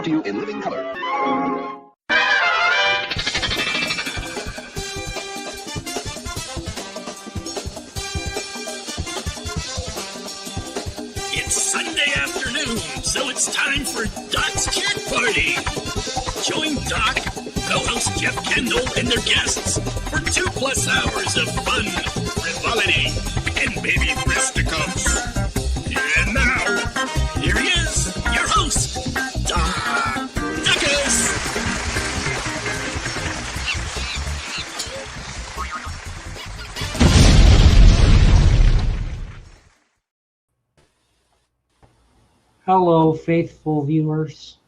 to you in living color. It's Sunday afternoon, so it's time for Doc's Kid Party. Join Doc, co-host Jeff Kendall, and their guests for 2+ hours of fun, frivolity, and baby fisticuffs. And now, here he is, your host, Doc Duckus. Hello, faithful viewers.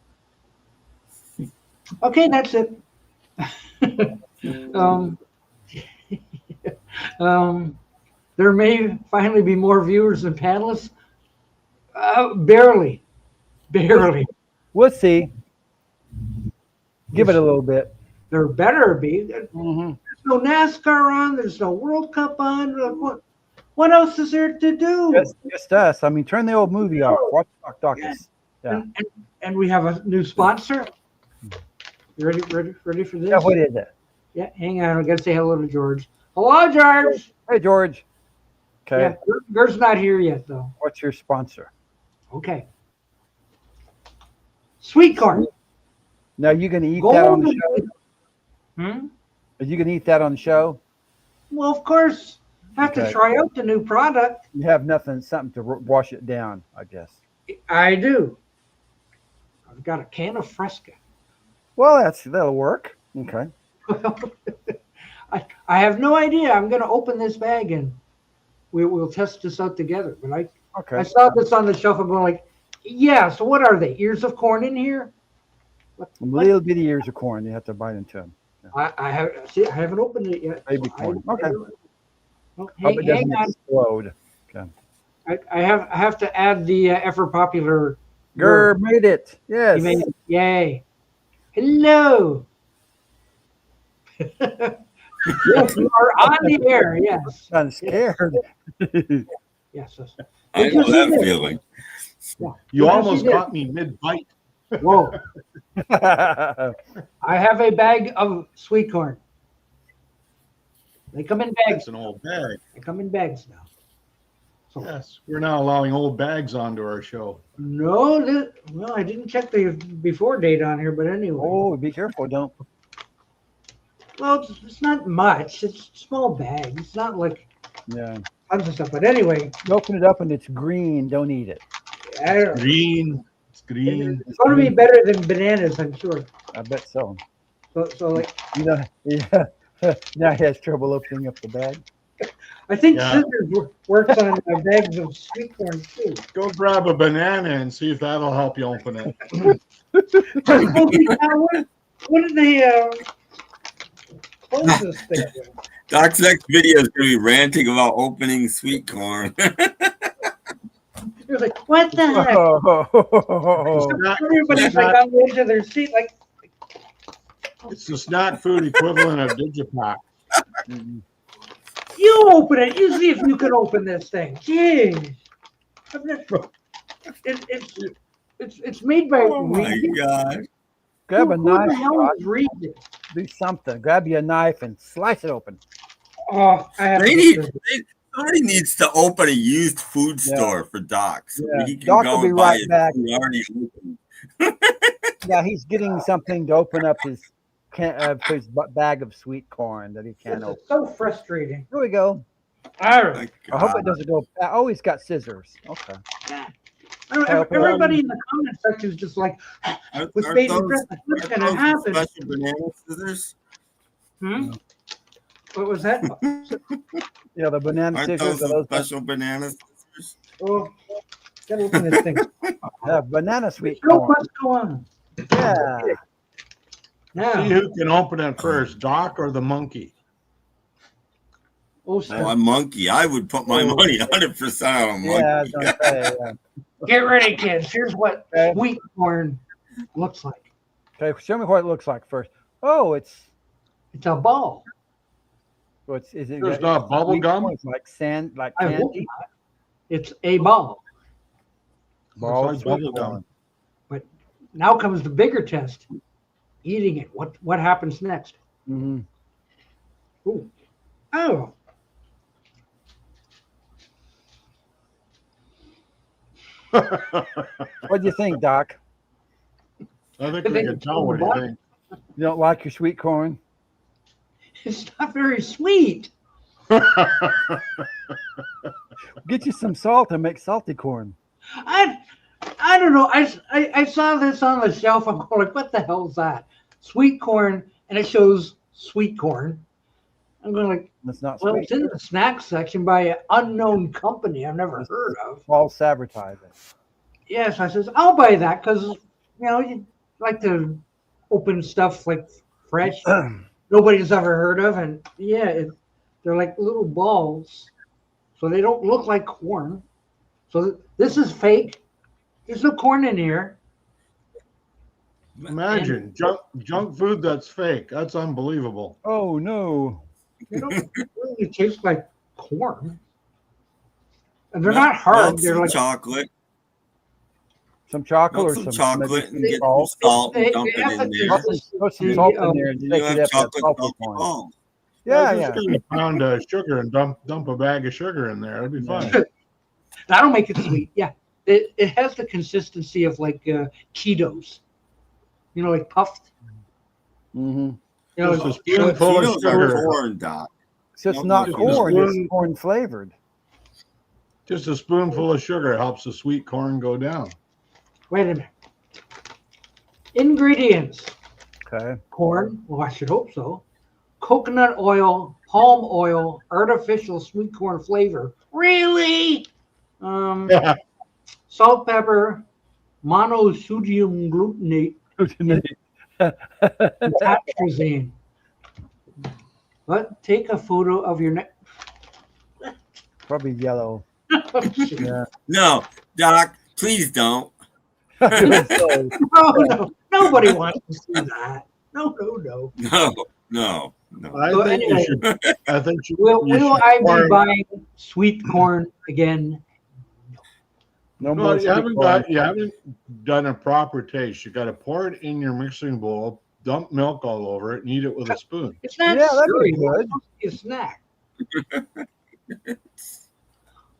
Okay, that's it. There may finally be more viewers than panelists. Barely. We'll see. Give it a little bit. There better be. Mm-hmm. There's no NASCAR on. There's no World Cup on. What else is there to do? Just us. I mean, turn the old movie off. Watch Doctors. Yeah. And we have a new sponsor. You ready for this? Yeah. What is it? Yeah, hang on. I got to say hello to George. Hello, George. Hey, George. Okay. Yeah, George's not here yet, though. What's your sponsor? Okay. Sweet corn. Now, you going to eat that on the show? Hmm? Are you going to eat that on the show? Well, of course. Have to try out the new product. You have something to wash it down, I guess. I do. I've got a can of Fresca. Well, that'll work. Okay. I have no idea. I'm going to open this bag and we'll test this out together. But I saw this on the shelf. I'm going like, yeah. So what are they? Ears of corn in here? Little bitty ears of corn. You have to bite into them. Yeah. I haven't opened it yet. Baby corn. Okay. Well, Hope it doesn't explode. Okay. I have to add the ever popular. Grr made it. Yes. You made it. Yay. Hello. Yes, you are on the air. Yes. I'm scared. Yes. I know that feeling. Yeah. You almost got me mid-bite. Whoa. I have a bag of sweet corn. They come in bags. It's an old bag. They come in bags now. So, Yes, we're now allowing old bags onto our show. no, well, I didn't check the before date on here, but anyway. Oh, be careful. Don't. Well, it's not much. It's a small bag. It's not like Yeah. tons of stuff. But anyway, You open it up and it's green. Don't eat it. I don't know. Green. It's green. It's going to be better than bananas, I'm sure. I bet so. So like, Yeah. Now he has trouble opening up the bag. I think Yeah. scissors works on bags of sweet corn too. Go grab a banana and see if that'll help you open it. What did they close this thing with? Doc's next video is going to be ranting about opening sweet corn. It was like, what the heck? Everybody's like on the edge of their seat, like, It's the snack food equivalent of Digipack. you open it. You see if you can open this thing. Jeez. It's made by Oh my Regan. God. Grab a Who the knife. hell is Regan? Do something. Grab you a knife and slice it open. Oh, I have Somebody needs to open a used food Yeah. store for Doc so Yeah. he can Doc go will be and buy right it back. already open. Yeah, he's getting something to open up his bag of sweet corn that he can't This open. is so frustrating. Here we go. All right. My I hope God. it doesn't go. Oh, he's got scissors. Okay. Everybody in the comment section is just like, Are with those- baby breath, what's are going to those happen? Special banana scissors? What was that? Yeah, the banana Aren't scissors. those Are those special banana scissors? Oh, gotta open this thing. banana sweet So corn. much go on. Yeah. See Now, who can open it first, Doc or the monkey? oh, Oh, a monkey. I would put my money 100% on a monkey. Yeah, I was gonna say, yeah. get ready, kids. Here's what Okay. sweet corn looks like. Okay, show me what it looks like first. Oh, it's It's a ball. is it? There's not bubble sweet gum? corn, it's like sand, like I hope candy. not. It's a ball. Ball Looks of like sweet bubble gum. corn. now comes the bigger test. Eating it. What happens next? Mm-hmm. Ooh. Oh. What do you think, Doc? I think we can tell what you think. You don't like your sweet corn? It's not very sweet. Get you some salt and make salty corn. I don't know. I saw this on the shelf. I'm going like, what the hell is that? Sweet corn, and it shows sweet corn. I'm going like, That's not well, sweet. it's in the snack section by an unknown company I've never heard of. False advertising. Yes, I says I'll buy that because you like to open stuff like fresh, nobody's ever heard of, and they're like little balls, so they don't look like corn. So this is fake. There's no corn in here. Imagine junk food that's fake. That's unbelievable. Oh no! They don't really taste like corn, and they're not hard. They're some like chocolate. Some chocolate Melt or some some chocolate maybe and get some salt. salt and They- dump they it have in to there. Put some the, salt um, in there and You take it have up that chocolate salty salty corn. balls. Yeah, Just yeah. get a pound of sugar and dump a bag of sugar in there. It'll be fine. that'll make it sweet. Yeah, it has the consistency of like Cheetos, like puffed. Mm-hmm. Just a Like, spoonful of Cheetos are sugar. corn, Doc. It's just No, not no, corn. no. It's corn flavored. Just a spoonful of sugar helps the sweet corn go down. wait a minute. Ingredients: Okay. corn. Well, I should hope so. Coconut oil, palm oil, artificial sweet corn flavor. Really? Salt, pepper, monosodium glutamate, atrazine. But take a photo of your neck. Probably yellow. Yeah. No, Doc, please don't. So, No, nobody wants to see that. No. No. I So think anyway, you Will should I be corn- buying sweet corn again? no more Well, you sweet haven't corn. you haven't done a proper taste. You got to pour it in your mixing bowl, dump milk all over it, and eat it with a spoon. It's not Yeah, that'd be cereal. good. It's supposed to be a snack.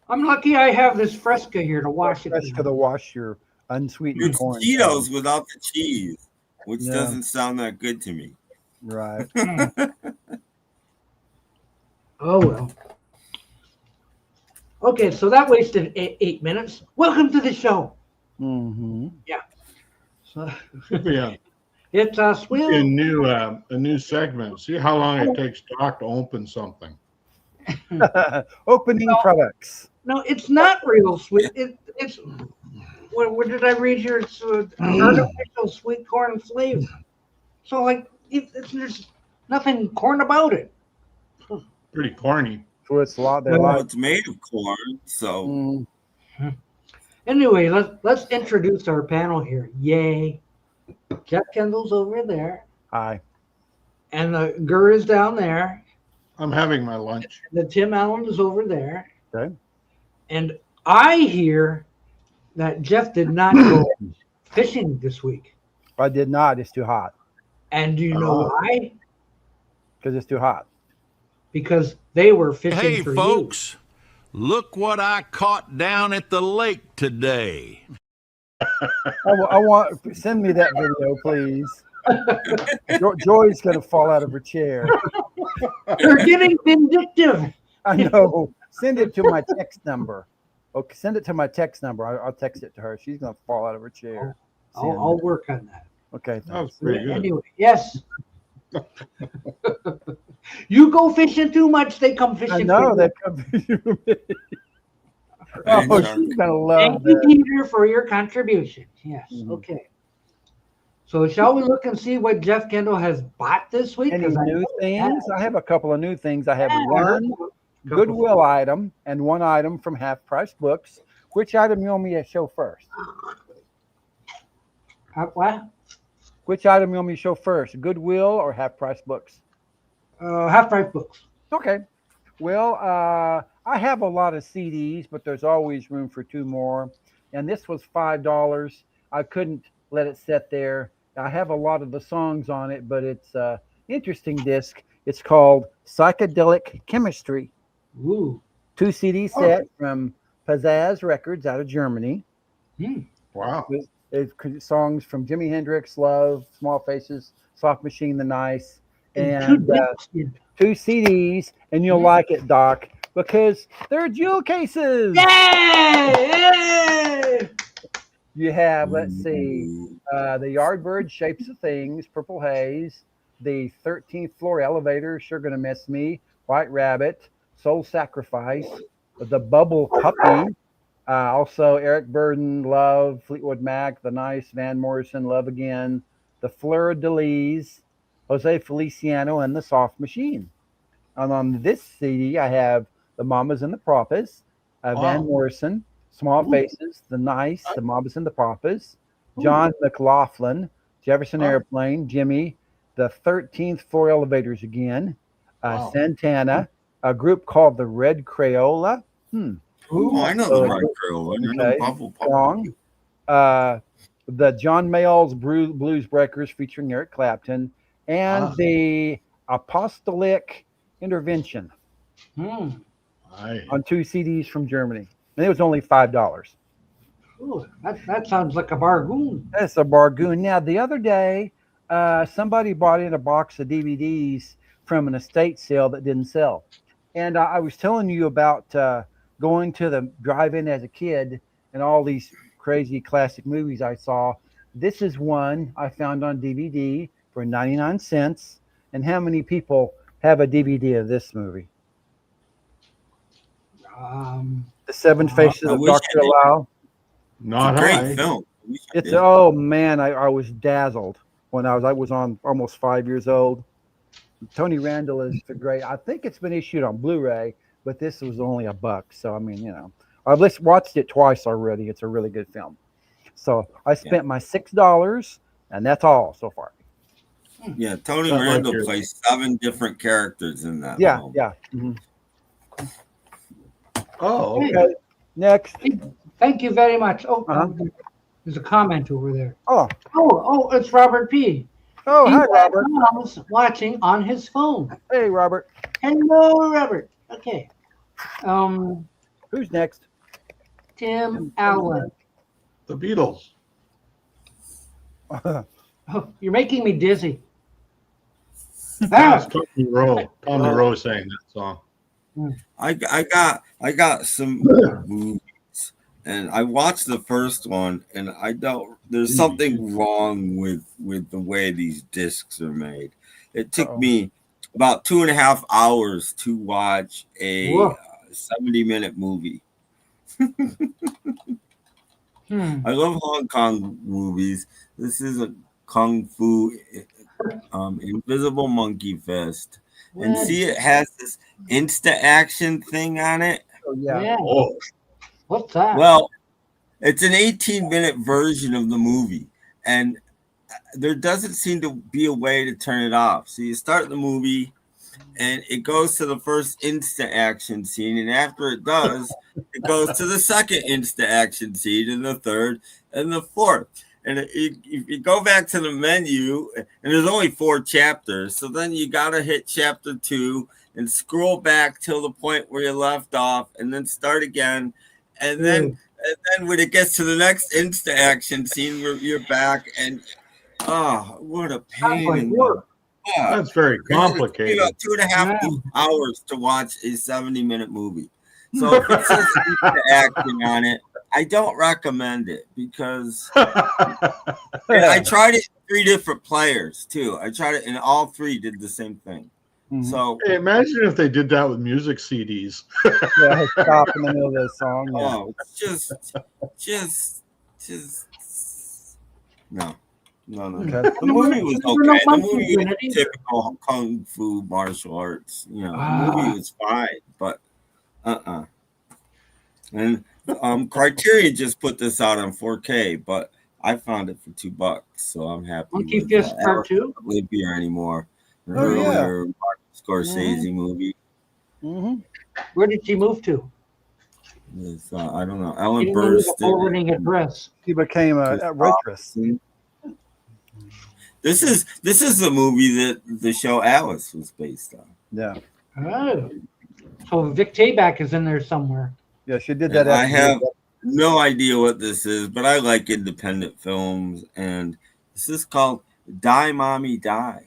I'm lucky I have this Fresca here to wash it. Fresh to wash your unsweetened It's corn. Cheetos without the cheese, which Yeah. doesn't sound that good to me. Right. Oh well. Okay, so that wasted 8 minutes. Welcome to the show. Mm-hmm. So Could be a it's Swill. a new segment. See how long it takes Doc to open something. Opening products. No, it's not real sweet. It's what did I read here? It's artificial sweet corn flavor. So like there's nothing corn about it. Pretty corny. So it's a lot. They Well, like. it's made of corn, so Mm, Anyway, let's introduce our panel here. Yay. Jeff Kendall's over there, hi. and the Gur is down there. I'm having my lunch. The Tim Allen is over there. Okay. And I hear that Jeff did not go fishing this week. I did not. It's too hot. And do you know why? Because it's too hot. Because they were fishing Hey, for folks, look what I caught down at the lake today. I want. Send me that video, please. Joy's gonna fall out of her chair. you. They're getting vindictive. I know. Send it to my text number. Okay, send it to my text number. I'll text it to her. She's gonna fall out of her chair. I'll work on that. Okay. That was pretty good. Anyway, yes. You go fishing too much, they come fishing. I know for that you. comes. Oh, she's gonna love Thank you, that. Peter, for your contribution. Yes. Mhm. Okay. So shall we look and see what Jeff Kendall has bought this week? Any 'Cause I new know things? I have a couple of new things. I have Yeah. one Goodwill item and one item from Half Price Books. Which item you want me to show first? What? Which item you want me to show first? Goodwill or Half Price Books? Half price books. Okay. Well, I have a lot of CDs, but there's always room for two more. And this was $5. I couldn't let it sit there. I have a lot of the songs on it, but it's interesting disc. It's called Psychedelic Chemistry. Ooh. 2 CD set from Pizzazz Records out of Germany. Wow. It's songs from Jimi Hendrix, Love, Small Faces, Soft Machine, The Nice, and 2 CDs. And you'll like it, Doc, because they're jewel cases. Yay! You have, let's see, the Yardbird Shapes of Things, Purple Haze, the 13th Floor Elevator, Sure Gonna Miss Me, White Rabbit, Soul Sacrifice, the Bubble Puppy, also Eric Burden, Love, Fleetwood Mac, The Nice, Van Morrison, Love Again, the Fleur de Lis, Jose Feliciano, and the Soft Machine. And on this CD, I have the Mamas and the Papas, Van Morrison, Small Faces, The Nice, the Mamas and the Papas, John McLaughlin, Jefferson Airplane, Jimmy, the 13th Floor Elevators again, Santana, a group called the Red Crayola. Oh, I know the Red Crayola. I know Bubble Song. The John Mayall's Blues Breakers featuring Eric Clapton, and the Apostolic Intervention on 2 CDs from Germany. And it was only $5. Ooh, that sounds like a bargain. That's a bargain. Now, the other day, somebody bought in a box of DVDs from an estate sale that didn't sell. And I was telling you about going to the drive-in as a kid and all these crazy classic movies I saw. This is one I found on DVD for 99 cents. And how many people have a DVD of this movie? The Seven Faces of Dr. Lau. Not It's a high. great film. It's oh man, I was dazzled when I was on almost 5 years old. Tony Randall is the great. I think it's been issued on Blu-ray, but this was only $1. So I mean, you know, I've watched it twice already. It's a really good film. So I spent my $6, and that's all so far. Yeah, Tony Not like Randall yours. plays 7 different characters in that Yeah, film. yeah. Mhm. Oh, okay. Okay, next. Thank you very much. Oh, Uh-huh. there's a comment over there. Oh, It's Robert P. hi, He's Robert. watching on his phone. Hey, Robert. Hello, Robert. Okay. Who's next? Tim Allen. The Beatles. Oh, you're making me dizzy. That's Tommy Rowe. Tommy Rowe sang that song. I got some movies, and I watched the first one, and there's something wrong with the way these discs are made. It took me about 2.5 hours to watch a 70-minute movie. I love Hong Kong movies. This is a Kung Fu Invisible Monkey Fist. And see, it has this insta action thing on it. Oh, yeah. Oh, What's that? Well, it's an 18-minute version of the movie, and there doesn't seem to be a way to turn it off. So you start the movie, and it goes to the first insta action scene, and after it does, it goes to the second insta action scene, and the third, and the fourth. And if you go back to the menu, and there's only 4 chapters, so then you got to hit chapter 2 and scroll back till the point where you left off, and then start again. And then when it gets to the next insta action scene, you're back, and what a pain in the butt. that's very complicated. About 2.5 hours to watch a 70-minute movie. So if it says insta action on it, I don't recommend it because I tried it in 3 different players too. I tried it and all 3 did the same thing. Mhm. So Hey, imagine if they did that with music CDs. Yeah, stop in the middle of the song. Yeah. it's just no. Okay. The movie was There were no okay. The monkeys movie in was it either. typical kung fu martial arts. You know, the movie was fine, but And Criterion just put this out on 4K, but I found it for $2, so I'm happy. Monkey with Fist that. Part 2? I don't live here anymore. The Oh, yeah. earlier Martin Scorsese movie Mm-hmm. Where did she move to? is I don't know, She Ellen didn't leave a Burstyn. forwarding address. He became a waitress. This is the movie that the show Alice was based on. Yeah. Oh. So Vic Tayback is in there somewhere. Yeah, she did that. And I after- have no idea what this is, but I like independent films, and this is called Die Mommy Die.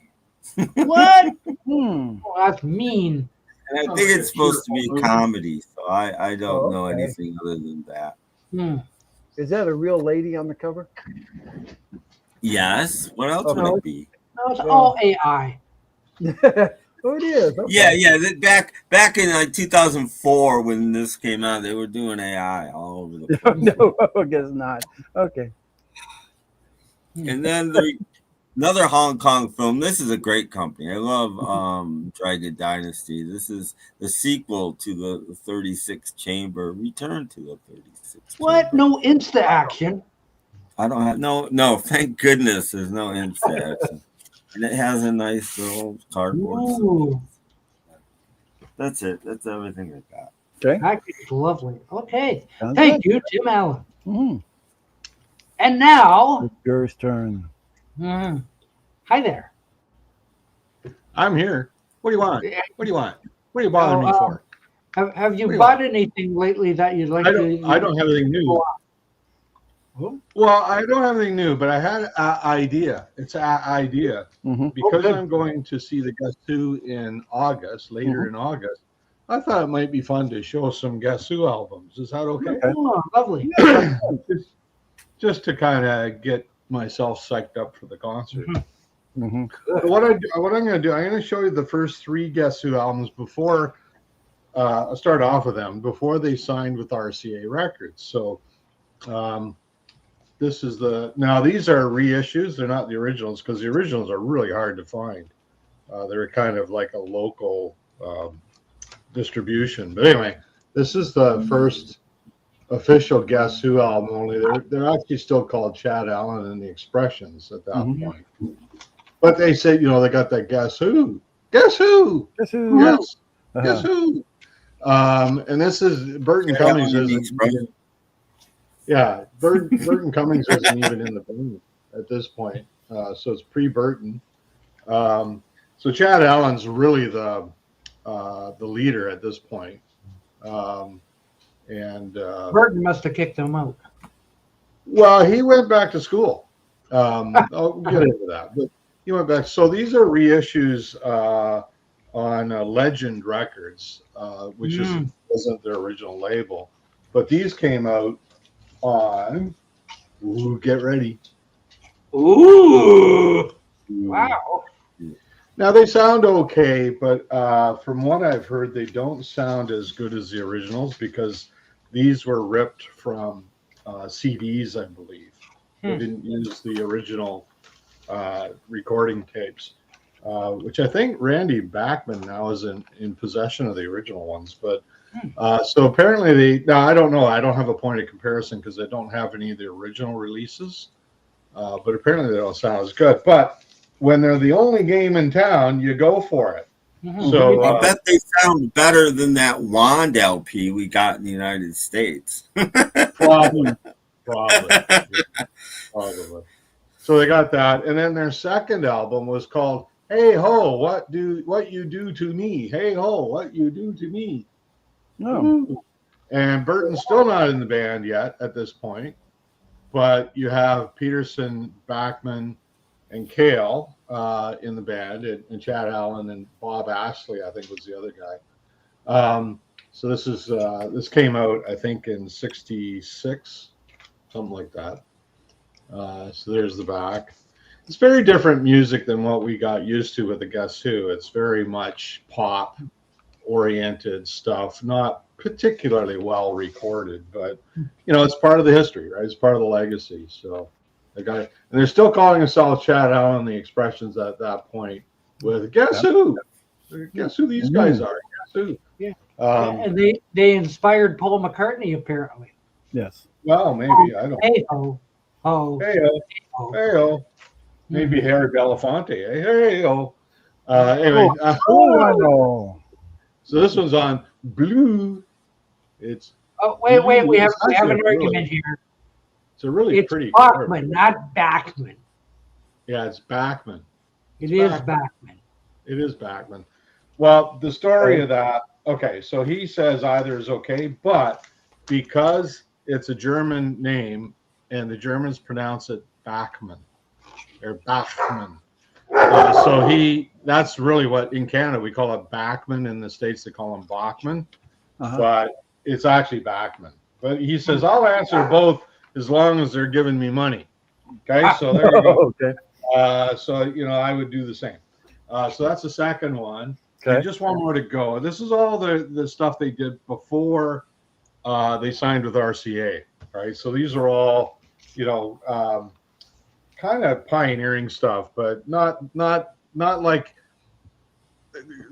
What? Hmm. Oh, that's mean. And I think it's supposed to be a comedy, so I don't know okay. anything other than that. Hmm. Is that a real lady on the cover? Yes. What else Okay. would it be? No, it's all AI. Oh, it is. Okay. Yeah. Back in like 2004 when this came out, they were doing AI all over the place. No, I guess not. Okay. And then another Hong Kong film. This is a great company. I love Dragon Dynasty. This is the sequel to the 36th Chamber. Return to the 36th What? Chamber. No insta action. I don't have no. Thank goodness there's no insect. And it has a nice little cardboard. Ooh, That's it. That's everything I got. Okay. that is lovely. Okay. Sounds Thank good. you, Tim Allen. Mhm. And now, It's yours turn. hi there. I'm here. What do you want? What do you want? What are you bothering me for? Have you What do you bought anything lately that you'd like I to? don't have anything new. Well, I don't have anything new, but I had an idea. It's an idea. Mm-hmm. Because good. I'm going to see the Guess Who in August, later in August, I thought it might be fun to show some Guess Who albums. Is that okay? Oh, lovely. Just to kind of get myself psyched up for the concert. Mm-hmm. So what I'm going to do, I'm going to show you the first 3 Guess Who albums before. I'll start off with them before they signed with RCA Records. So this is now these are reissues. They're not the originals because the originals are really hard to find. They're kind of like a local distribution. But anyway, this is the first official Guess Who album. Only they're actually still called Chad Allen and the Expressions at that point. But they said, they got that Guess Who, Guess Who, Guess who? yes, Uh-huh. Guess Who. And this is Burton Cummings. Burton Cummings isn't even in the band at this point. So it's pre-Burton. So Chad Allen's really the leader at this point. Burton must have kicked him out. Well, he went back to school. I'll get into that. But he went back. So these are reissues on Legend Records, which wasn't their original label. But these came out on, get ready. Ooh. Wow. Now they sound okay, but from what I've heard, they don't sound as good as the originals because these were ripped from CDs, I believe. They didn't use the original recording tapes, which I think Randy Bachman now is in possession of the original ones. But so apparently now I don't know. I don't have a point of comparison because I don't have any of the original releases. But apparently they don't sound as good. But when they're the only game in town, you go for it. So I bet they sound better than that Wand LP we got in the United States. Probably. So they got that, and then their second album was called "Hey Ho, What You Do to Me." Hey Ho, What You Do to Me. No. And Burton's still not in the band yet at this point, but you have Peterson, Bachman, and Cale in the band, and Chad Allen and Bob Ashley, I think, was the other guy. So this came out, I think, in '66, something like that. So there's the back. It's very different music than what we got used to with the Guess Who. It's very much pop oriented stuff, not particularly well recorded, but it's part of the history, right? It's part of the legacy. So they got it, and they're still calling themselves Chad Allen and the Expressions at that point. With Guess Who? Guess who these guys are? Guess who? Yeah. And And they inspired Paul McCartney apparently. Yes. well, maybe I don't. Hey ho, ho. Hey-o. Maybe Harry Belafonte. Hey-o. Anyway, Oh, so this one's on Blue. It's Oh wait, we have It's an actually argument here. a really It's pretty Bachman, not Bachman. Yeah, it's Bachman. It is Bachman. Bachman. It is Bachman. Well, the story of that, okay, so he says either is okay, but because it's a German name and the Germans pronounce it Bachman or Bachman. So that's really what in Canada we call it Bachman. In the States they call him Bachman, but it's actually Bachman. But he says, I'll answer both as long as they're giving me money. Okay, so there you go. Okay. So, I would do the same. So that's the second one. Okay. And just one more to go. This is all the stuff they did before they signed with RCA, right? So these are all, kind of pioneering stuff, but not like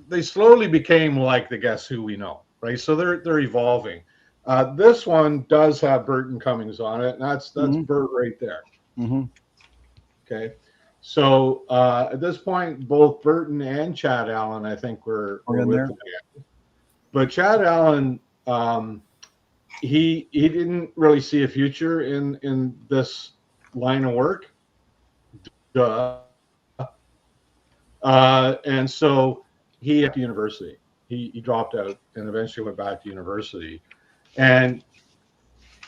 they slowly became like the Guess Who we know, right? So they're evolving. This one does have Burton Cummings on it, and that's Burt right there. Mm-hmm. Okay. So at this point, both Burton and Chad Allen, I think, were in with there. the band. But Chad Allen, he didn't really see a future in this line of work. Duh. And so he at the university, he dropped out and eventually went back to university. And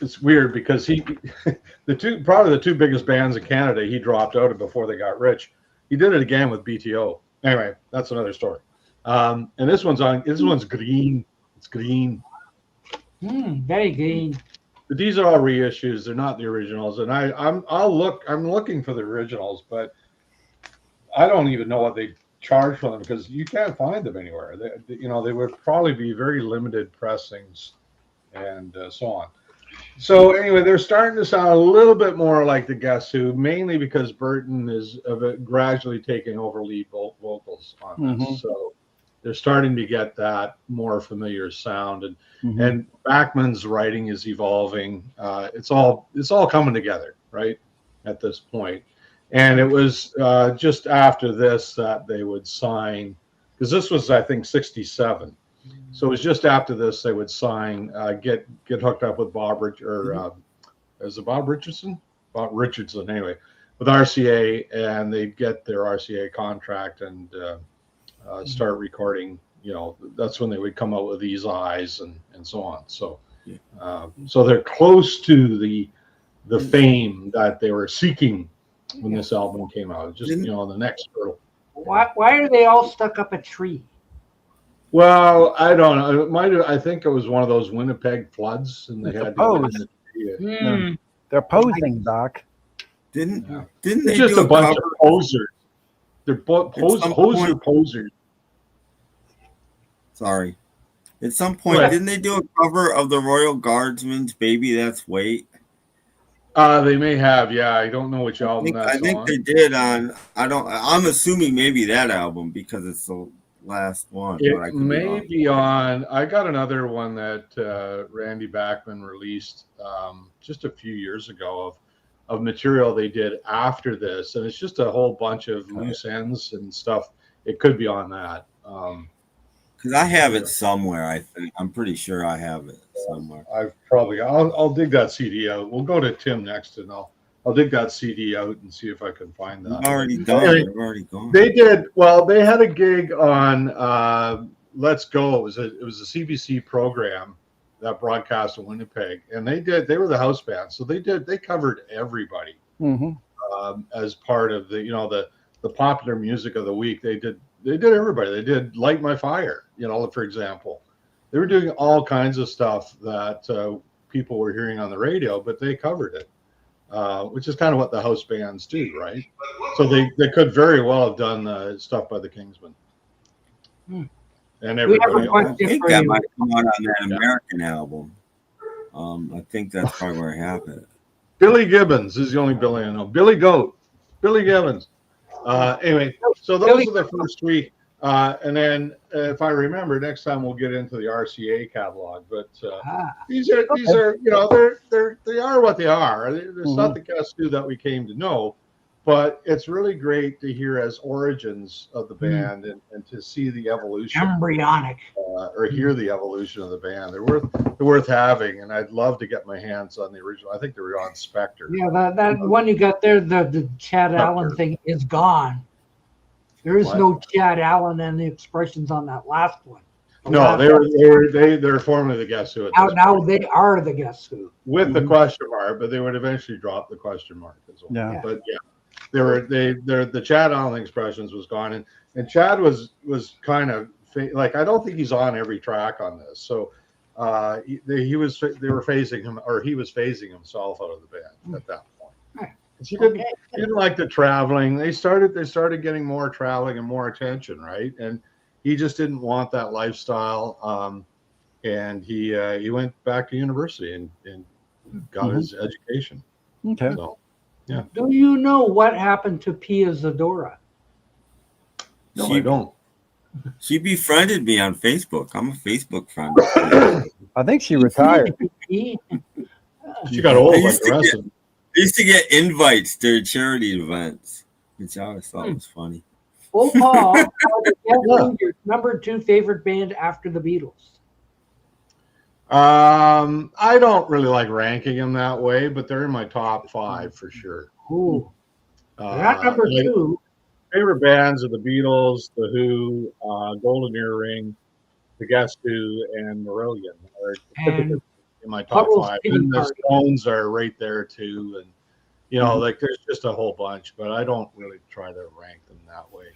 it's weird because probably the two biggest bands in Canada, he dropped out of before they got rich. He did it again with BTO. Anyway, that's another story. And this one's green. It's green. Very green. But these are all reissues. They're not the originals. And I'm looking for the originals, but I don't even know what they charge for them because you can't find them anywhere. They would probably be very limited pressings and so on. So anyway, they're starting to sound a little bit more like the Guess Who, mainly because Burton is gradually taking over lead vocals on this. So they're starting to get that more familiar sound, and Bachman's writing is evolving. It's all coming together, right, at this point. And it was just after this that they would sign, because this was, I think, 1967. So it was just after this they would sign, get hooked up with is it Bob Richardson? Bob Richardson, anyway, with RCA, and they'd get their RCA contract and start recording. That's when they would come out with These Eyes and so on. So, so they're close to the fame that they were seeking when this album came out. Just the next hurdle. Why are they all stuck up a tree? Well, I don't know. I think it was one of those Winnipeg floods, and they had pose. They're posing, Doc. Didn't It's they just do a bunch cover? of posers. They're posers. Sorry. At some point, didn't they do a cover of the Royal Guardsman's "Baby That's Weight"? They may have, yeah. I don't know which album that's I think on. they did on. I'm assuming maybe that album because it's the last one. but I It could be may wrong. be on. I got another one that Randy Bachman released just a few years ago of material they did after this, and it's just a whole bunch of loose ends and stuff. It could be on that. Because I have it somewhere. I think I'm pretty sure I have it somewhere. I'll dig that CD out. We'll go to Tim next, and I'll dig that CD out and see if I can find that. I've already done Anyway, it. I've already gone. They did well. They had a gig on Let's Go. It was a CBC program that broadcast in Winnipeg, and they were the house band, so they covered everybody as part of the popular music of the week. They did everybody. They did Light My Fire, for example. They were doing all kinds of stuff that people were hearing on the radio, but they covered it, which is kind of what the house bands do, right? So they could very well have done stuff by the Kingsmen. And everybody. I think that might come out on that American album. I think that's probably where I have it. Billy Gibbons is the only Billy I know. Billy Goat. Billy Gibbons. Anyway, so those are the first three. And then if I remember, next time we'll get into the RCA catalog. But these are they are what they are. There's not the Guess Who that we came to know, But it's really great to hear as origins of the band and to see the evolution Embryonic. or hear the evolution of the band. They're worth having, and I'd love to get my hands on the original. I think they were on Spectre. Yeah, that one you got there, the Chad Allen thing is gone. There is What? no Chad Allen and the expressions on that last one. No, they're formerly the Guess Who. Now they are the Guess Who. With the question mark, but they would eventually drop the question mark as well. Yeah. But yeah, the Chad Allen expressions was gone, and Chad was kind of like, I don't think he's on every track on this. So they were phasing him, or he was phasing himself out of the band at that point. He didn't like the traveling. They started getting more traveling and more attention, right? And he just didn't want that lifestyle. And he went back to university and got his education. Okay. So, yeah. Do you know what happened to Pia Zadora? No, I don't. She befriended me on Facebook. I'm a Facebook friend. I think she retired. She got old I like used the to rest get- of them. I used to get invites to charity events, which I always thought was funny. Oh, Paul, your number 2 favorite band after the Beatles? I don't really like ranking them that way, but they're in my top 5 for sure. Ooh, not number like, 2. favorite bands are the Beatles, the Who, Golden Earring, the Guess Who, and Marillion are And in my top Puddles 5. Pity And the Party. Stones are right there too, and like there's just a whole bunch, but I don't really try to rank them that way.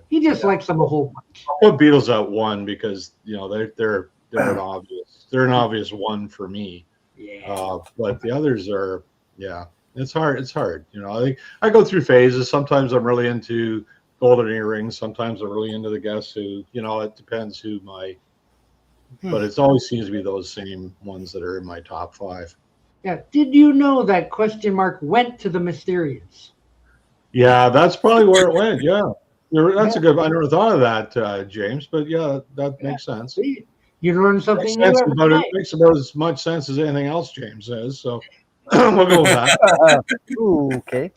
He just likes them a whole bunch. I'll put Beatles at 1 because they're an obvious one for me. Yeah. But the others are, it's hard. It's hard. I go through phases. Sometimes I'm really into Golden Earrings. Sometimes I'm really into the Guess Who. It depends who but it always seems to be those same ones that are in my top 5. Yeah. Did you know that question mark went to the Mysterians? Yeah, that's probably where it went. Yeah. That's a good, I never thought of that, James, but yeah, that makes sense. See, you learn something Makes new every day. makes about as much sense as anything else James says. So we'll go with that. Ooh, okay.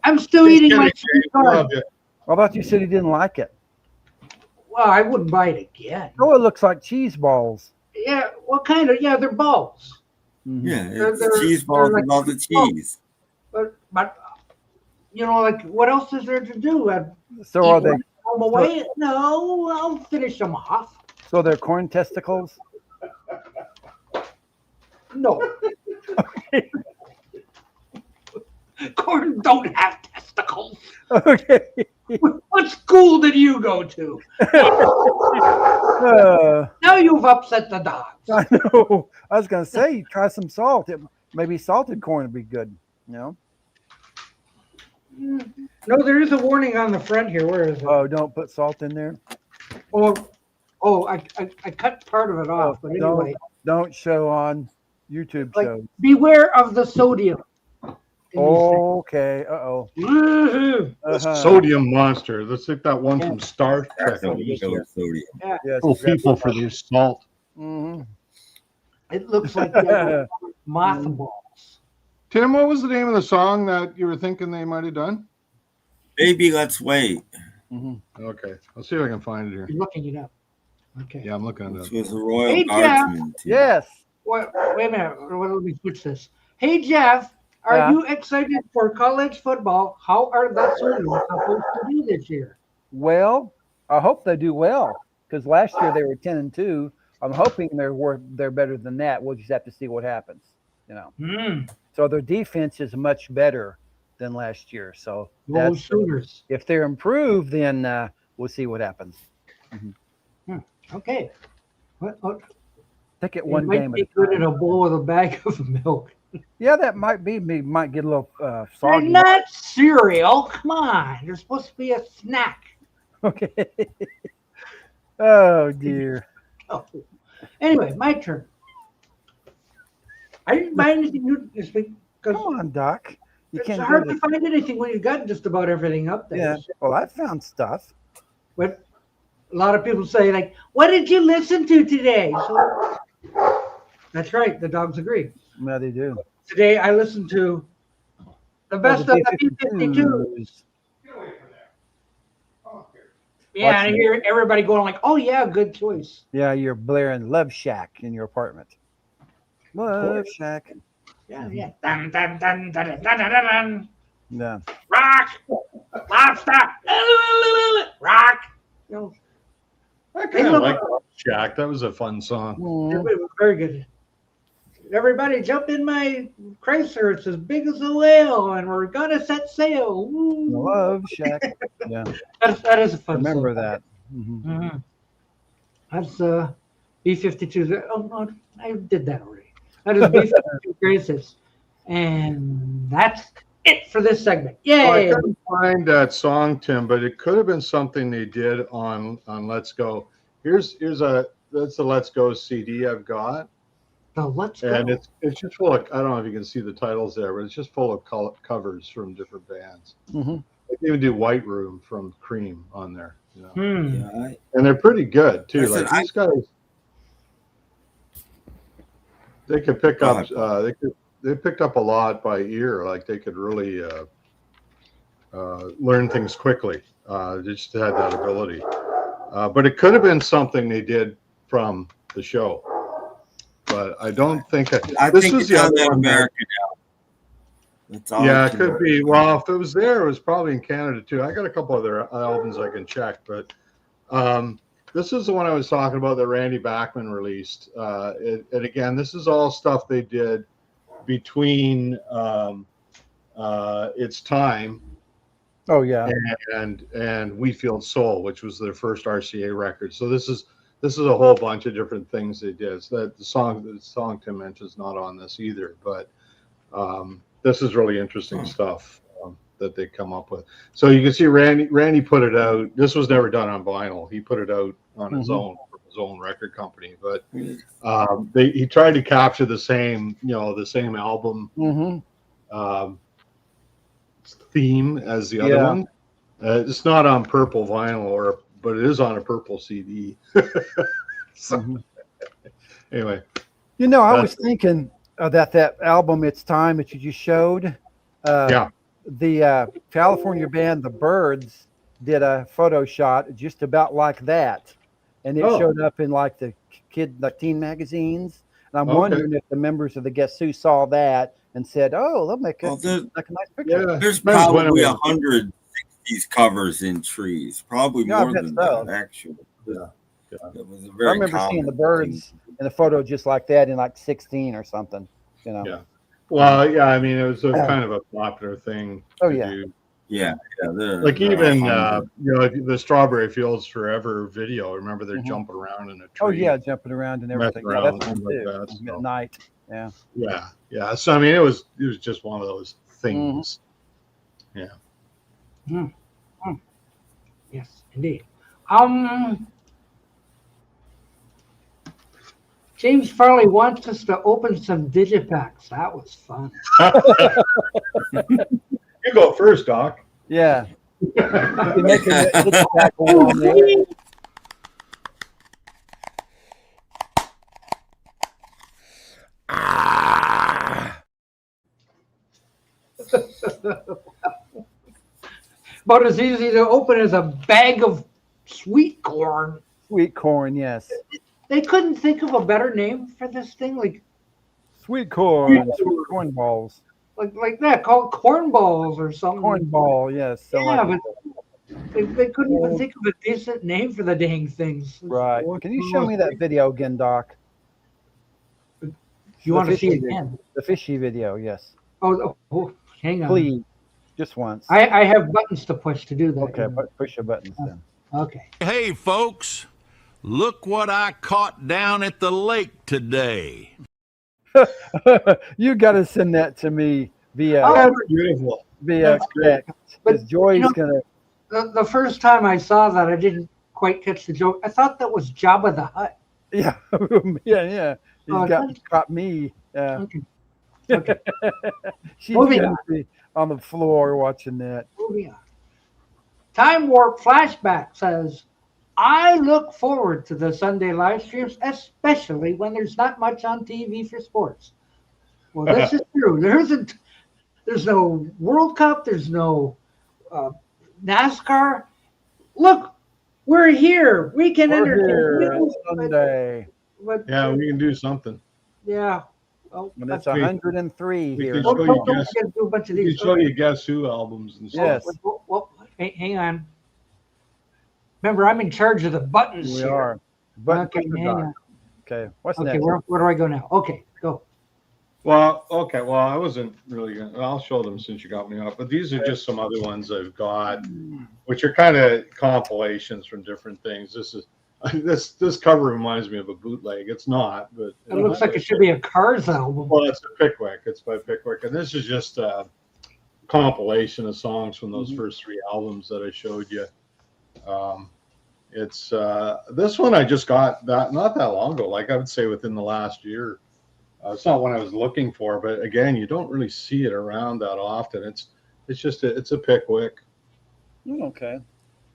I'm still eating my Just kidding, sweet James. corn. Love you. How about you said he didn't like it? Well, I wouldn't buy it again. Oh, it looks like cheese balls. Yeah, what kind of? Yeah, they're balls. Mhm. Yeah, They're- it's cheese balls they're like- without the cheese. But like, what else is there to do? So are they? Throw them away? No, I'll finish them off. So they're corn testicles? No. Corn don't have testicles. Okay. What school did you go to? Now you've upset the dogs. I know. I was gonna say, try some salt. Maybe salted corn would be good. No, there is a warning on the front here. Where is it? Oh, don't put salt in there. I cut part of it off. But anyway, Don't show on YouTube Like- shows. beware of the sodium. in these Okay. Uh-oh. things. Woohoo! Uh-huh. Sodium monster. Let's take that one from Star Trek. That's how we go with sodium. Yes, Oh, people for their salt. Mhm. It looks like they're mothballs. Tim, what was the name of the song that you were thinking they might have done? Maybe let's wait. Mhm. Okay, I'll see if I can find it here. You're looking it up. Okay. Yeah, I'm looking at Which it. was a Royal Hey, Jeff. Guardsman. too. Yes. Wait a minute. Let me switch this. Hey, Jeff, are Yeah. you excited for college football? How are the Sooners supposed to do this year? Well, I hope they do well because last year they were 10-2. I'm hoping they're better than that. We'll just have to see what happens. So their defense is much better than last year. So Go that's, Sooners. if they're improved, then we'll see what happens. Okay. What? Take it It one might game at be a good in time. a bowl with a bag of milk. Yeah, that might be me. Might get a little They're soggy. not cereal. Come on. They're supposed to be a snack. Okay. Oh dear. Oh. Anyway, my turn. I didn't buy anything new this week Come because on, Doc. You it's can't hard go to find anything when you've got just about everything up there. Yeah. Well, I found stuff. But a lot of people say, like, what did you listen to today? So that's right. The dogs agree. Yeah, they do. Today I listened to The best of the B-52s. Yeah, and I hear everybody going like, "Oh yeah, good choice." Yeah, you're blaring Love Shack in your apartment. Love Shack. Yeah, yeah. Dun, dun, dun, dun, dun, dun, dun, dun. Yeah. Rock, lobster, rock. You know, I kind of like Shack. That was a fun song. it was very good. Everybody jump in my Chrysler. It's as big as a whale, and we're gonna set sail. Woo. Love Shack. Yeah. That is a fun Remember song. that. Mm-hmm. Mhm. That's B-52s. Oh, no, I did that already. That is B-52 greatest hits. And that's it for this segment. Well, I Yay! couldn't find that song, Tim, but it could have been something they did on Let's Go. Here's that's the Let's Go CD I've got, So let's go. and it's just full of, I don't know if you can see the titles there, but it's just full of covers from different bands. Mm-hmm. They even do White Room from Cream on there, you know. Hmm. And they're pretty good too. Listen, like these guys, they could pick Go up. They picked up a lot by ear. Like they could really learn things quickly. They just had that ability. But it could have been something they did from the show. But I don't think. I this think was it's the on other that one. American album. That's all. Yeah, I it can could remember. be. Well, if it was there, it was probably in Canada too. I got a couple other albums I can check, but this is the one I was talking about that Randy Bachman released. And again, this is all stuff they did between It's Time Oh yeah. and We Feel Soul, which was their first RCA record. So this is a whole bunch of different things they did. So that the song Tim mentioned is not on this either, but this is really interesting stuff that they come up with. So you can see Randy put it out. This was never done on vinyl. He put it out on his own from his own record company, but he tried to capture the same album Mm-hmm. theme as the other one. It's not on purple vinyl, but it is on a purple CD. So, anyway, You know, I was thinking that album "It's Time" that you just showed. The California band The Byrds did a photo shot just about like that, and it showed up in like the teen magazines. And I'm wondering if the members of the Guess Who saw that and said, "Oh, they'll make a nice picture." yeah, There's Depends when it probably was. 100 60s covers in Trees, probably Yeah, I more bet than so. that, actually. Yeah. It was a I very remember seeing common the Byrds thing. in a photo just like that in like 16 or something. You know. Yeah. Well, yeah, I mean, it was a kind of a popular thing Oh, to yeah. do. Yeah, Like they're even 100. the Strawberry Fields Forever video. Remember they're jumping around in a tree. Oh yeah, jumping around and everything. Messing Yeah, around, that's one things too. like that, so. At night. Yeah. Yeah. So I mean, it was just one of those things. Yes, indeed. James Farley wants us to open some digipacks. That was fun. You go first, Doc. Yeah. You can make it back on there. About as easy to open as a bag of sweet corn. Sweet corn, yes. They couldn't think of a better name for this thing, like Sweet corn, sweet corn balls. like that, called corn balls or something. Corn ball, yes. So Yeah, like- they couldn't even think of a decent name for the dang things. right. Can you show me that video again, Doc? You want to the see it fishy again? The fishy video, yes. Oh, hang on. Please. Just once. I have buttons to push to do that. Okay, but push your buttons then. Okay. Hey, folks, look what I caught down at the lake today. You got to send that to me via Oh, That's beautiful. via text. Because Joy's you know- gonna. The first time I saw that, I didn't quite catch the joke. I thought that was Jabba the Hutt. Yeah, yeah. He's Oh, got me. Yeah. Okay. Okay. She's Moving gonna be on the floor watching that. Moving on. Time Warp Flashback says, I look forward to the Sunday live streams, especially when there's not much on TV for sports. Well, this is true. There's no World Cup. There's no NASCAR. Look, we're here. We can We're entertain here you. Sunday But, Yeah, we can do something. yeah. Oh, when it's We- 103 we here. can don't, show you don't guess- forget to do a bunch of We can these. show you Guess Who albums and stuff. Yes. Well, hang on. Remember, I'm in charge of the buttons We here. are. But Okay, hang on. okay. What's Okay, next? where do I go now? Okay, go. Well, okay. Well, I wasn't really gonna. I'll show them since you got me up. But these are just some other ones I've got, which are kind of compilations from different things. This is this cover reminds me of a bootleg. It's not, but It looks like it should be a Cars album. Well, it's a Pickwick. It's by Pickwick, and this is just a compilation of songs from those first three albums that I showed you. It's this one I just got that not that long ago. Like I would say within the last year. It's not one I was looking for, but again, you don't really see it around that often. It's just it's a Pickwick. Okay.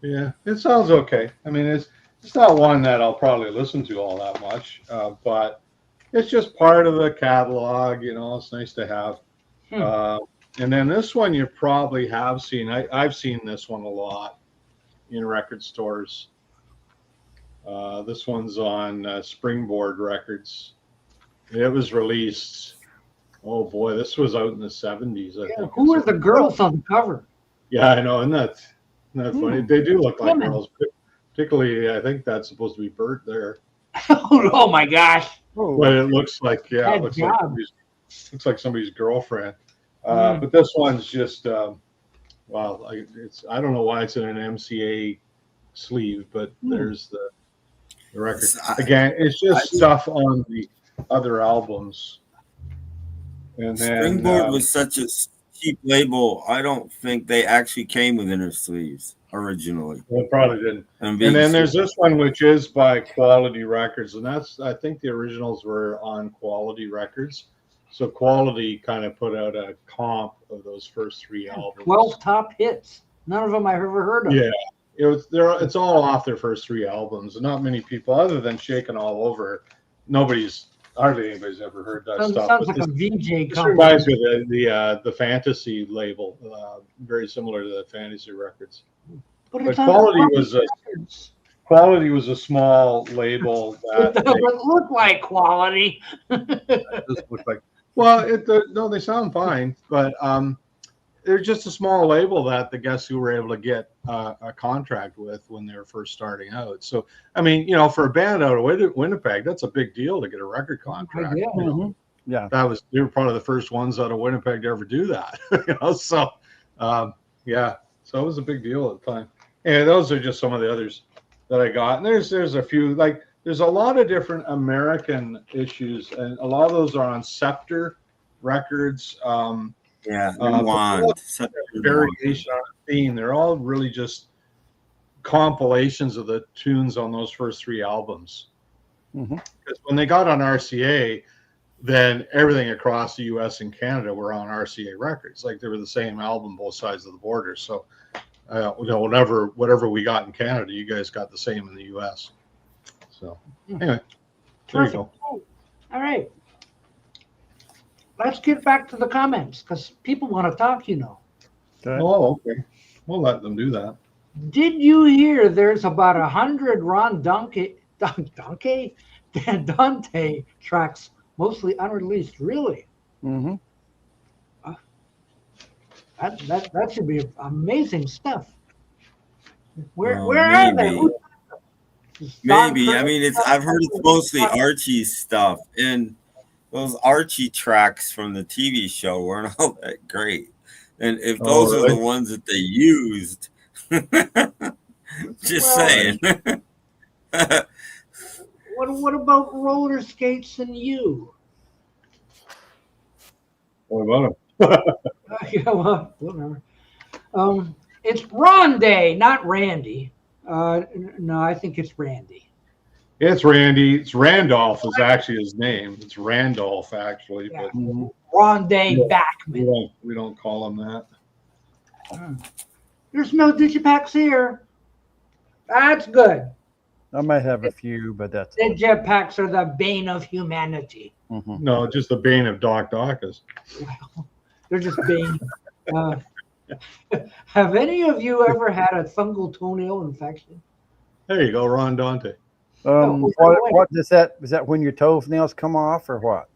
Yeah, it sounds okay. I mean, it's not one that I'll probably listen to all that much, but it's just part of the catalog. You know, it's nice to have. And then this one you probably have seen. I've seen this one a lot in record stores. This one's on Springboard Records. It was released. Oh boy, this was out in the 70s. I think. Who are the girls on the cover? Yeah, I know, and that's funny. They do look like Women. girls, particularly. I think that's supposed to be Bert there, Oh my gosh. Oh, but it looks like Bad it looks job. like somebody's girlfriend. But this one's just well, I don't know why it's in an MCA sleeve, but there's the record. Again, it's just stuff on the other albums. And then Springboard was such a cheap label. I don't think they actually came with inner sleeves originally. they probably didn't. And And then there's this one, which is by Quality Records, and I think the originals were on Quality Records. So Quality kind of put out a comp of those first three albums. 12 top hits. None of them I've ever heard of. Yeah, it's all off their first three albums. And not many people, other than Shakin' All Over, hardly anybody's ever heard that stuff. Sounds But like a VJ this cover. reminds me of the Fantasy label, very similar to the Fantasy Records. But But it's on Quality Quality was Quality was a small label It that doesn't look like Quality. just looked like. Well, no, they sound fine, but they're just a small label that the Guess Who were able to get a contract with when they were first starting out. So, I mean, you know, for a band out of Winnipeg, that's a big deal to get a record contract. Yeah. You know? yeah. They were probably the first ones out of Winnipeg to ever do that. You know, so yeah, so it was a big deal at the time. And those are just some of the others that I got. And there's a few, like there's a lot of different American issues, and a lot of those are on Scepter Records. Yeah, but Rewind. variation on a theme. They're all really just compilations of the tunes on those first three albums. Mhm. Because when they got on RCA, then everything across the U.S. and Canada were on RCA Records. Like they were the same album, both sides of the border. So, you know, whatever we got in Canada, you guys got the same in the U.S. So, anyway, there you Terrific. go. All right. Let's get back to the comments because people want to talk, you know. Okay. Oh, okay. We'll let them do that. Did you hear there's about 100 Ron Dante tracks, mostly unreleased? Really? Mm-hmm. That should be amazing stuff. Where are they? Maybe. Maybe. I mean, I've heard it's mostly Archie stuff, and those Archie tracks from the TV show weren't all that great. And if those are the ones that they used, just saying. What about Roller Skates and You? What about them? Yeah, well, whatever. It's Ronday, not Randy. No, I think it's Randy. It's Randy. It's Randolph is actually his name. It's Randolph actually, Yeah. but Ronday we Backman. don't call him that. There's no digipacks here. That's good. I might have a few, but that's Digipacks are the bane of humanity. Mhm. No, just the bane of Doc Dawkins. They're just bane. Have any of you ever had a fungal toenail infection? There you go, Ron Dante. What is that? Is that when your toenails come off or what?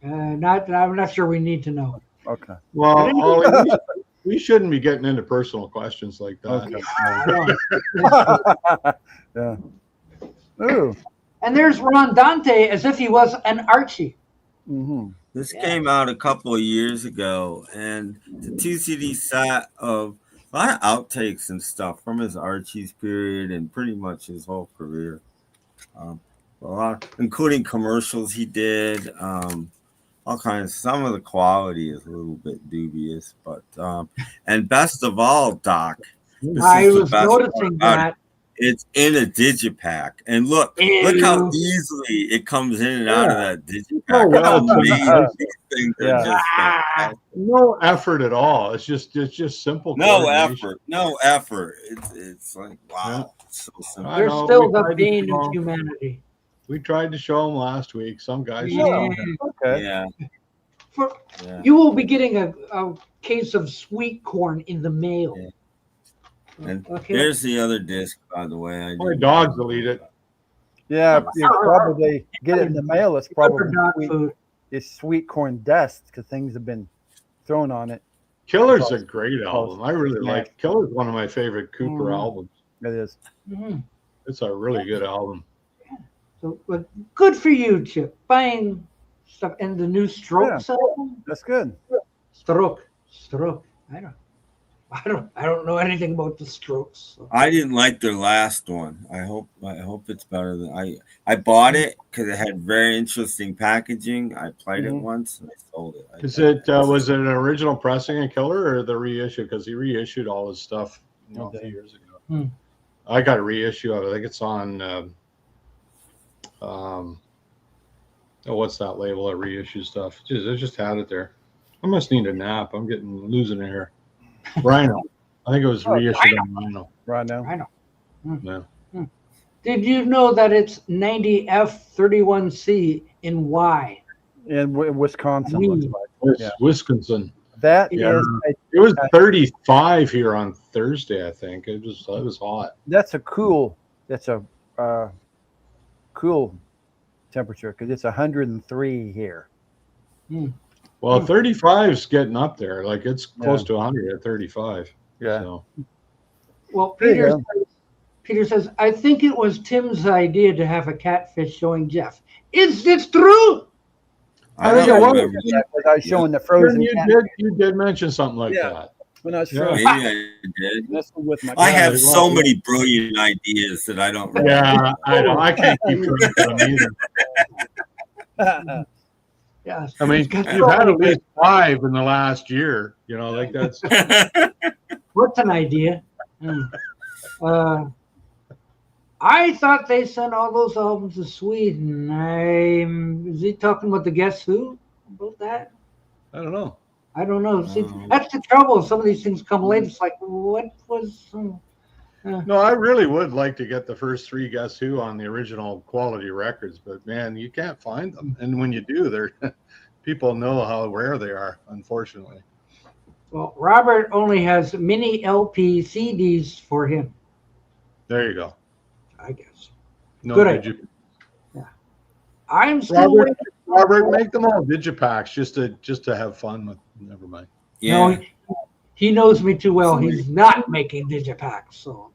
I'm not sure we need to know. Okay. Well, Ollie, we shouldn't be getting into personal questions like that. Okay. Yeah. Ooh. And there's Ron Dante as if he was an Archie. Mm-hmm. This came out a couple of years ago, and the 2 CD set of a lot of outtakes and stuff from his Archie's period and pretty much his whole career. A lot, including commercials he did, all kinds. Some of the quality is a little bit dubious, but and best of all, Doc, I was noticing that. It's in a digipack, and look how easily it comes in and out of that digipack. Oh, well, These things are just fantastic. No effort at all. It's just simple. No effort. It's like wow, it's so simple. I They're know, still we the tried to bane show of 'em. humanity. We tried to show them last week. Some guys. Yeah. Okay. Yeah. Yeah. You will be getting a case of sweet corn in the mail. Yeah. And Okay. here's the other disc, by the way. My dogs will eat it. Yeah, you probably get it in the mail. It's Good for probably dog sweet, food. it's sweet corn dust because things have been thrown on it. Killer's a great album. I really Yeah. like Killer's one of my favorite Cooper albums. It is. Mhm. It's a really good album. So, but good for you, Chip, buying stuff. And the new Strokes album. That's good. Stroke. I don't know anything about the Strokes. So. I didn't like their last one. I hope it's better than I bought it because it had very interesting packaging. I played it once and I sold it. Was it an original pressing of Killer or the reissue? Because he reissued all his stuff a few years ago. I got a reissue of it. I think it's on what's that label that reissue stuff? Jeez, I just had it there. I must need a nap. I'm losing it here. Rhino. I think it was reissued on Rhino. Right now. I know. Yeah. Did you know that it's 90F31C in Y? In Wisconsin, looks like. It's Yeah. Wisconsin. That Yeah. is It was 35 here on Thursday, I think. It was hot. that's a cool cool temperature because it's 103 here. Well, 35 is getting up there. Like it's close to 100 at 35. Yeah. So. Well, There you Peter says, I think it was Tim's idea to have a catfish showing Jeff. Is this true? I think it was. remember Yeah, that. 'cause I was showing the frozen You cat did mention something like Yeah. that. when I was Yeah. frozen. Maybe I did. Messing with my I cat. have so many brilliant ideas that I don't remember. Yeah, I know. I can't keep track of them either. Yes. I mean, you've had at least 5 in the last year. You know, like that's. What's an idea? I thought they sent all those albums to Sweden. Is he talking about the Guess Who? About that? I don't know. I don't know. See, that's the trouble. Some of these things come late. It's like, what was? No, I really would like to get the first 3 Guess Who on the original quality records, but man, you can't find them. And when you do, they're people know how rare they are, unfortunately. Well, Robert only has mini LP CDs for him, There you go. I guess. No Good idea. I'm still Robert, waiting. Robert, make them all digipacks just to have fun with. Never mind. Yeah. No, he knows me too well. He's not making digipacks. So,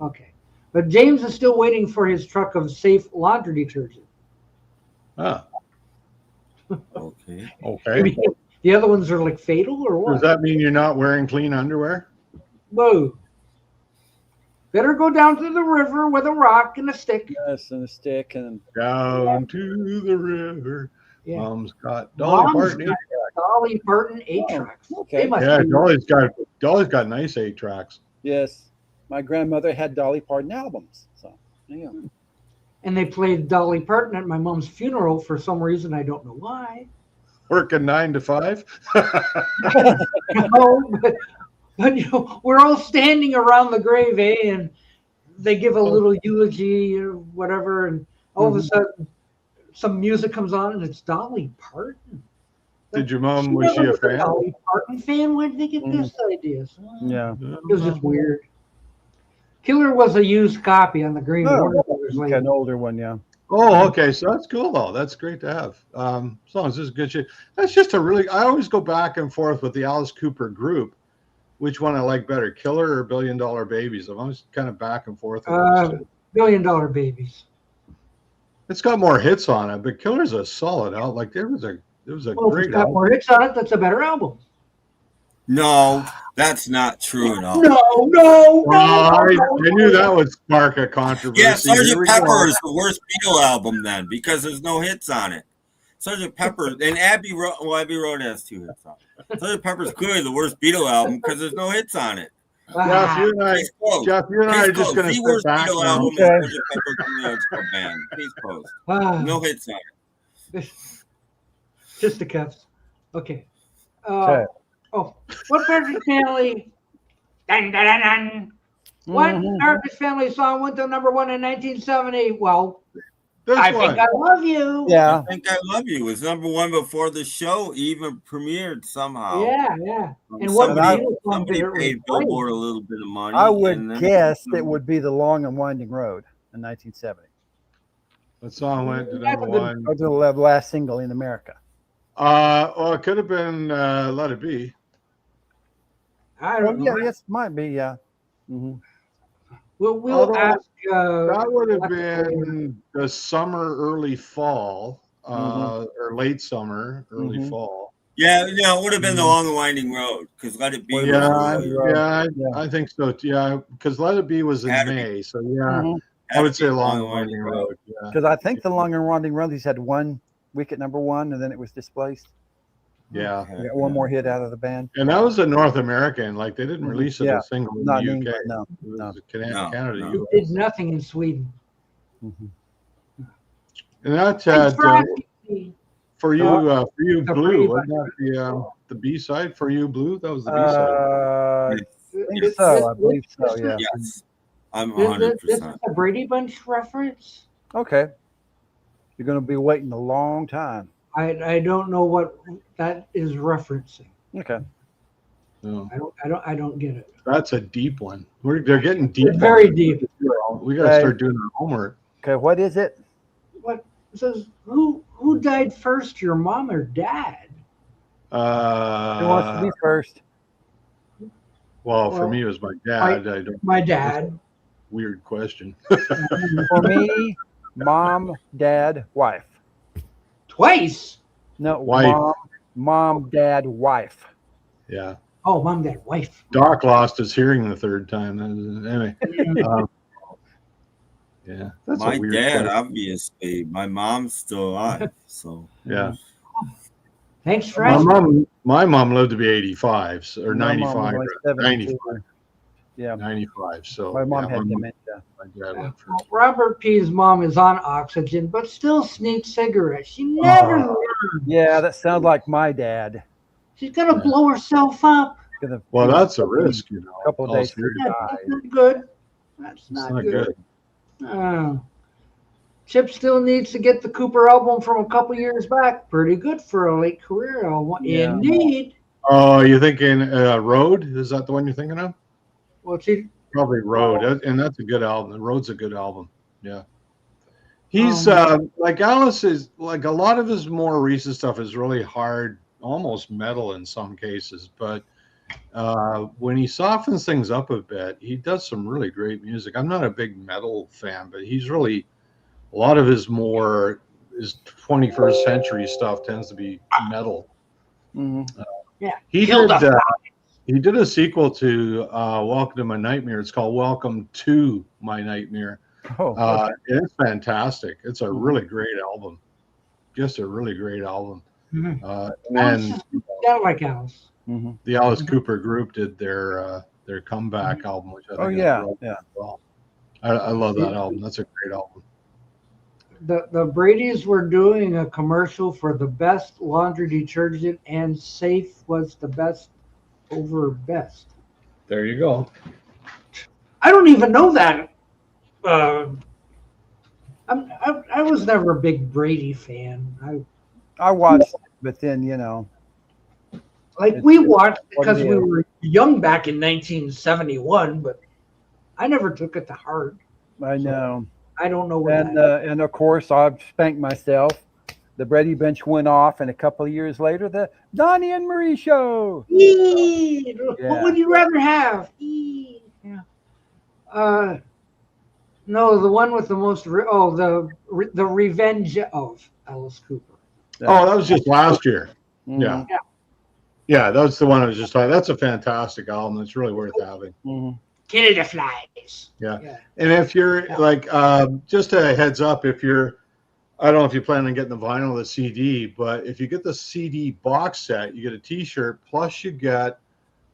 okay. But James is still waiting for his truck of safe laundry detergent. Ah, Okay. okay. Maybe the other ones are like fatal or what? Does that mean you're not wearing clean underwear? Whoa. Better go down to the river with a rock and a stick. Yes, and a stick and Down to the river. Yeah. Mom's got Dolly Mom's Parton. got Dolly Parton 8-tracks. okay. They must Yeah, be- Dolly's got nice 8 tracks. Yes, my grandmother had Dolly Parton albums. So yeah. and they played Dolly Parton at my mom's funeral for some reason. I don't know why. Working 9 to 5. No, but you know, we're all standing around the grave, and they give a little eulogy or whatever, and all of a sudden some music comes on and it's Dolly Parton. Did your mom, was she a fan? Dolly Parton fan? Where did they get this ideas? Yeah. It was just weird. Killer was a used copy on the Green Oh, Warner Brothers Okay, label. an older one, yeah. Oh, okay. So that's cool though. That's great to have. As long as this is good shit. That's just a really. I always go back and forth with the Alice Cooper group. Which one I like better, Killer or $1 Billion Babies? I'm always kind of back and forth with those two. $1 Billion Babies. It's got more hits on it, but Killer's a solid out. Like there was a Well, if it's great got album. more hits on it, that's a better album. No, that's not true at all. No. I knew that would spark a controversy. Yeah, Here Sgt. we Pepper go. is the worst Beatle album then because there's no hits on it. Sgt. Pepper and Abbey Road. Well, Abbey Road has 2 hits on it. Sgt. Pepper's clearly the worst Beatle album because there's no hits on it. Jeff, you and I, Case closed. Jeff, you and I are just going to The sit worst back Beatle now. album Okay. is Sgt. Pepper's Lonely Hearts Club Band. Case closed. Ah, No hits on it. just the cuffs. Okay. Okay. Oh, what Partridge Family? Dun, dun, dun, dun. What Mhm. Partridge Family song went to number 1 in 1970? Well, This I one. Think I Love You. Yeah. I Think I Love You was #1 before the show even premiered somehow. Yeah. And what Somebody, Beatles song somebody did it paid replace? Billboard a little bit of money. I and would then- guess it would be The Long and Winding Road in 1970. That song went to That's number a good- one. Or the last single in America. Well, it could have been Let It Be. I Oh, don't yeah, know. yes, might be, yeah. Hmm. We'll Although ask. That would have Alexa been the summer, early fall, or late summer, early Mhm. fall. Yeah, it would have been The Long and Winding Road because Let It Be. Well, was Yeah, really- Yeah. I think so. Yeah, because Let It Be was in Had to be. May, so yeah, I would say Long and Winding Road. Yeah, Because I think The Long and Winding Road, he's had 1 week at #1, and then it was displaced. yeah. We got one more hit out of the band. And that was a North American. Like they didn't release it Yeah. as a single in Not the in UK. England, no. It was no. No, Canada, no. US. did nothing in Sweden. Mhm. And that Thanks for asking me. for you, The Blue. Pretty Wasn't that the B side for you, Blue? That was the B side. I think This- so. I this- believe so, this is- yeah. Yes, I'm This is 100%. a Brady Bunch reference. Okay. You're going to be waiting a long time. I don't know what that is referencing. Okay. No, I don't get it. that's a deep one. They're getting deep. It's very on it. deep. We got to Okay. start doing our homework. Okay. What is it? What it says? Who died first, your mom or dad? Who wants to be first? Well, for Well, me, it was my dad. I don't. My dad. Weird question. For me, mom, dad, wife. Twice. No, Wife. mom, dad, wife. Yeah. Oh, mom, dad, wife. Doc lost his hearing the third time. Anyway. Yeah. That's My a weird dad, question. obviously. My mom's still alive, so. Yeah. Thanks for My asking. mom lived to be 85 or My mom was 95 like or 72. 95. Yeah. 95. So My mom yeah, had my dementia. dad went first. Robert P's mom is on oxygen, but still sneaks cigarettes. She never learned. Yeah, that sounds like my dad. She's gonna Yeah. blow herself up. Gonna- Well, that's a risk, you know. A couple of all days serious. Yeah, Right. that's not good. That's It's not, not good. good. Chip still needs to get the Cooper album from a couple years back. Pretty good for a late career album. Yeah. Indeed. Oh, you're thinking Road? Is that the one you're thinking of? Well, she, Probably Road, and that's a good album. The Road's a good album. Yeah. He's like Alice is like a lot of his more recent stuff is really hard, almost metal in some cases. But when he softens things up a bit, he does some really great music. I'm not a big metal fan, but he's really a lot of his 21st century stuff tends to be metal. Mhm. He Killed did. a He did a sequel to Welcome to My Nightmare. It's called Welcome to My Nightmare. Oh, It's fantastic. It's a really great album. Just a really great album. Mhm. And then sound like Alice. mhm. the Alice Cooper group did their comeback album, which I think Oh, is yeah, really yeah. well. I love that album. That's a great album. The Brady's were doing a commercial for the best laundry detergent, and Safe was the best over best. There you go. I don't even know that. I was never a big Brady fan. I watched it, but then, Like It's we just watched what because it we is. were young back in 1971, but I never took it to heart. I know. I don't know what And that. and of course, I've spanked myself. The Brady Bunch went off, and a couple of years later, the Donnie and Marie show. Eee, what Yeah. would you rather have? Eee, yeah. No, the one with the most. The Revenge of Alice Cooper. Oh, that was just last year. Mhm. Yeah, that's the one I was just talking. That's a fantastic album. It's really worth having. Mhm. Kill the Flies. Yeah. Yeah. And if you're like, just a heads up, if you're, I don't know if you plan on getting the vinyl or the CD, but if you get the CD box set, you get a T-shirt plus you get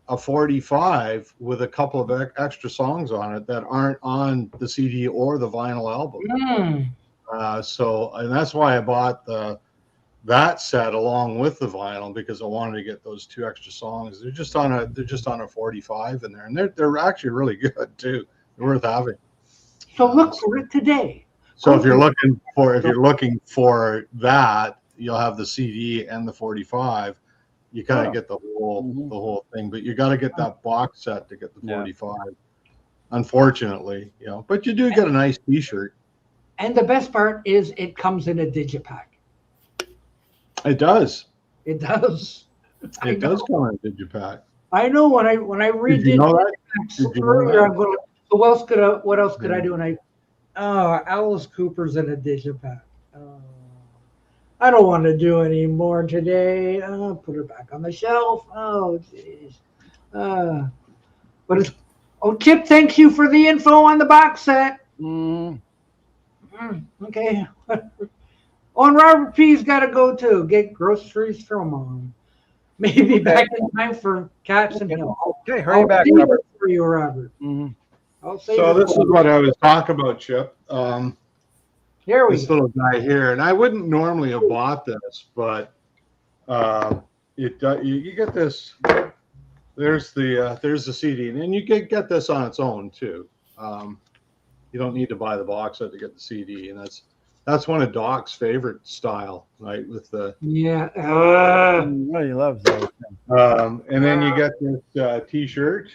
a 45 with a couple of extra songs on it that aren't on the CD or the vinyl album. So, and that's why I bought that set along with the vinyl, because I wanted to get those 2 extra songs. They're just on a 45 in there, and they're actually really good too. They're worth having. So look for it today. So if you're looking for that, you'll have the CD and the 45. You kind of get the whole thing, but you got to get that box set to get the 45. Unfortunately, but you do get a nice T-shirt. And the best part is it comes in a digipack. It does. It does. It does come in a digipack. I know when I redid Did you know that? digipacks Did you know earlier, that? I'm going. So what else could I do? And Alice Cooper's in a digipack. I don't want to do any more today. Put it back on the shelf. Oh, jeez. But it's. Oh, Chip, thank you for the info on the box set. Okay. On Robert P's got to go too. Get groceries from Mom. Maybe back in time for Cats and Hill. Okay, hurry back, save Robert. it for you, Robert. Mhm. I'll save So it this is for you. what I was talking about, Chip. Here we This go. little guy here, and I wouldn't normally have bought this, but you get this. There's the CD, and you can get this on its own too. You don't need to buy the box set to get the CD, and that's one of Doc's favorite style, right? With the Yeah. Oh, he loves those. and then you get this T-shirt.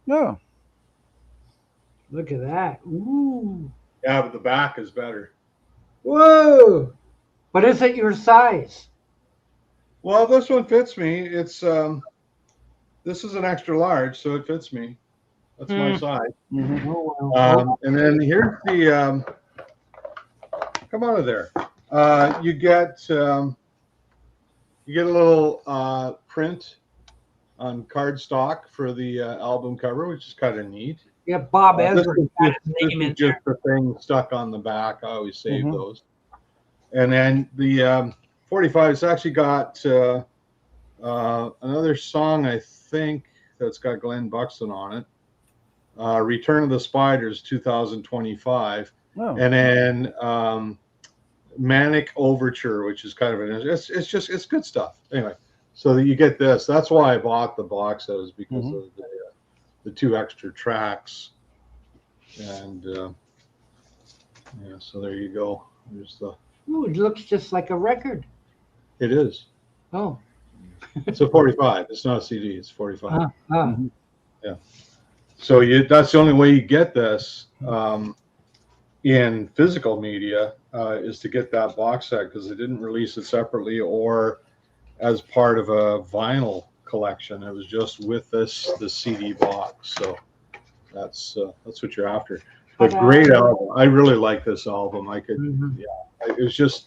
No. Look at that. Ooh. Yeah, but the back is better. Whoa. But is it your size? Well, this one fits me. It's this is an extra large, so it fits me. That's my size. Mhm. Oh, well. And then here's the come out of there. You get a little print on cardstock for the album cover, which is kind of neat. Yeah, Bob This Ezra. is got his this name is in just there. the thing stuck on the back. I always save Mhm. those. And then the 45 has actually got another song, I think, that's got Glenn Buxton on it. Return of the Spiders 2025. Oh. And then Manic Overture, which is kind of it's good stuff. Anyway, so you get this. That's why I bought the box set, is because of the 2 extra tracks. And yeah, so there you go. There's the. Ooh, it looks just like a record. It is. Oh. It's a 45. It's not a CD. It's 45. Yeah. So that's the only way you get this in physical media is to get that box set, because they didn't release it separately or as part of a vinyl collection. It was just with the CD box. So that's what you're after. But great album. I really like this album. It was just,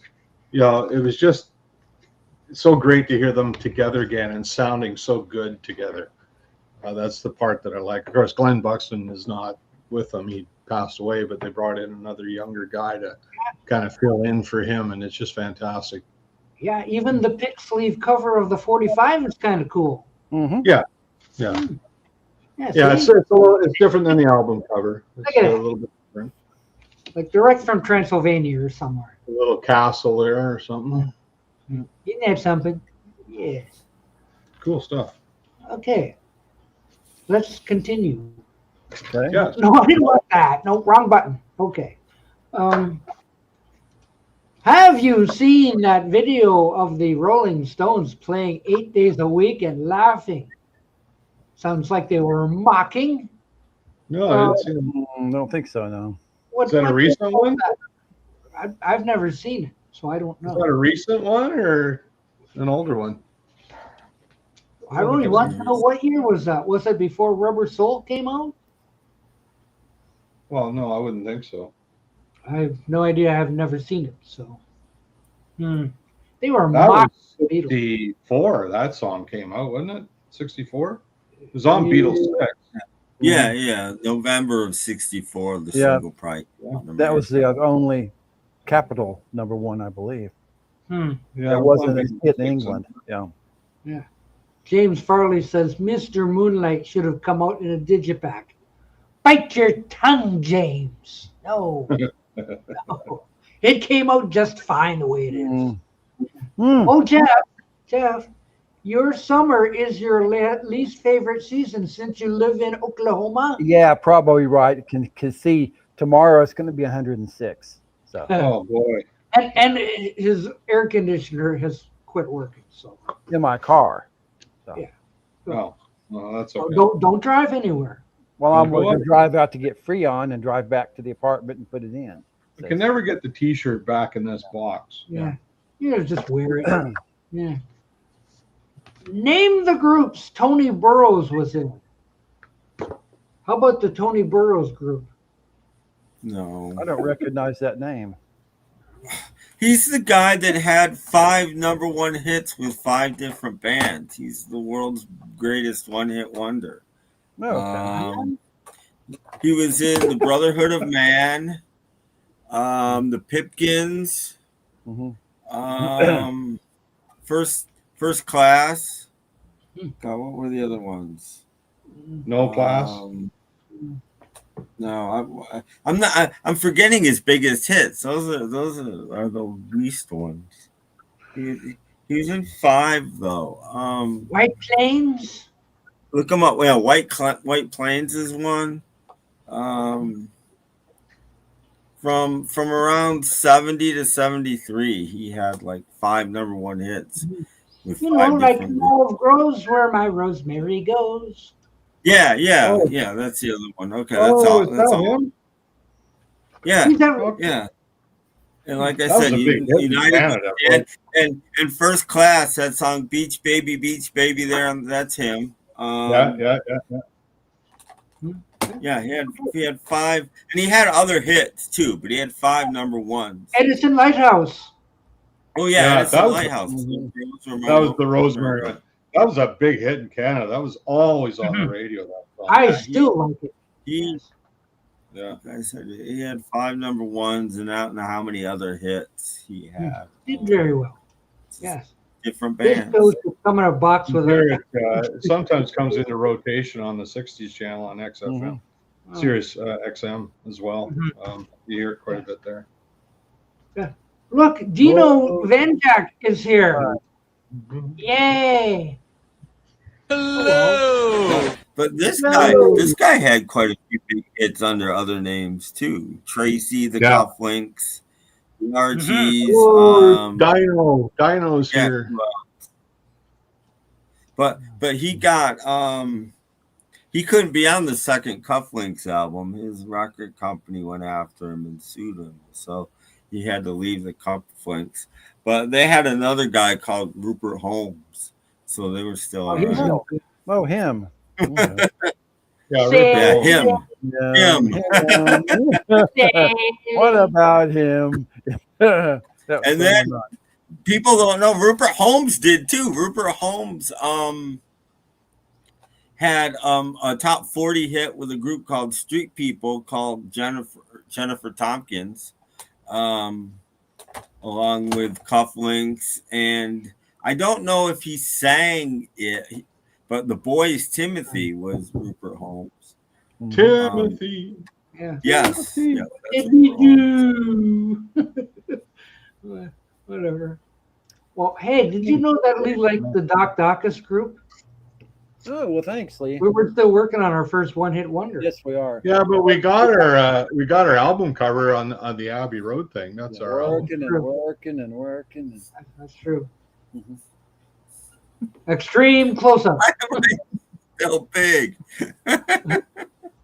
it was just so great to hear them together again and sounding so good together. That's the part that I like. Of course, Glenn Buxton is not with them. He passed away, but they brought in another younger guy to kind of fill in for him, and it's just fantastic. Yeah, even the pick sleeve cover of the 45 is kind of cool. Mhm. Yeah. Yeah, Yeah, see? it's different than the album cover. It's Look at a it. little bit different. Like direct from Transylvania or somewhere. A little castle there or something. Isn't that something? Yeah. Cool stuff. Okay. Let's continue. Okay. Yeah. No, I didn't want that. No, wrong button. Okay. Have have you seen that video of the Rolling Stones playing 8 days a week and laughing? Sounds like they were mocking. No, I didn't see them. Don't think so. No. What, Is that a what recent was one? that? I've never seen it, so I don't Is know. that a recent one or an older one? I really want to know what year was that. Was it before Rubber Soul came out? Well, no, I wouldn't think so. I have no idea. I've never seen it. So, they were That was mocking the Beatles. 64. That song came out, wasn't it? 64. It was on Beatles 6. Yeah. November of '64, the Yeah. single price. That was the only Capitol #1, I believe. Yeah, It wasn't a hit in England. Yeah. James Farley says Mr. Moonlight should have come out in a digipack. Bite your tongue, James. No. No. It came out just fine the way it is. Oh, Jeff, your summer is your least favorite season since you live in Oklahoma. Yeah, probably right. Can see tomorrow it's going to be 106. So Oh boy. And his air conditioner has quit working. So in my car. So. Yeah. Oh, well, that's okay. don't drive anywhere. Well, I'm Go going on. to drive out to get Freon and drive back to the apartment and put it in. I can never get the T-shirt back in this box. Yeah. You're just weary. Yeah. Name the groups Tony Burrows was in. How about the Tony Burrows group? No. I don't recognize that name. He's the guy that had 5 #1 hits with 5 different bands. He's the world's greatest one-hit wonder. No, He was in the Brotherhood of Man, the Pipkins, First Class. God, what were the other ones? No class. No, I'm not. I'm forgetting his biggest hits. Those are the least ones. He was in 5 though. White Plains? Look him up. Well, White Plains is one. From around 70 to 73, he had like 5 #1 hits. With You 5 know, like different- Olive grows where my rosemary goes. Yeah, that's the other one. Okay, that's Oh, all. is That's that all. him? Yeah, He's a- yeah. And like I That was said, a big hit in United Canada, and First Class, that song Beach Baby there, that's him. Yeah. Yeah, he had 5, and he had other hits too, but he had 5 #1s. Edison Lighthouse. Oh yeah, that that was- Lighthouse. That was the Rosemary one. That was a big hit in Canada. That was always on the radio. That song. I still like it. Yeah, like I said, he had 5 #1s, and I don't know how many other hits he had. Did very well. Yes. Different This bands. goes to come in a box with There a it sometimes comes into rotation on the 60s channel on XFM. Sirius XM as well. You hear it quite a bit there. Look, Dino Vanjak is here. Yay. Hello. But this No. guy had quite a few big hits under other names too. Tracy, the Yeah. Cufflinks, the Archies. Dino's yeah, here. but he got he couldn't be on the second Cufflinks album. His record company went after him and sued him, so he had to leave the Cufflinks. But they had another guy called Rupert Holmes, so they were still Oh, he's around. no good. Oh, him. Yeah, Say- Rupert Holmes. Yeah, him. What about him? And then people don't know Rupert Holmes did too. Rupert Holmes had a top 40 hit with a group called Street People called Jennifer Tompkins, along with Cufflinks, and I don't know if he sang it, but the Boys Timothy was Rupert Holmes. Timothy. Yeah. Yes. Yeah, that's Whatever. Well, hey, did you know that we like the Doc Dacus group? Oh well, thanks, Lee. We're still working on our first one-hit wonder. Yes, we are. Yeah, but we got our album cover on the Abbey Road thing. That's our album. Working and working and working. And... That's true. Mhm. Extreme close-up. So big.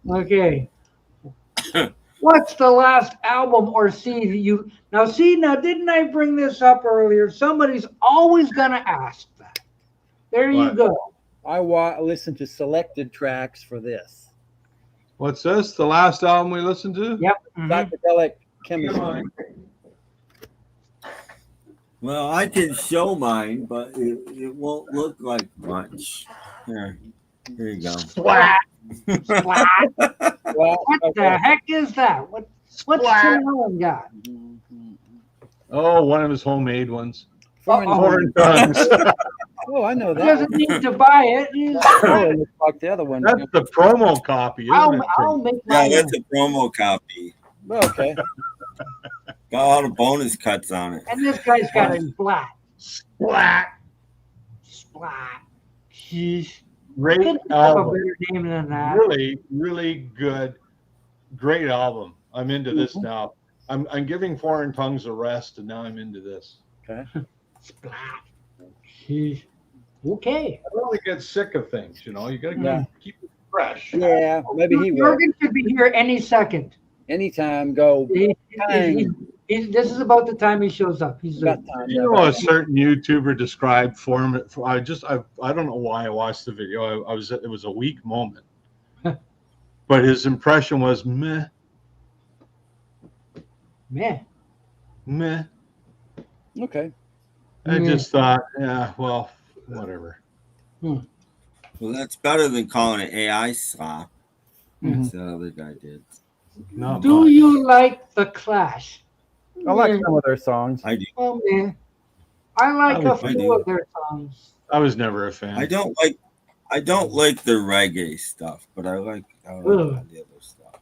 Okay. What's the last album or CD you now? Didn't I bring this up earlier? Somebody's always gonna ask that. There you What? go. I listened to selected tracks for this. What's this? The last album we listened to? Yep. mhm. Psychedelic Chemistry. Well, I can show mine, but it won't look like much. Here you go. Splat. Splat. Well, What the heck is that? What's Tim Allen got? Oh, one of his homemade ones. Foreign Uh-oh. Foreign tongues. Oh, I know He that. doesn't need to buy it. Oh, it looks like the other one. That's the promo copy, isn't it? I'll make Yeah, mine. that's a promo copy. Okay. Got all the bonus cuts on it. And this guy's got a splat. Splat. Splat. Sheesh. Great Couldn't have a album. better name than that. Really, really good. Great album. I'm into this now. I'm giving Foreign Tongues a rest, and now I'm into this. Splat. Sheesh. Okay. I really get sick of things, you know. You gotta Yeah. keep it fresh. Yeah, maybe he will. Jurgen should be here any second. Anytime, go. This is about the time he shows up. He's Got time. You know, a certain YouTuber described form. I don't know why I watched the video. It was a weak moment, but his impression was meh, man. meh. Okay. I Yeah. just thought, yeah, well, whatever. Well, that's better than calling it AI slop. Mhm. That's the other guy did. Not Do much. you like the Clash? I like some of their songs. I do. Oh man, I like a I few do. of their songs. I was never a fan. I don't like the reggae stuff, but I like all the other stuff.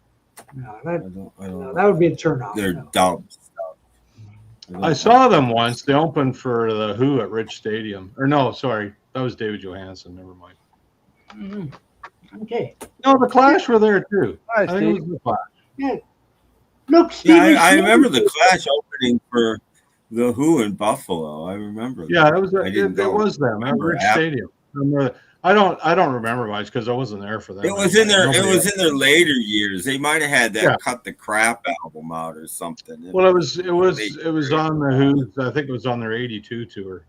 No, I that, don't no, that would be a turn off. They're No. dumb stuff. I saw them once. They opened for the Who at Rich Stadium. Or no, sorry, that was David Johansen. Never mind. Mhm. Okay. No, the Clash were there too. Hi, I think it Steve. was the Clash. Yeah. Look, Yeah, Stephen. I Smith- remember the Clash opening for the Who in Buffalo. I remember. Yeah, it was. I didn't It go. was them at Remember Rich after- Stadium. I don't remember much because I wasn't there for that. It was in their. It Nobody was else. in their later years. They might have had that Yeah. "Cut the Crap" album out or something. Well, it was on the Who's. I think it was on their '82 tour.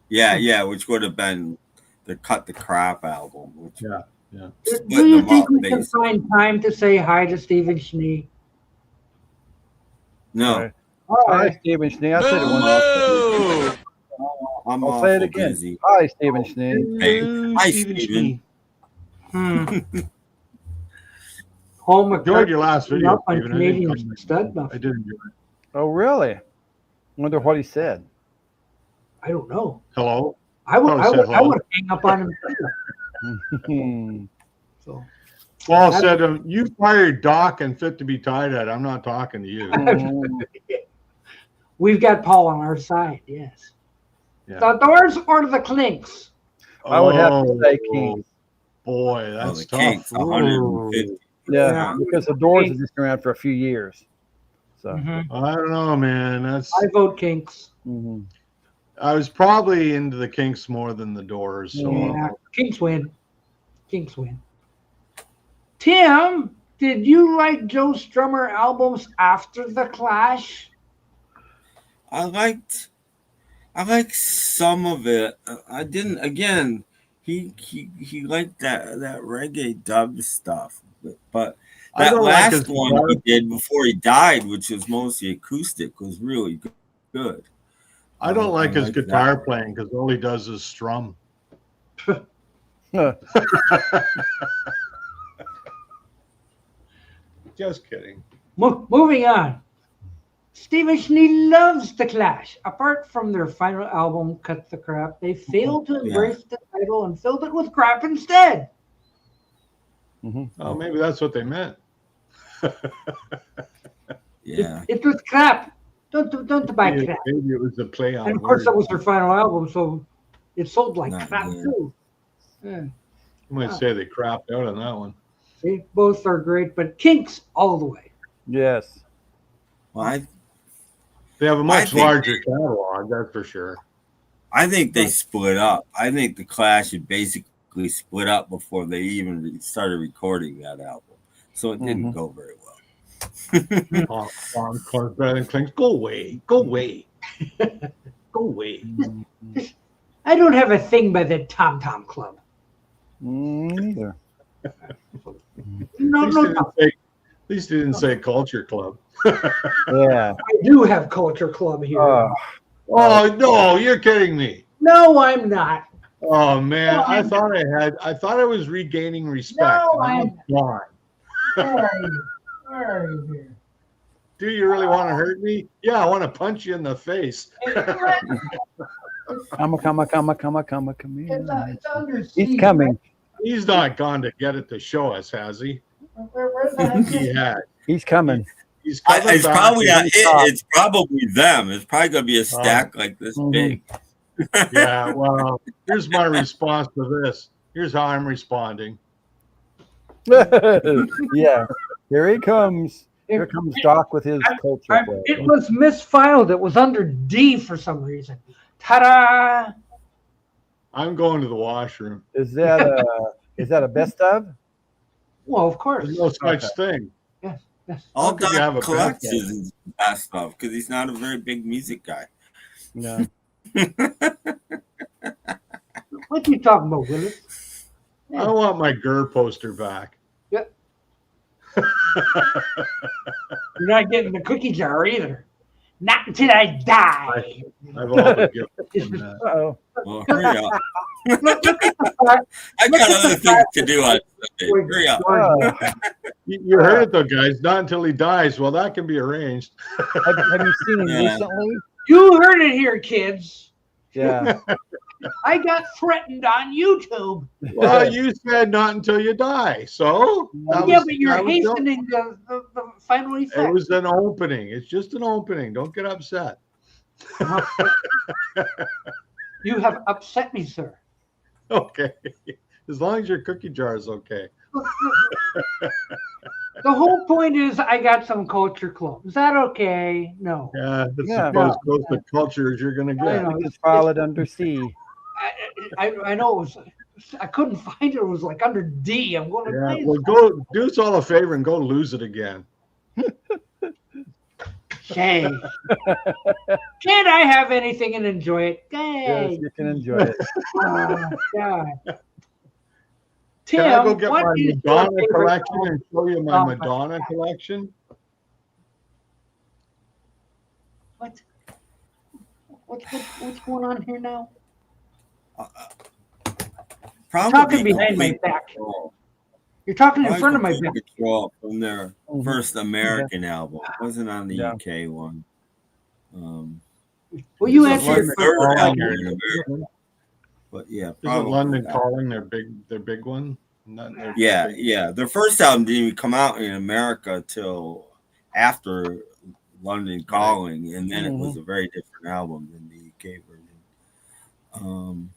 Yeah, which would have been the "Cut the Crap" album. Which Yeah. split Do you them think up, we can basically. find time to say hi to Stephen Schnee? No, All Hi, right. Stephen Schnee. I said it once. Hello. I'm I'll say it awful again. busy. Hi, Stephen Schnee. Hey, Hello, hi, Stephen Stephen. Schnee. Home Enjoyed your last video, up on Stephen. Canadian stud I muff. did enjoy it. Oh, really? Wonder what he said. I don't know. Hello. I would Oh, said hello. hang up on him. So Paul said, "You fired Doc and fit to be tied at. I'm not talking to you." we've got Paul on our side. Yes. Yeah. The Doors or the Clinks? I would have to say Oh, King. Boy, that's the tough. Kinks, 150. Yeah, Yeah. because the Doors have just been around for a few years. So, Mhm. I don't know, man. I vote Kinks. mhm. I was probably into the Kinks more than the Doors. So Yeah, Kinks win. Kinks win. Tim, did you like Joe Strummer albums after the Clash? I liked some of it. I didn't. Again, he liked that reggae dub stuff, but I that don't like last his one guitar- he did before he died, which was mostly acoustic, was really good. I don't like his like guitar that. playing because all he does is strum. Huh. Just kidding. Moving on. Stephen Schnee loves the Clash. Apart from their final album, Cut the Crap, they failed to embrace the title and filled it with crap instead. Oh, maybe that's what they meant. Yeah, It was crap. Don't buy Maybe, crap. maybe it was a play on And of course, that words. was their final album, so it sold like Not crap good. too. Yeah. I might say they crapped out on that one. See, both are great, but Kinks all the way. Yes. Well, They have a much think- larger catalog, that's for sure. I think they split up. I think the Clash had basically split up before they even started recording that album, so it didn't go very well. Encore's better than Clinks. Go away. Go away. Go away. I don't have a thing by the Tom Tom Club. Neither. No, no, no. At least he didn't say Culture Club. Yeah. I do have Culture Club here. Oh no, you're kidding me. No, I'm not. Oh man, No, I I'm thought I was regaining respect. No, and I'm gone. Where are you? Where are you here? Do you really want to hurt me? Yeah, I want to punch you in the face. Come in. It's under siege. He's coming. He's not gone to get it to show us, has he? Where's that? He had. He's coming. He's coming It's back. probably not it. top. It's probably them. It's probably gonna be a stack like this big. Yeah, well, here's my response to this. Here's how I'm responding. Yeah. Here he comes. Here comes Doc with his culture. Club. It was misfiled. It was under D for some reason. Ta-da! I'm going to the washroom. Is that a best of? Well, of course. There's no such thing. Yes. All could you have Doc a collects best is his best stuff because he's not a very big music guy. No. What are you talking about, Willis? I want my Gurr poster back. Yep. You're not getting the cookie jar either. Not until I die. I've always given him that. Uh-oh. Well, hurry up. Look at the fact- I got other things to do on Sunday. Hurry up. You heard it though, guys. Not until he dies. Well, that can be arranged. Have you seen him Yeah. recently? You heard it here, kids. Yeah. I got threatened on YouTube. Well, you said not until you die. So that Yeah, was- but you're that was the- hastening the final It effect. was an opening. It's just an opening. Don't get upset. You have upset me, sir. Okay. As long as your cookie jar is okay. The whole point is I got some Culture Club. Is that okay? No. Yeah, that's Yeah. about as close to culture as you're gonna I get. know. Just file it under C. I know it was. I couldn't find it. It was like under D. I'm going to. Yeah, well, go do us all a favor and go lose it again. Hey. Can't I have anything and enjoy it? Yes, Hey. you can enjoy it. Oh, God. Can I go Tim, get what my is your Madonna favorite collection song? and show you my Oh, Madonna collection? What's going on here now? Probably Talking behind my Complete back. Control. You're talking in Probably front of my Complete back. Control from their Mhm. first American album. It wasn't on the Yeah. UK one. Well, you it was answer like your the question. third Calling album your- in America. But yeah, Isn't probably London that. Calling their big one? Not their Yeah, big- yeah. Their first album didn't even come out in America till after London Calling, and then it was a very different album than the UK version.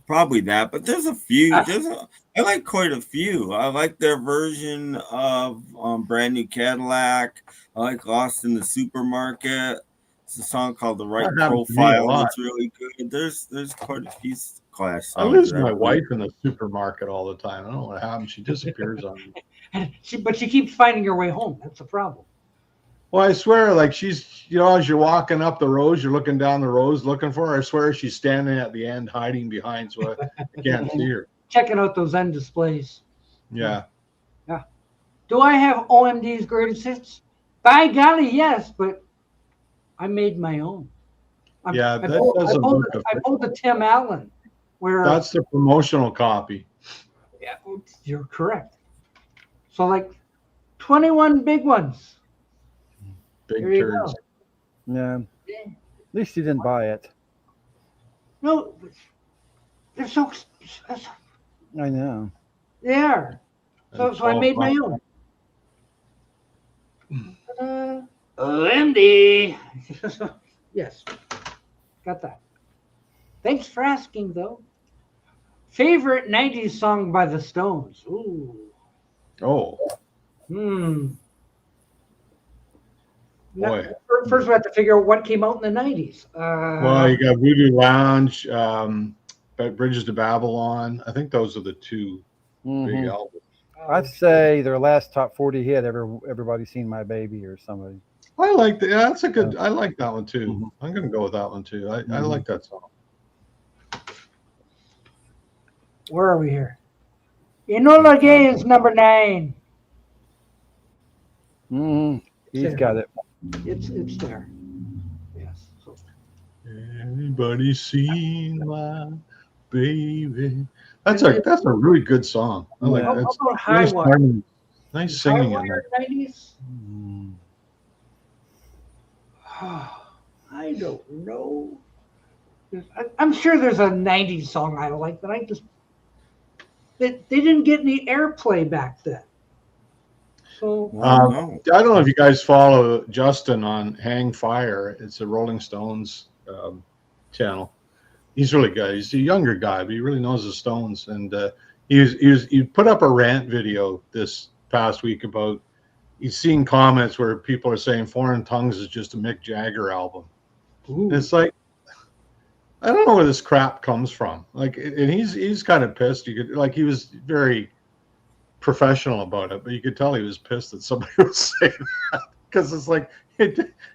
Probably that, but there's a few. I like quite a few. I like their version of Brand New Cadillac. I like Lost in the Supermarket. It's a song called The Right That happens to me a Profile. lot. It's really good. There's quite a few Clash songs. I lose that my I wife in the supermarket all the time. I don't know what happens. She disappears on me. But she keeps finding her way home. That's the problem. Well, I swear, like she's, as you're walking up the rows, you're looking down the rows looking for her. I swear she's standing at the end, hiding behind, so I can't see her. Checking out those end displays. Yeah. Do I have OMD's greatest hits? By golly, yes, but I made my own. Yeah, I that pulled doesn't I pulled the Tim Allen, where That's the promotional copy. yeah, you're correct. So like 21 big ones. Big There you turds. go. Yeah. At least you didn't buy it. No, they're so I know. they are. So I made my own. OMD. Yes, got that. Thanks for asking, though. Favorite 90s song by the Stones? Ooh. Oh, Boy. boy. First, we have to figure out what came out in the 90s. Well, you got Voodoo Lounge, Bridges to Babylon. I think those are the two big albums. I'd say their last top 40 hit, Everybody Seen My Baby or somebody. I like that. That's a good. I like that one too. I'm going to go with that one too. I like that song. Where are we here? Enola Gay is number 9. He's got it. It's there. Yes. So, Anybody seen my baby? That's a really good song. I like how that. about High Nice Wire? harmony, nice singing in Wire there. 90s? I don't know. I'm sure there's a 90s song I like, but they didn't get any airplay back then. So I don't know if you guys follow Justin on Hang Fire. It's a Rolling Stones channel. He's really good. He's a younger guy, but he really knows the Stones. And he put up a rant video this past week about he's seen comments where people are saying Foreign Tongues is just a Mick Jagger album. And it's like, I don't know where this crap comes from. Like, and he's kind of pissed. You could he was very professional about it, but you could tell he was pissed that somebody was saying that because it's like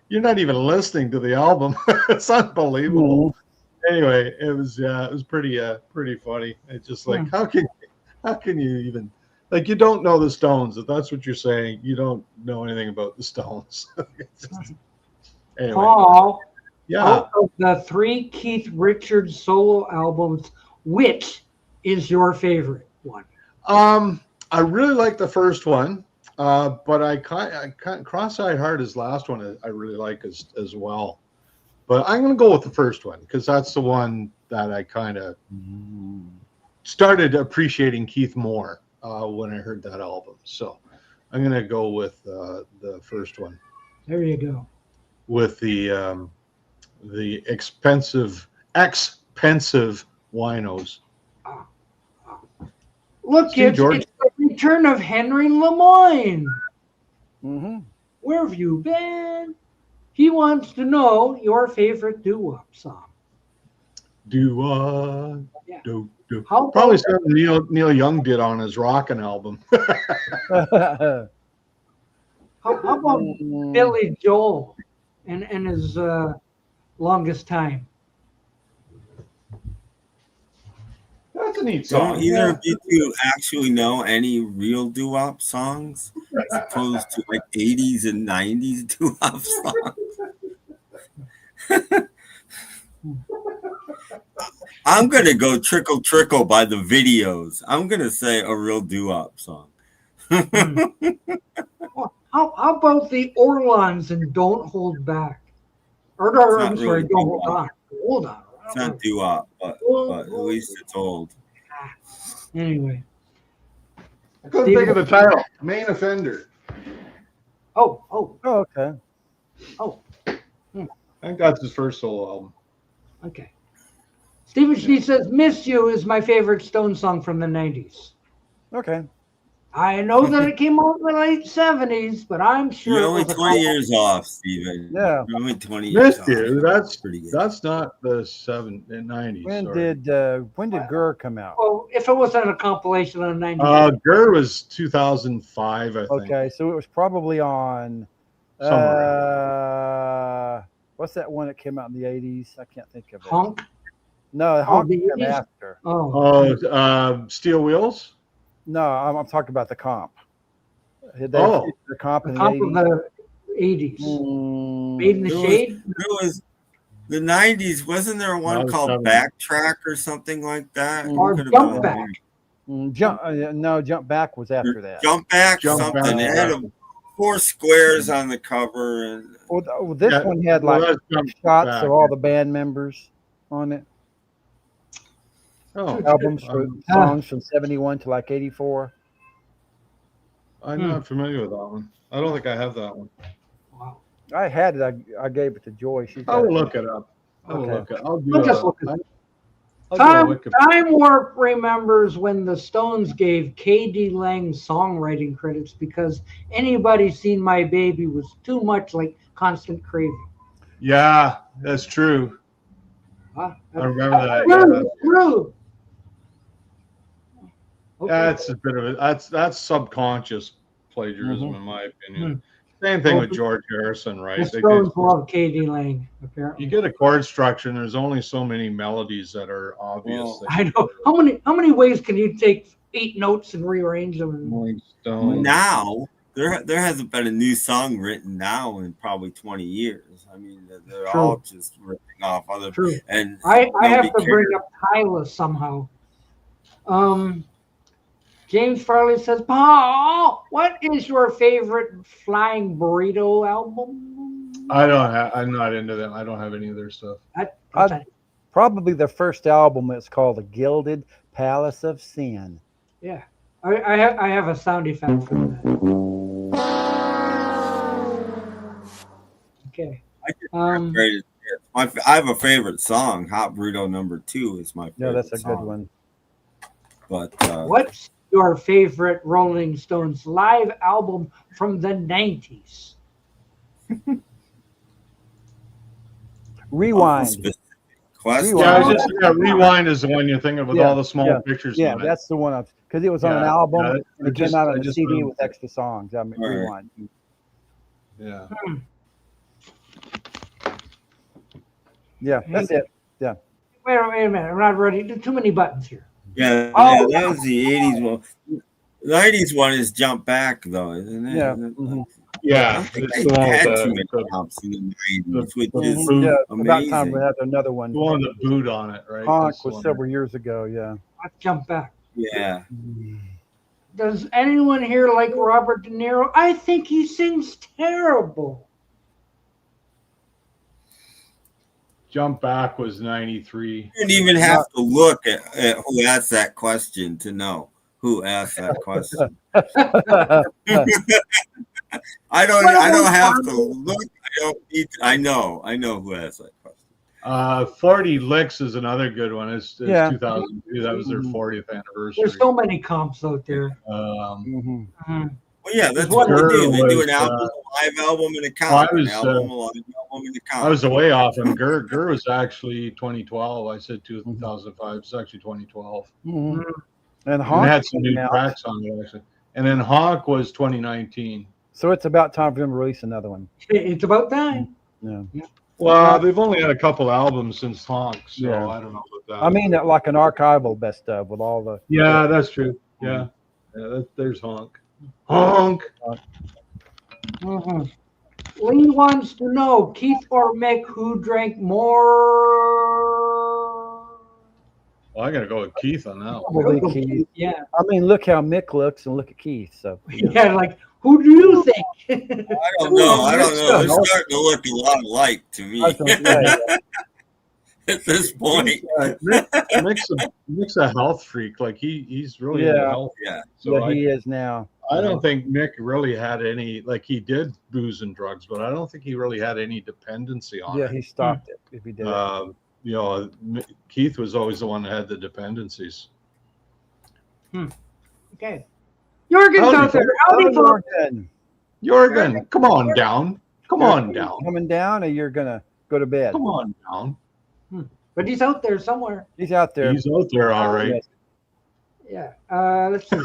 you're not even listening to the album. It's unbelievable. Anyway, it was pretty funny. It's just like how can you even you don't know the Stones? If that's what you're saying, you don't know anything about the Stones. Anyway, Paul, yeah. Out of the 3 Keith Richards solo albums, which is your favorite one? I really like the first one, but I Cross-Eyed Heart, his last one, I really like as well. But I'm going to go with the first one because that's the one that I kind of started appreciating Keith more when I heard that album. So I'm going to go with the first one. There you go. With the expensive winos. Look, Steve it's George. the return of Henry Lemoyne. Mm-hmm. Where have you been? He wants to know your favorite doo-wop song. Do Yeah. do. How Probably about, something Neil Young did on his Rockin' album. how about Billy Joel and his Longest Time? That's a neat song. Don't either of you two actually know any real doo-wop songs as opposed to 80s and 90s doo-wop songs? I'm going to go Trickle Trickle by the Videos. I'm going to say a real doo-wop song. Well, how about the Orlons and Don't Hold Back? Or I'm sorry, really Don't Hold doo-wop. On. Hold on. It's not doo-wop, but at least it's old. Anyway. I couldn't think of the title. Main Offender. Oh, okay. I think that's his first solo album. okay. Stephen Schnee says, Miss You is my favorite Stone song from the 90s. Okay. I know that it came out in the late 70s, but I'm sure You're it only was a 20 years off, Steven. Yeah. You're only 20 years Missed off. you. pretty good. That's not the 90s. When sorry. did Gurr come out? Well, if it wasn't a compilation of the 90s. Gurr was 2005, I think. Okay, so it was probably on what's that one that came out in the 80s? I can't think of it. Honk. No, Honk the came 80s? after. Oh. Steel Wheels? No, I'm talking about the comp. The comp in the Top of 80s. the 80s. Made in the There Shade? was the 90s. Wasn't there one was called 70s. Backtrack or something like that? Or Could've Jump been- Back. Jump Back was after that. Jump Back, Jump something. Back, It had yeah. 4 squares on the cover. And Well, this Yeah, one had well, like that's Jump shots Back. of all the band members on it. Oh, Albums for songs from 71 to like 84. I'm not familiar with that one. I don't think I have that one. Wow. I had it. I gave it to Joy. She's I got will it. look it up. I will Okay. look it. I'll do We'll just look it up. I'll go Time, Wikipedia. Time Warp remembers when the Stones gave K.D. Lang songwriting credits because Anybody Seen My Baby was too much like Constant Craving. Yeah, that's true. Huh? I remember that. True, Yeah, true. Okay. that's a bit of it. That's subconscious plagiarism, in my opinion. Same thing with George Harrison, The right? Stones love K.D. Lang, apparently. You get a chord structure, and there's only so many melodies that are obvious. Well, that I know. How many ways can you take 8 notes and rearrange them? Rolling Stones. now there hasn't been a new song written now in probably 20 years. I mean, they're True. all just ripping off other. True. And I have nobody to bring up Tyla somehow. James Farley says, Paul, what is your favorite Flying Burrito album? I'm not into them. I don't have any of their stuff. Probably their first album is called The Gilded Palace of Sin. Yeah. I have a sound effect for that. Okay. I have a favorite song. Hot Burrito Number 2 is my favorite. Yeah, that's a song. good one. But What's your favorite Rolling Stones live album from the 90s? Rewind. Question. Yeah, Rewind is the one you're thinking of with all the small pictures. Yeah, on it. that's the one. Because it was on an album. Yeah, and it came out on a CD with extra songs. I mean, Rewind. Yeah. Yeah, that's it. Yeah. Wait a minute. I'm not ready. Too many buttons here. Yeah, Oh. that was the 80s one. The 90s one is Jump Back, though, isn't it? Yeah. Isn't it? Mhm. Yeah, I think it's they the one had with too many the jumps in the 90s, which the is boot. Yeah, about time amazing. we had another one. one with the boot on it, right? Honk That's the was one. several years ago, yeah. Let's jump back. Yeah. Does anyone here like Robert De Niro? I think he sings terrible. Jump Back was 93. You didn't even have to look at who asked that question to know who asked that question. I don't have to look. I don't need to, I know who asked that question. 40 Licks is another good one. It's Yeah. 2002. That was their 40th anniversary. There's so many comps out there. Mhm. Mhm. Well, yeah, that's What what they do. They do was, an album, a live album, and a comp. I was, An album, a live album, and a comp. I was away off, and Gur was actually 2012. I said 2005. It's actually 2012. Mhm. And And it Honk had some new came out. tracks on it, actually. And then Honk was 2019. So it's about time for them to release another one. It's about time. Yeah. Well, they've only had a couple albums since Honk, so Yeah. I don't know about that. I mean, like an archival best of with all the. yeah, that's true. Yeah, there's Honk. Honk. Mhm. Lee wants to know, Keith or Mick, who drank more? Well, I got to go with Keith on that one. Probably Keith. Yeah. I mean, look how Mick looks and look at Keith. So Yeah, like, who do you think? I don't know. They're starting to look a lot alike to me I was gonna say, at this point. Mick's a health freak. Like he's really Yeah. into health. Yeah. So yeah, he is now. I don't think Mick really had any. Like he did booze and drugs, but I don't think he really had any dependency on Yeah, it. he stopped it if he did. You know, Keith was always the one that had the dependencies. Okay. Jorgen's Howdy, out there. folks. Howdy, folks. Jorgen, Jorgen, come on down. Come on down. coming down, or you're gonna go to bed? Come on down. But he's out there somewhere. He's out there. He's out there, all right. Yes. Yeah. Let's see.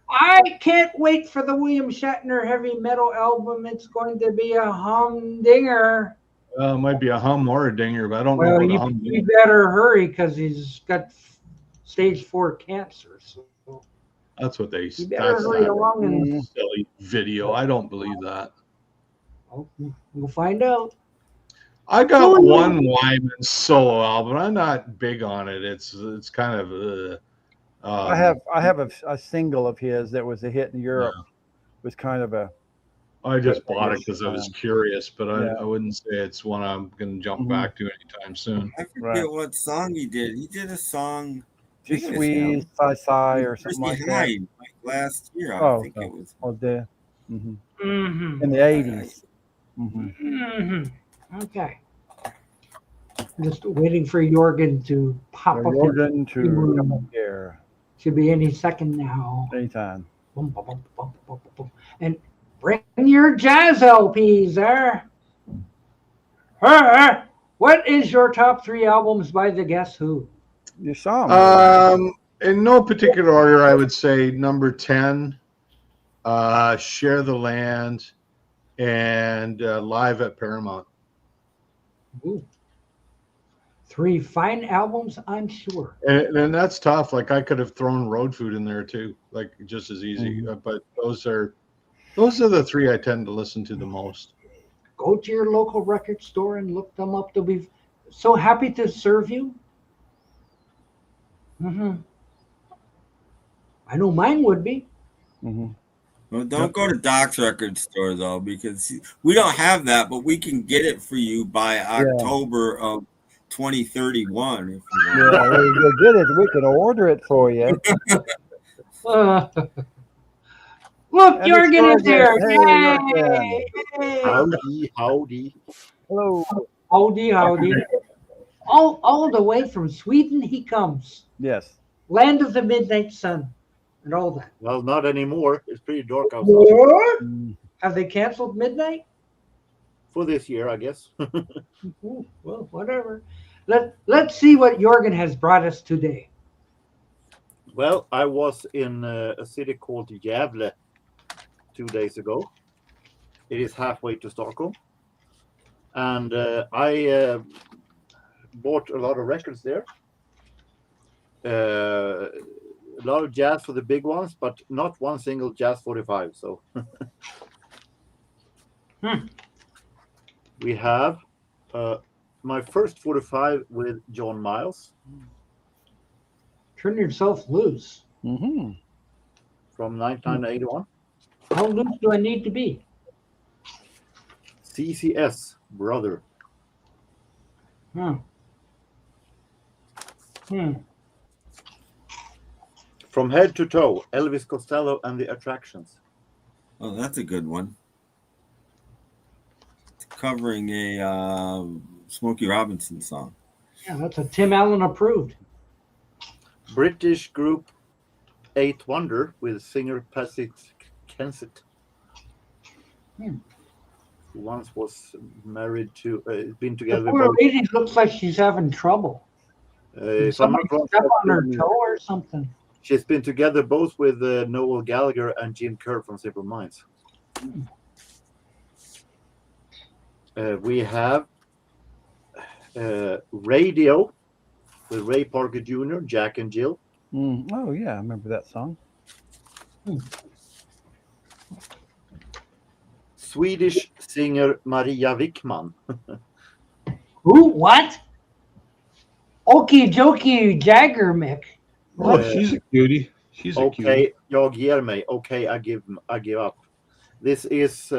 I can't wait for the William Shatner heavy metal album. It's going to be a humdinger. It might be a hum or a dinger, but I don't Well, know you, what a hum you better hurry because he's got stage 4 cancer. So That's what they. you better That's hurry that along and Mhm. silly video. I don't believe that. we'll find out. I got Oh, yeah. one Wyman solo album. I'm not big on it. It's kind of. I have a single of his that was a hit in Europe. It was kind of a. I just bought it because I was curious, but Yeah. I wouldn't say it's one I'm going to jump Mhm. back to anytime soon. I forget Right. what song he did. He did a song. Just I think squeeze, it's sigh, sigh, or Chrissy something like that. Hynde, like last year. I Oh, think okay. it was. Oh, the, mhm. Mm-hmm. In the 80s. Mhm. Mm-hmm. Okay. Just waiting for Jorgen to pop up. Jorgen to Boom. come up here Should be any second now. anytime. Boom, boom, boom, boom, boom, boom. And bring your jazz LPs there. What is your top 3 albums by the Guess Who? You saw him. In no particular order, I would say number 10, Share the Land, and Live at Paramount. Ooh. 3 fine albums, I'm sure. And that's tough. Like I could have thrown Road Food in there too, like just as easy. But those are the 3 I tend to listen to the most. Go to your local record store and look them up. They'll be so happy to serve you. I know mine would be. Well, don't go to Doc's record store though, because we don't have that, but we can get it for you by October of 2031. If you want. Yeah, we get it. We can order it for you. Look, And Jorgen it's is here. Jorgen. Yay! Howdy. Hello. Howdy. All the way from Sweden he comes. Yes. Land of the midnight sun and all that. Well, not anymore. It's pretty dark outside What? Have they canceled midnight? for this year, I guess. Ooh, well, whatever. Let's see what Jorgen has brought us today. Well, I was in a city called Gävle 2 days ago. It is halfway to Stockholm. And I bought a lot of records there. A lot of jazz for the big ones, but not one single Jazz 45. So we have my first 45 with John Miles. Turn yourself loose. Mm-hmm. From 1981. How loose do I need to be? CCS, brother. From Head to Toe, Elvis Costello and the Attractions. Oh, that's a good one. Covering a Smokey Robinson song. Yeah, that's a Tim Allen approved. British group Eighth Wonder with singer Patsy Kensit. Who once was married to, been together The with poor both. lady looks like she's having trouble. If I'm Somebody not wrong, step on her toe or something. she's been together both with Noel Gallagher and Gene Kerr from Simple Minds. We have Radio with Ray Parker Jr., Jack and Jill. Oh, yeah. I remember that song. Swedish singer Maria Wickman. Who? What? Okie dokie Jagger Mick. Oh, she's a cutie. She's a cutie. Okay, jag ger mig. Okay, I give up. This is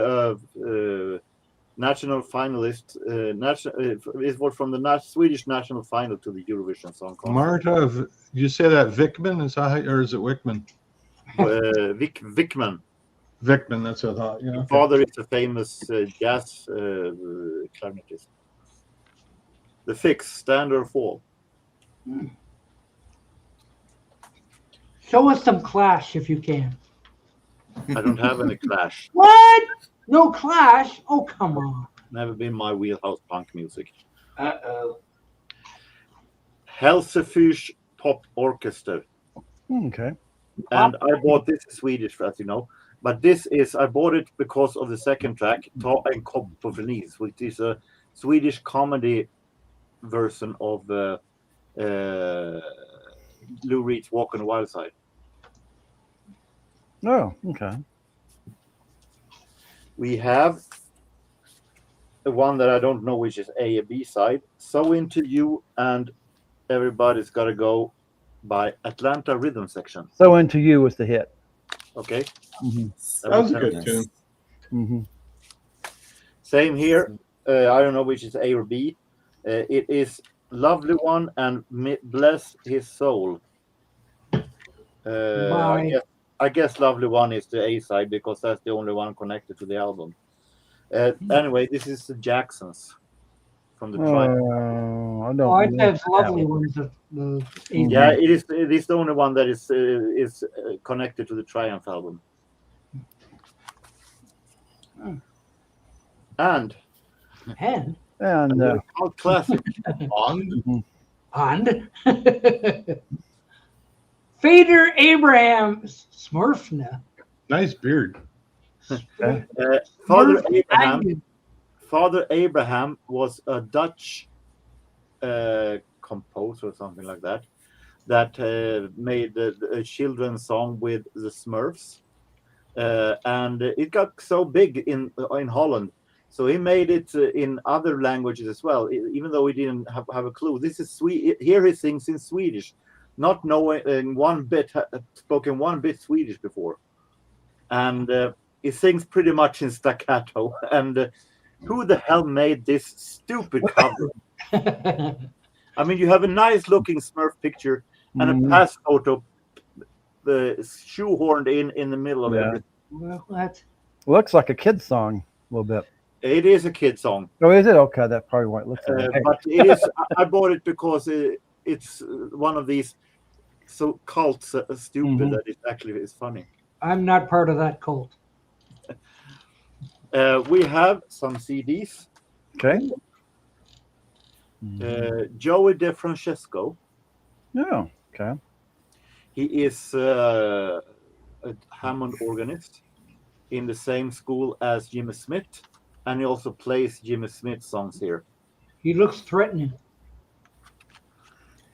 national finalist. It was from the Swedish national final to the Eurovision Song Contest. Marta, you say that Vickman? Is that, or is it Wickman? Wickman. Vickman, that's what I thought. Yeah. His father is a famous jazz clarinetist. The Fix, Stand or Fall. Show us some Clash if you can. I don't have any Clash. What? No Clash? Oh, come on. Never been my wheelhouse punk music. Uh-oh. Helsefyrs Pop Orchestra. Okay. And I bought this in Swedish, as you know. But this is, I bought it because of the second track, Ta en kopp på Venice, which is a Swedish comedy version of Lou Reed's Walk on the Wild Side. Oh, okay. We have the one that I don't know which is A and B side. So Into You and Everybody's Gotta Go by Atlanta Rhythm Section. So Into You was the hit. Okay. Mm-hmm. That was a good tune. Mm-hmm. Same here. I don't know which is A or B. It is Lovely One and Bless His Soul. I guess Lovely One is the A side because that's the only one connected to the album. Anyway, this is the Jacksons from the triumph. I don't. Oh, it know has lovely that. ones. The Yeah, it is. It is the only one that is connected to the Triumph album. And and And how classic. On Fader Abraham Smurfna. nice beard. Father Smurf Abraham. Agnew. Father Abraham was a Dutch composer or something like that made a children's song with the Smurfs, and it got so big in Holland. So he made it in other languages as well, even though he didn't have a clue. This is here he sings in Swedish, not knowing spoken one bit Swedish before, and he sings pretty much in staccato. And who the hell made this stupid cover? I mean, you have a nice looking Smurf picture and a pass photo shoehorned in the middle of everything. Well, that's looks like a kid's song a little bit. It is a kid song. Oh, is it? Okay, that's probably what it looks like. But it is. I bought it because it's one of these so cults stupid that it actually is funny. I'm not part of that cult. We have some CDs. Okay. Joey DeFrancesco. Yeah. Okay. He is a Hammond organist in the same school as Jimmy Smith, and he also plays Jimmy Smith songs here. He looks threatening.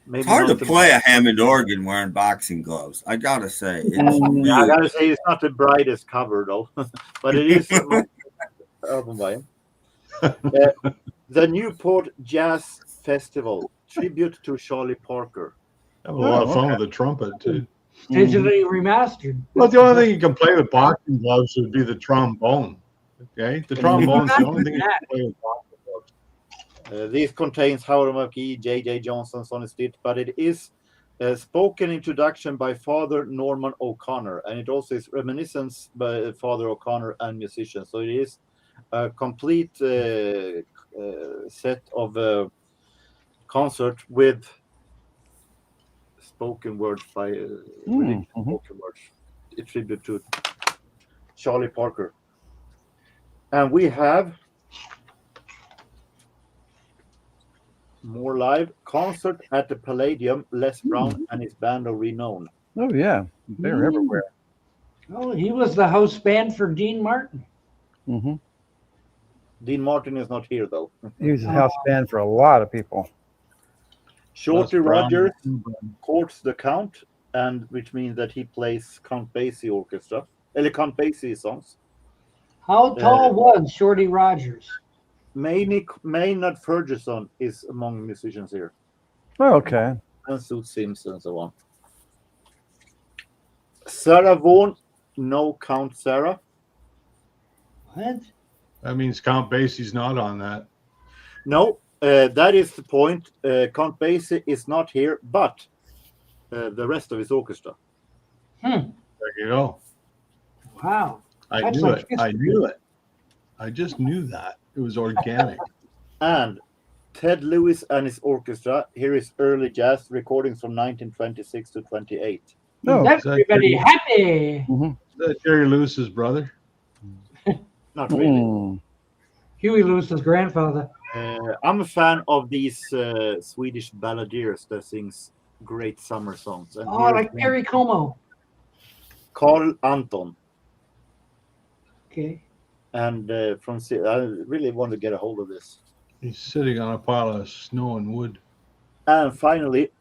Maybe It's hard not to play a Hammond organ wearing boxing gloves. I gotta say, it's I gotta say it's not the brightest cover though, but it is an album by him. The Newport Jazz Festival tribute to Charlie Parker. Have a lot of fun with the trumpet too. Digitally remastered. Well, the only thing you can play with boxing gloves would be the trombone. Okay, the trombone's the only thing you can play with boxing gloves. This contains Howard McGee, J.J. Johnson, Sonny Stitt, but it is a spoken introduction by Father Norman O'Connor, and it also is reminiscence by Father O'Connor and musicians. So it is a complete set of concert with spoken words by spoken words, a tribute to Charlie Parker. And we have more live concert at the Palladium, Les Brown and his band of renown. Oh yeah, they're everywhere. Oh, he was the house band for Dean Martin. Mm-hmm. Dean Martin is not here though. He was a house band for a lot of people. Shorty Les Brown. Rogers courts the Count, and which means that he plays Count Basie orchestra, Count Basie songs. How tall was Shorty Rogers? Maynard Ferguson is among musicians here, Oh, okay. and Sue Sims and so on. Sarah Vaughan, no Count Sarah. What? That means Count Basie's not on that. No, that is the point. Count Basie is not here, but the rest of his orchestra. There you go. Wow. I That's knew like it. I knew it. I just knew that. It was organic. And Ted Lewis and his orchestra. Here is early jazz recordings from 1926 to 28. Oh, That's that everybody pretty- happy. Is that Jerry Lewis's brother? Not really. Huey Lewis's grandfather. I'm a fan of these Swedish balladeers that sings great summer songs. And Oh, here like is Perry Como. Carl Anton. Okay. And I really want to get a hold of this. He's sitting on a pile of snow and wood. And finally,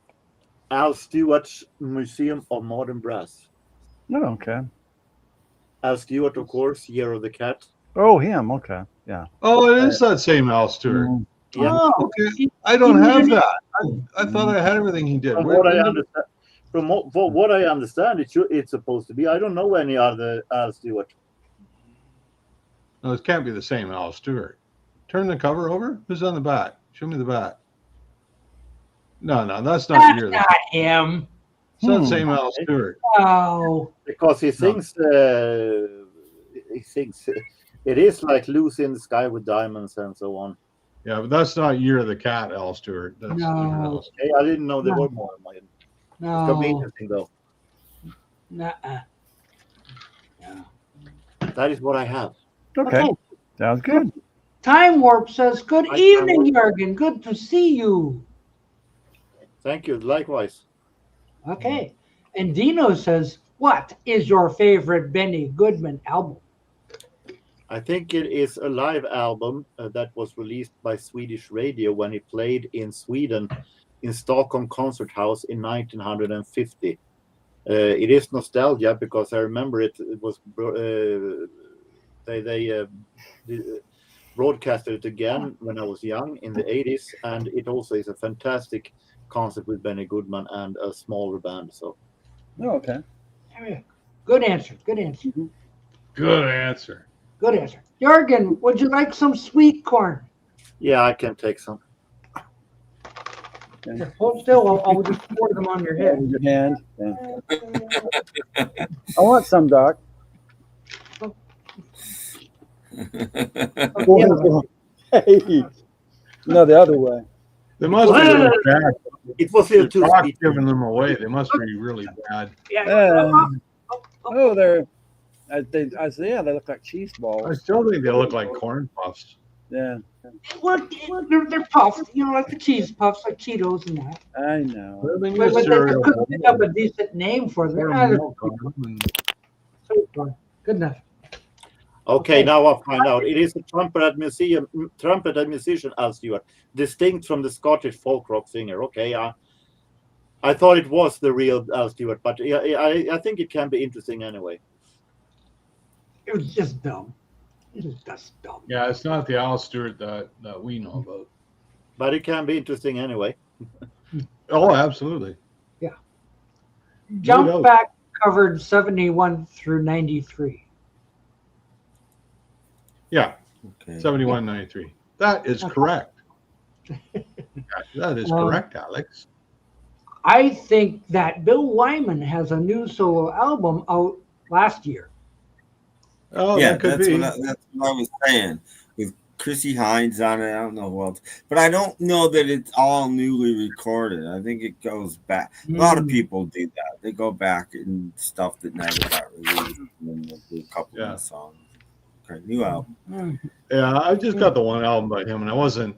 Al Stewart's Museum of Modern Brass. Oh, okay. Al Stewart, of course, Year of the Cat. Oh, him. Okay. Yeah. Oh, it is that same Al Stewart. Yeah. Oh, Okay, I don't have that. I thought I had everything he did. From Where- what I understand, what I understand, it's supposed to be. I don't know any other Al Stewart. No, it can't be the same Al Stewart. Turn the cover over. Who's on the back? Show me the back. No, that's not that's your. not him. It's not the same Al Stewart. Oh. Because he sings. He sings. It is like Lucy in the Sky with Diamonds and so on. Yeah, but that's not Year of the Cat, Al Stewart. That's different No. Al Stewart. Hey, I didn't know there No. were more. It's gonna be No. interesting though. Nuh-uh. That is what I have. Okay. Okay. Sounds good. Time Warp says, "Good Hi, Time evening, Warp. Jurgen. Good to see you." Thank you. Likewise. Okay. And Dino says, "What is your favorite Benny Goodman album?" I think it is a live album that was released by Swedish radio when he played in Sweden in Stockholm Concert House in 1950. It is nostalgia because I remember it was they broadcasted it again when I was young in the 80s, and it also is a fantastic concert with Benny Goodman and a smaller band. So Oh, okay. Good answer. Good answer. Good answer. Good answer. Jurgen, would you like some sweet corn? yeah, I can take some. Here, hold still. I'll just pour them on your head. Hold your hand. Yeah. I want some, Doc. Hey. No, the other way. They must be really bad. It was a little too Doc sweet. giving them away. They must be really bad. Yeah. Oh, they're. I say, yeah, they look like cheese I balls. still think they look like corn puffs. Yeah, Look, they're puffed, like the cheese puffs, like Cheetos and that. I know. They need But a they cereal couldn't bowl. pick up a decent name for them. Pour Ah, they're milk on them and- sweet corn. Good enough. Okay, now I'll find out. It is a trumpet and musician, Al Stewart, distinct from the Scottish folk rock singer. Okay, I thought it was the real Al Stewart, but I think it can be interesting anyway. It was just dumb. It was just dumb. Yeah, it's not the Al Stewart that we know about. But it can be interesting anyway. Oh, absolutely. Jump doubt. Back covered 71 through 93. Yeah, Okay. 71, 93. That is correct. That is correct, Alex. I think that Bill Wyman has a new solo album out last year. Oh, Yeah, that could that's be. what I was saying. With Chrissy Hines on it, I don't know who else, but I don't know that it's all newly recorded. I think it goes back. A lot of people do that. They go back and stuff that never got released, and then they'll do a couple Yeah. of songs. Okay, new album. Yeah, I just got the one album by him, and I wasn't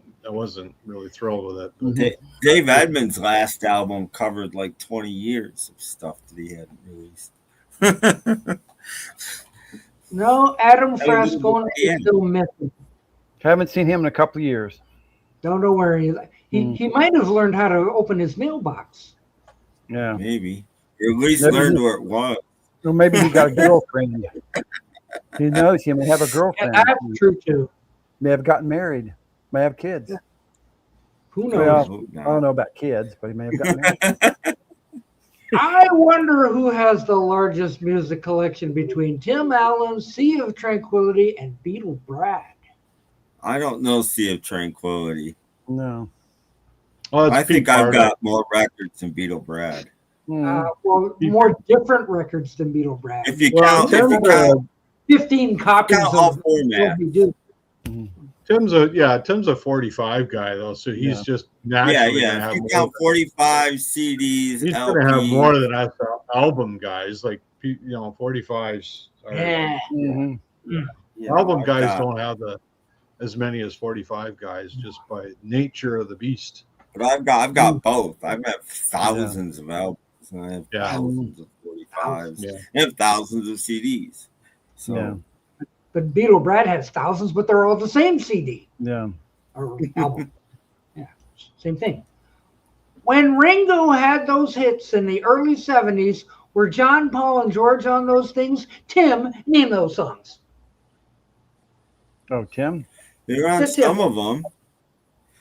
really thrilled with it. But Dave Edmunds' last album covered like 20 years of stuff that he hadn't released. No, Adam That was Frascone the is end. still missing. Haven't seen him in a couple of years. Don't know where he is. He might have learned how to open his mailbox. Yeah. Maybe. Or at least Maybe learned he- where it was. Or maybe he got a girlfriend. Who knows? He may have a And girlfriend. that's true too. May have gotten married. May have kids. Who knows? Well, Hope I not. don't know about kids, but he may have gotten married. I wonder who has the largest music collection between Tim Allen, Sea of Tranquility, and Beetle Brad. I don't know Sea of Tranquility. No. well, it's I think Pete I've Carter. got more records than Beetle Brad. Well, more different records than Beetle Brad. If you Well, count, if you Tim's count, 15 copies count all of formats. What We Do. Tim's a 45 guy though, so he's Yeah. just Yeah, naturally yeah. gonna If have you more. count 45 CDs, He's LPs, gonna have more than us album guys. Like 45s. Are, Yeah. Mhm. yeah, Album I've guys got- don't have as many as 45 guys just by nature of the beast. But I've got both. I've got thousands of albums. And I have Yeah. thousands of 45s. Yeah. I have thousands of CDs. So Yeah. But Beetle Brad has thousands, but they're all the same CD Yeah. or album. Yeah, same thing. When Ringo had those hits in the early 70s, were John, Paul, and George on those things? Tim, name those songs. Oh, Tim? they're on That's it. some of them.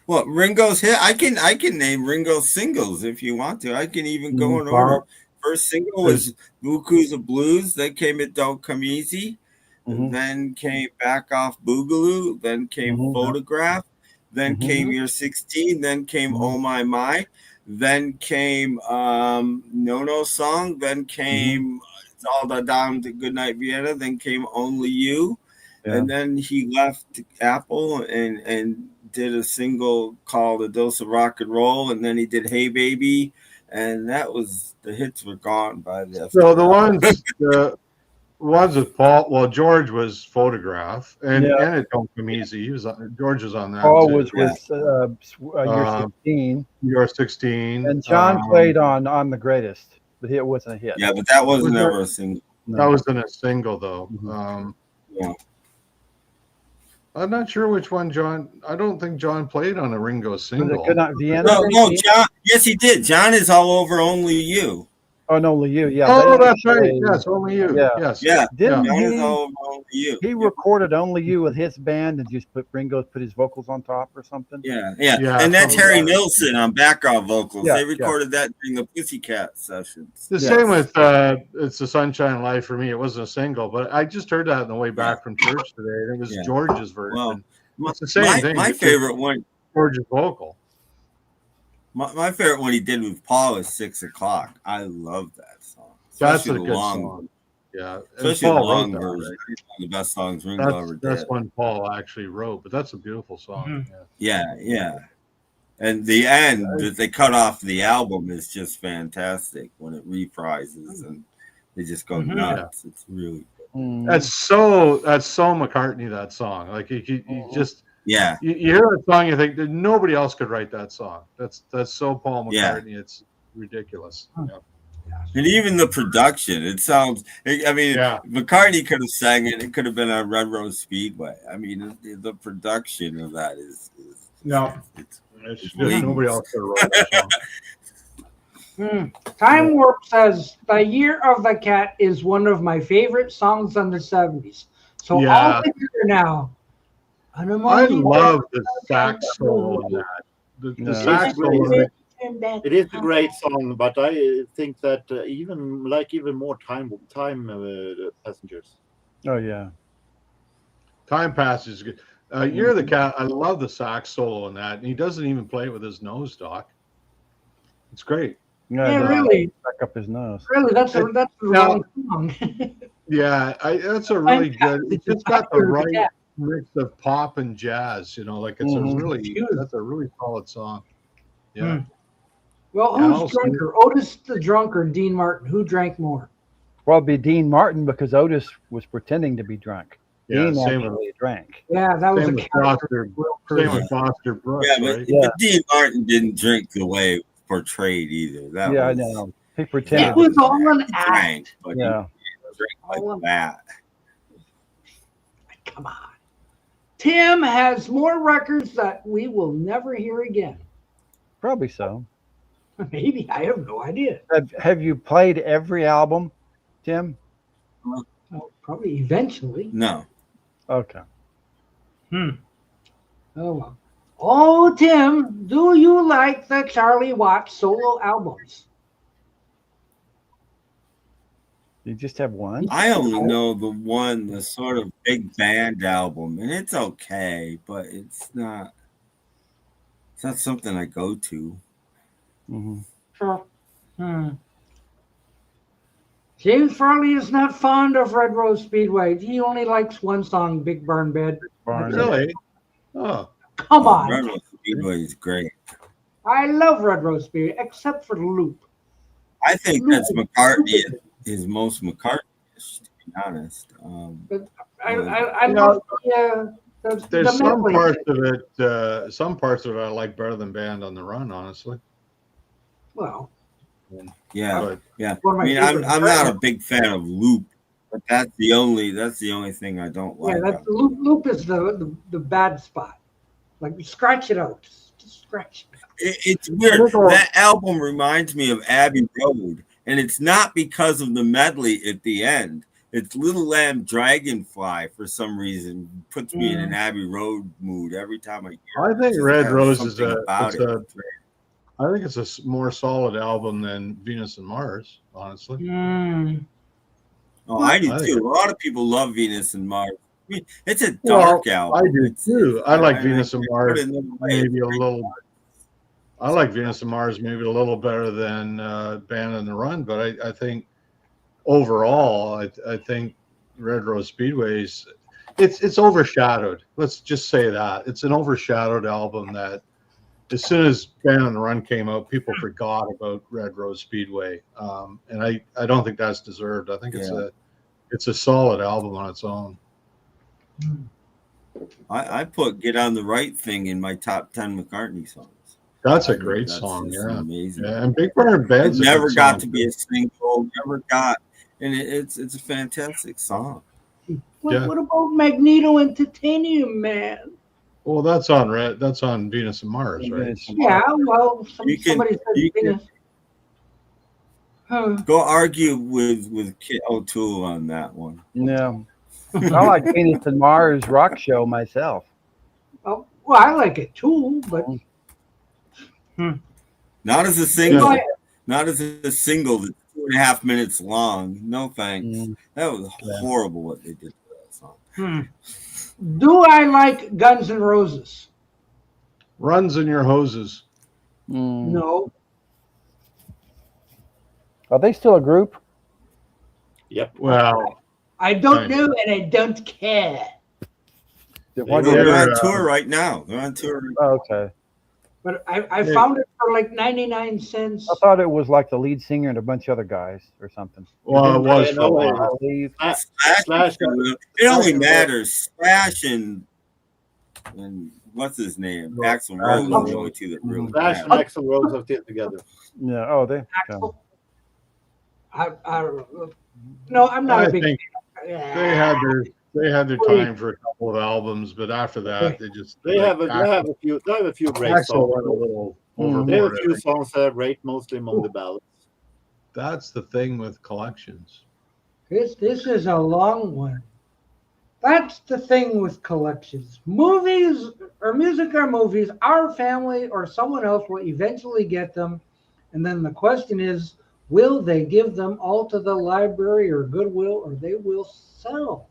What Ringo's hit? I can name Ringo's singles if you want to. I can even go in order. First single was Buku's of Blues. Then came It Don't Come Easy. Mhm. Then came Back Off Boogaloo. Then came Mhm. Photograph. Then Mhm. came You're 16. Then came Mhm. Oh My My. Then came No No Song. Then came It's All the Down to Goodnight Vienna. Then came Only You. Yeah. And then he left Apple and did a single called "A Dose of Rock and Roll," and then he did "Hey Baby," and the hits were gone by the. So the ones with Paul. Well, George was Photograph, and it don't come easy. George was on that. Paul too. was with Year 16. You're 16, And John played on The Greatest, but it wasn't a hit. Yeah, but that wasn't ever a single. That wasn't a single though. Yeah. I'm not sure which one John. I don't think John played on a Ringo single. Vienna. No, John. Yes, he did. John is all over Only You. Oh, no, Only You. Yeah. Oh, that's right. Yes, Only You. Yeah. Yes. Yeah. Didn't John is he? all over Only You. He recorded Only You with his band and just Ringo put his vocals on top or something. Yeah. Yeah, And that's probably. Harry Nilsson on background vocals. Yeah, They recorded that during the Pussycat sessions. The same with "It's the Sunshine Life" for me. It wasn't a single, but I just heard that on the way back from church today. And it was George's version. Well, it's the same thing. My favorite one. George's vocal. My favorite one he did with Paul is 6 o'clock. I love that song. That's Especially a the good long, song. Yeah, especially the Paul wrote long that, version. right? It's one of the best songs Ringo ever did. That's one Paul actually wrote, but that's a beautiful song. Yeah. And the end that they cut off the album is just fantastic when it reprises and they just go nuts. It's really good. That's so McCartney, that song. Like you just you hear that song, you think that nobody else could write that song. That's so Paul McCartney. It's ridiculous. Yeah. And even the production, it sounds. I mean, McCartney could have sang it. It could have been on Red Rose Speedway. I mean, the production of that is it's just nobody else could write that song. Time Warp says The Year of the Cat is one of my favorite songs on the 70s. So all together now. I love the sax solo on that. The sax solo. It is a great song, but I think that even more time passengers. Oh yeah, Time Passage is good. Year of the Cat. I love the sax solo in that, and he doesn't even play it with his nose, Doc. It's great. Yeah, really. Back up his nose. Really, that's the wrong song. Yeah, that's a really good. It's just got the right mix of pop and jazz. Like it's that's a really solid song. Yeah. Well, who's drunker, Otis the drunk or Dean Martin? Who drank more? Well, it'd be Dean Martin because Otis was pretending to be drunk. Yeah, Dean same actually drank. Yeah, that was same a with Foster. Same with Foster Brooks, right? But Dean Martin didn't drink the way it was portrayed either. I know. He pretended. It was all an act. Drank, but he Yeah. drank like that. Come on. Tim has more records that we will never hear again. Probably so. Maybe. I have no idea. Have you played every album, Tim? Oh, probably eventually. No. Okay. Oh, well. Oh, Tim, do you like the Charlie Watts solo albums? You just have one? I only know the sort of big band album, and it's okay, but it's not something I go to. Mm-hmm. Sure. James Farley is not fond of Red Rose Speedway. He only likes one song, Big Barn Bed. Really? Oh. Come on. Red Rose Speedway is great. I love Red Rose Speedway, except for the loop. I think that's McCartney, his most McCartney-ish, to be honest. I love There's some parts of it. Some parts of it I like better than Band on the Run, honestly. Well, yeah. One of my I'm favorite not a big fan of Loop, but that's the only thing I don't like. Yeah, loop is the bad spot. Like you scratch it out, just scratch it out. It's weird. That album reminds me of Abbey Road, and it's not because of the medley at the end. It's Little Lamb Dragonfly for some reason puts me in an Abbey Road mood every time I hear it. I think Red Rose is I think it's a more solid album than Venus and Mars, honestly. Oh, I do too. A lot of people love Venus and Mars. I mean, it's a dark album. I do too. I like Venus and Mars maybe a little. I like Venus and Mars maybe a little better than Band on the Run, but I think overall, I think Red Rose Speedway's. it's overshadowed. Let's just say that it's an overshadowed album that as soon as Band on the Run came out, people forgot about Red Rose Speedway, and I don't think that's deserved. I think it's a solid album on its own. I put "Get on the Right Thing" in my top 10 McCartney songs. That's a great That's song, just amazing. Yeah, and Big Burned Bed's It a never good got song, to be a single, and it's a fantastic song. What about Magneto and Titanium Man? Well, that's on Venus and Mars, right? Yeah, well, somebody said you can- Venus. Huh. Go argue with Kit O'Toole on that one. No. I like Venus and Mars rock show myself. Oh, well, I like it too, but Not as a single. Yeah. Not as a single that's 2.5 minutes long. No thanks. That was horrible what they did to that song. do I like Guns N' Roses? Runs in Your Hoses. No. Are they still a group? Yep. Well, I don't know and I don't care. What They're Yeah. on tour right now. They're on tour. Okay. But I found it for like 99 cents. I thought it was like the lead singer and a bunch of other guys or something. well, it was for a No, while. I believe. Slash- It only matters. Slash and what's his name? Axl Rose Axl are the only two that really Slash and matter. Axl Rose have stayed together. Yeah. Oh, they. Axl. I don't know. No, I'm not I a big think they had their time for a couple of albums, but after that, They have a few great Axl songs. went a little They have overboard. a few songs that are great, mostly among the ballads. That's the thing with collections. This is a long one. That's the thing with collections. Movies or music or movies, our family or someone else will eventually get them. And then the question is, will they give them all to the library or Goodwill, or they will sell?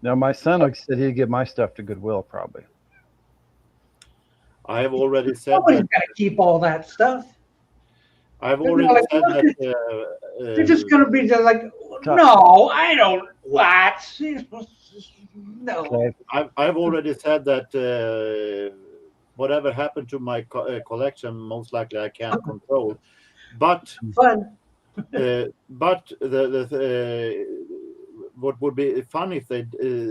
Now, my son said he'd give my stuff to Goodwill probably. I have already said Nobody's that. gonna keep all that stuff. I've They're already not said like, that. They're just gonna be just like, no, I don't. What? No. Okay. I've already said that whatever happened to my collection, most likely I can't control. But Fun. but what would be fun if they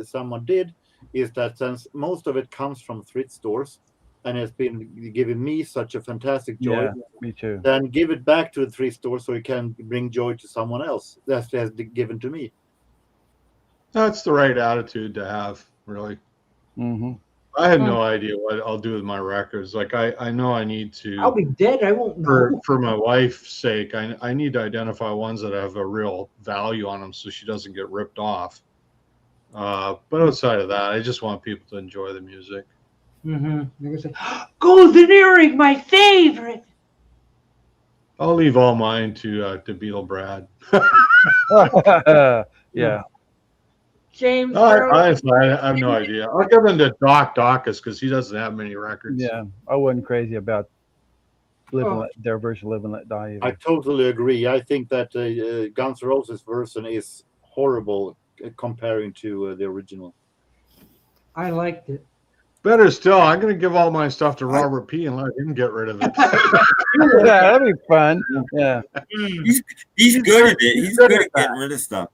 someone did is that since most of it comes from thrift stores and it's been giving me such a fantastic joy, Yeah, me too. then give it back to the thrift store so it can bring joy to someone else that has given to me. That's the right attitude to have, really. Mm-hmm. I had no idea what I'll do with my records. Like I know I need I'll to be dead. I won't know. for my wife's sake, I need to identify ones that have a real value on them so she doesn't get ripped off. But outside of that, I just want people to enjoy the music. Mm-hmm. They're gonna say, golden earring, my favorite. I'll leave all mine to Beetle Brad. Yeah. James. Honestly, I have no idea. I'll give them to Doc Dawkins because he doesn't have many records. Yeah. I wasn't crazy about their version Live and Let Die I either. totally agree. I think that Guns N' Roses version is horrible comparing to the original. I liked it. Better still, I'm going to give all my stuff to Robert P. and let him get rid of it. Yeah, that'd be fun. Yeah. He's good at it. He's good at getting rid of stuff.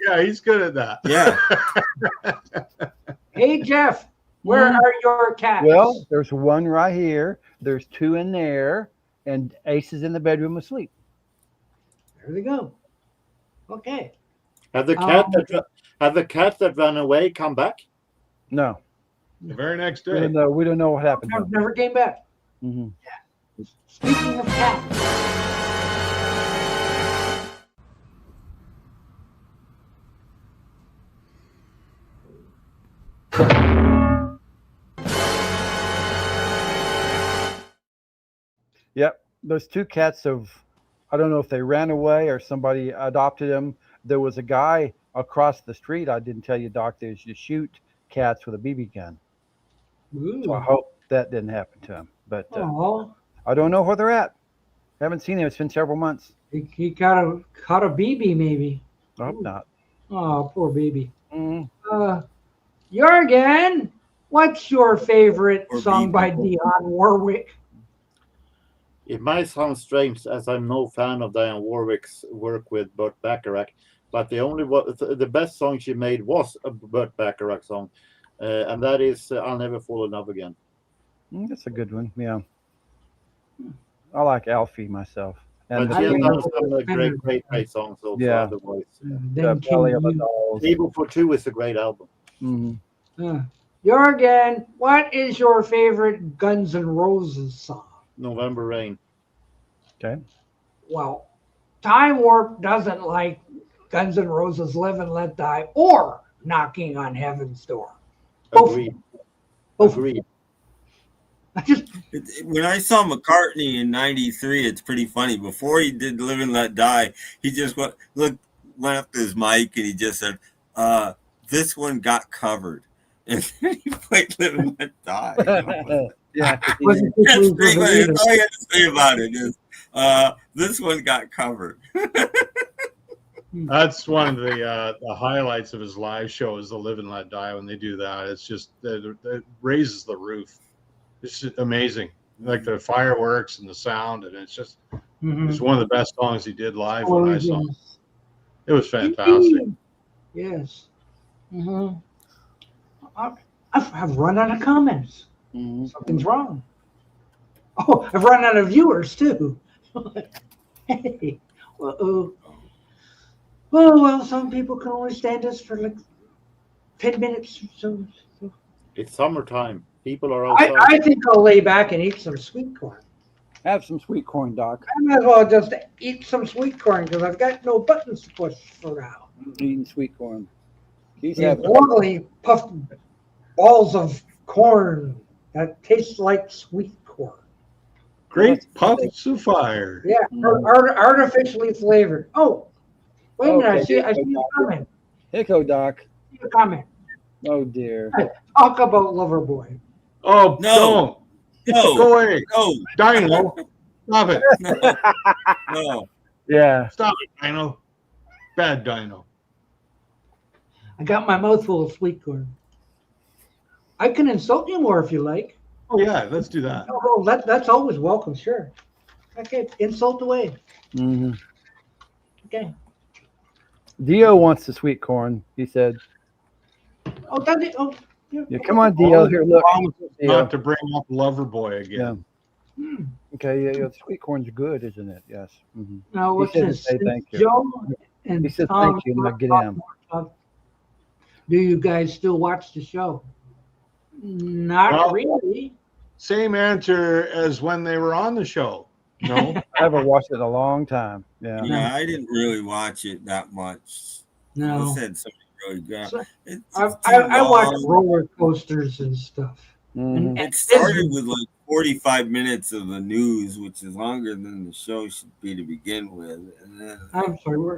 Yeah, he's good at that. Yeah. Hey, Jeff, where are your cats? Well, there's one right here. There's two in there, and Ace is in the bedroom asleep. There they go. Okay. Have the cat that ran away come back? No, The very next we day. don't know what happened to him. Never came back. Mhm. Speaking of cats. Yep, those two cats have. I don't know if they ran away or somebody adopted them. There was a guy across the street. I didn't tell you, Doc. They used to shoot cats with a BB gun. So I hope that didn't happen to him. But Oh, I don't know where they're at. Haven't seen him. It's been several months. he caught a BB maybe. I hope not. Oh, poor baby. Mm. Jurgen, what's your favorite Or song by Beatles. Dionne Warwick? It might sound strange as I'm no fan of Dionne Warwick's work with Burt Bacharach, but the best song she made was a Burt Bacharach song, and that is "I'll Never Fall in Love Again." That's a good one. Yeah. I like Alfie myself. And But the she has Queen done of some great songs also. Yeah. Otherwise, Then Belly King of the Louie. Dolls. Evil for Two is a great album. Mhm. Jurgen, what is your favorite Guns N' Roses song? November Rain. Okay. Well, Time Warp doesn't like Guns N' Roses Live and Let Die or Knocking on Heaven's Door. Both. Agreed. Both. Agreed. I just When I saw McCartney in '93, it's pretty funny. Before he did "Live and Let Die," he just went up to his mic and he just said, "This one got covered," and then he played "Live and Let Die." Yeah. 'cause he wasn't did- this That's week pretty was funny. either. That's all you have to say about it is, "This one got covered." That's one of the highlights of his live show is the Live and Let Die. When they do that, it's just it raises the roof. It's just amazing, like the fireworks and the sound, and it's one of the best songs he did live when I saw him. It was fantastic. Yes. I've run out of comments. Mhm. Something's wrong. Oh, I've run out of viewers too. Hey. Uh-oh. Oh, well, some people can only stand us for like 10 minutes. So It's summertime. People are outside. I think I'll lay back and eat some sweet corn. Have some sweet corn, Doc. I might as well just eat some sweet corn because I've got no buttons to push for now. Eating sweet corn. He's These having horribly puffed balls of corn that taste like sweet corn. Great puffs of fire. Yeah, artificially flavored. Oh, wait a minute! I see a comment. Hicko, Doc. I see a comment. Oh dear. Talk about Loverboy. Oh No. don't No, go away, no, Dino! Stop it! no. Yeah. Stop it, Dino! Bad Dino. I got my mouth full of sweet corn. I can insult you more if you like. Oh yeah, let's do that. Oh, that's always welcome. Sure. Okay, insult away. hmm Okay. Dio wants the sweet corn. He said, Oh, does it? Oh, "Yeah, come on, Dio. Here, look." Dio. Not to bring up Loverboy again. Hmm. Okay. Yeah. Sweet corn's good, isn't it? Yes. hmm Now, He what's said to this? say thank you. Joe and He said Tom thank you. Now get in. Do you guys still watch the show? Not Well- really. Same answer as when they were on the show. No, I haven't watched it in a long time. Yeah. Yeah, I didn't really watch it that much. No. I said something really good. So, It's I too watch long. roller coasters and stuff. Mhm. It started with like 45 minutes of the news, which is longer than the show should be to begin with. And then, I'm sorry.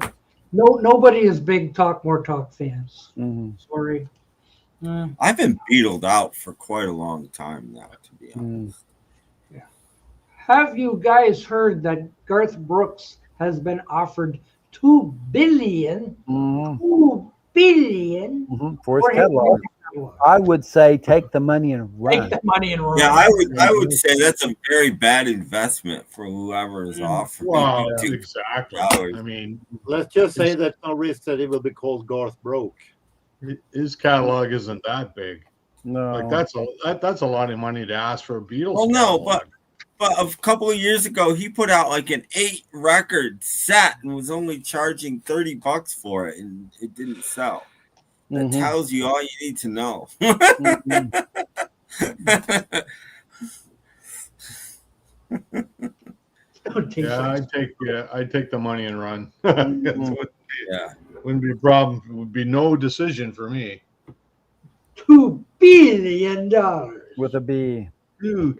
Nobody is big Talk More Talk fans. Mhm. Sorry. I've been beatled out for quite a long time now, to be honest. Have you guys heard that Garth Brooks has been offered $2 billion? Mhm. $2 billion Mhm. For his for his catalog. catalog. I would say take the money and Take run. the money and run. Yeah, I would say that's a very bad investment for whoever is offering. well, $2 exactly. billion. I mean, Let's just say that no risk that it will be called Garth Broke. his catalog isn't that big. No. Like that's a lot of money to ask for a Beatles. Well, no, catalog. but a couple of years ago, he put out like an 8-record set and was only charging $30 for it, and it didn't sell. That Mhm. tells you all you need to know. Mhm. Don't take Yeah, that. I'd take the money and run. Mhm. Yeah. Wouldn't be a problem. It would be no decision for me. $2 billion. With a B. 2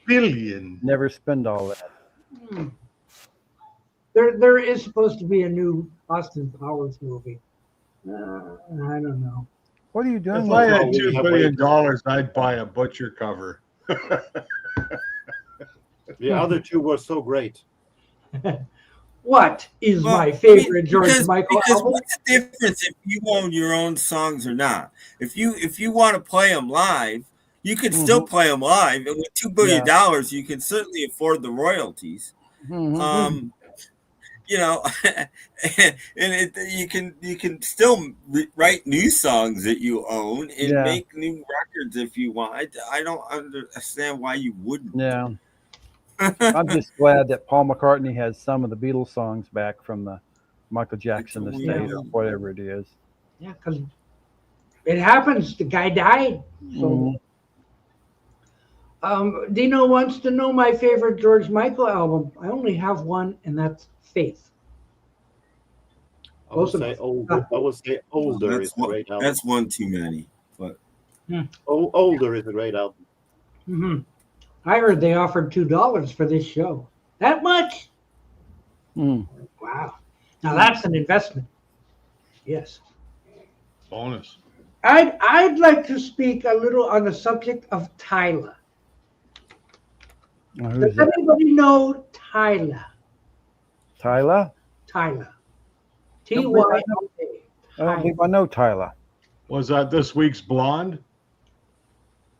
billion. Never spend all that. Hmm. There is supposed to be a new Austin Powers movie. I don't know. What are you doing? If I with had all we $2 have billion, I'd buy a butcher cover. The other two were so great. What is Well, my I mean, favorite George because Michael album? what's the difference if you own your own songs or not? If you want to play them live, you can still play them live, and with $2 billion, you can certainly afford the royalties. Mhm. You know, and you can still write new songs that you own and Yeah. make new records if you want. I don't understand why you wouldn't. Yeah. I'm just glad that Paul McCartney has some of the Beatles songs back from the Michael Jackson It's estate weird. or whatever it is. Yeah, because it happens. The guy died. So, Dino wants to know my favorite George Michael album. I only have one, and that's Faith. I would Close say enough. older. I would say older is a great album. That's one too many. But Older is a great album. Hmm. I heard they offered $2 for this show. That much? Mm. Wow. Now that's an investment. Yes. Bonus. I'd like to speak a little on the subject of Tyler. Who's Does that? anybody know Tyler? Tyler? Tyler. I don't Tyler. believe I know Tyler. Was that this week's Blonde?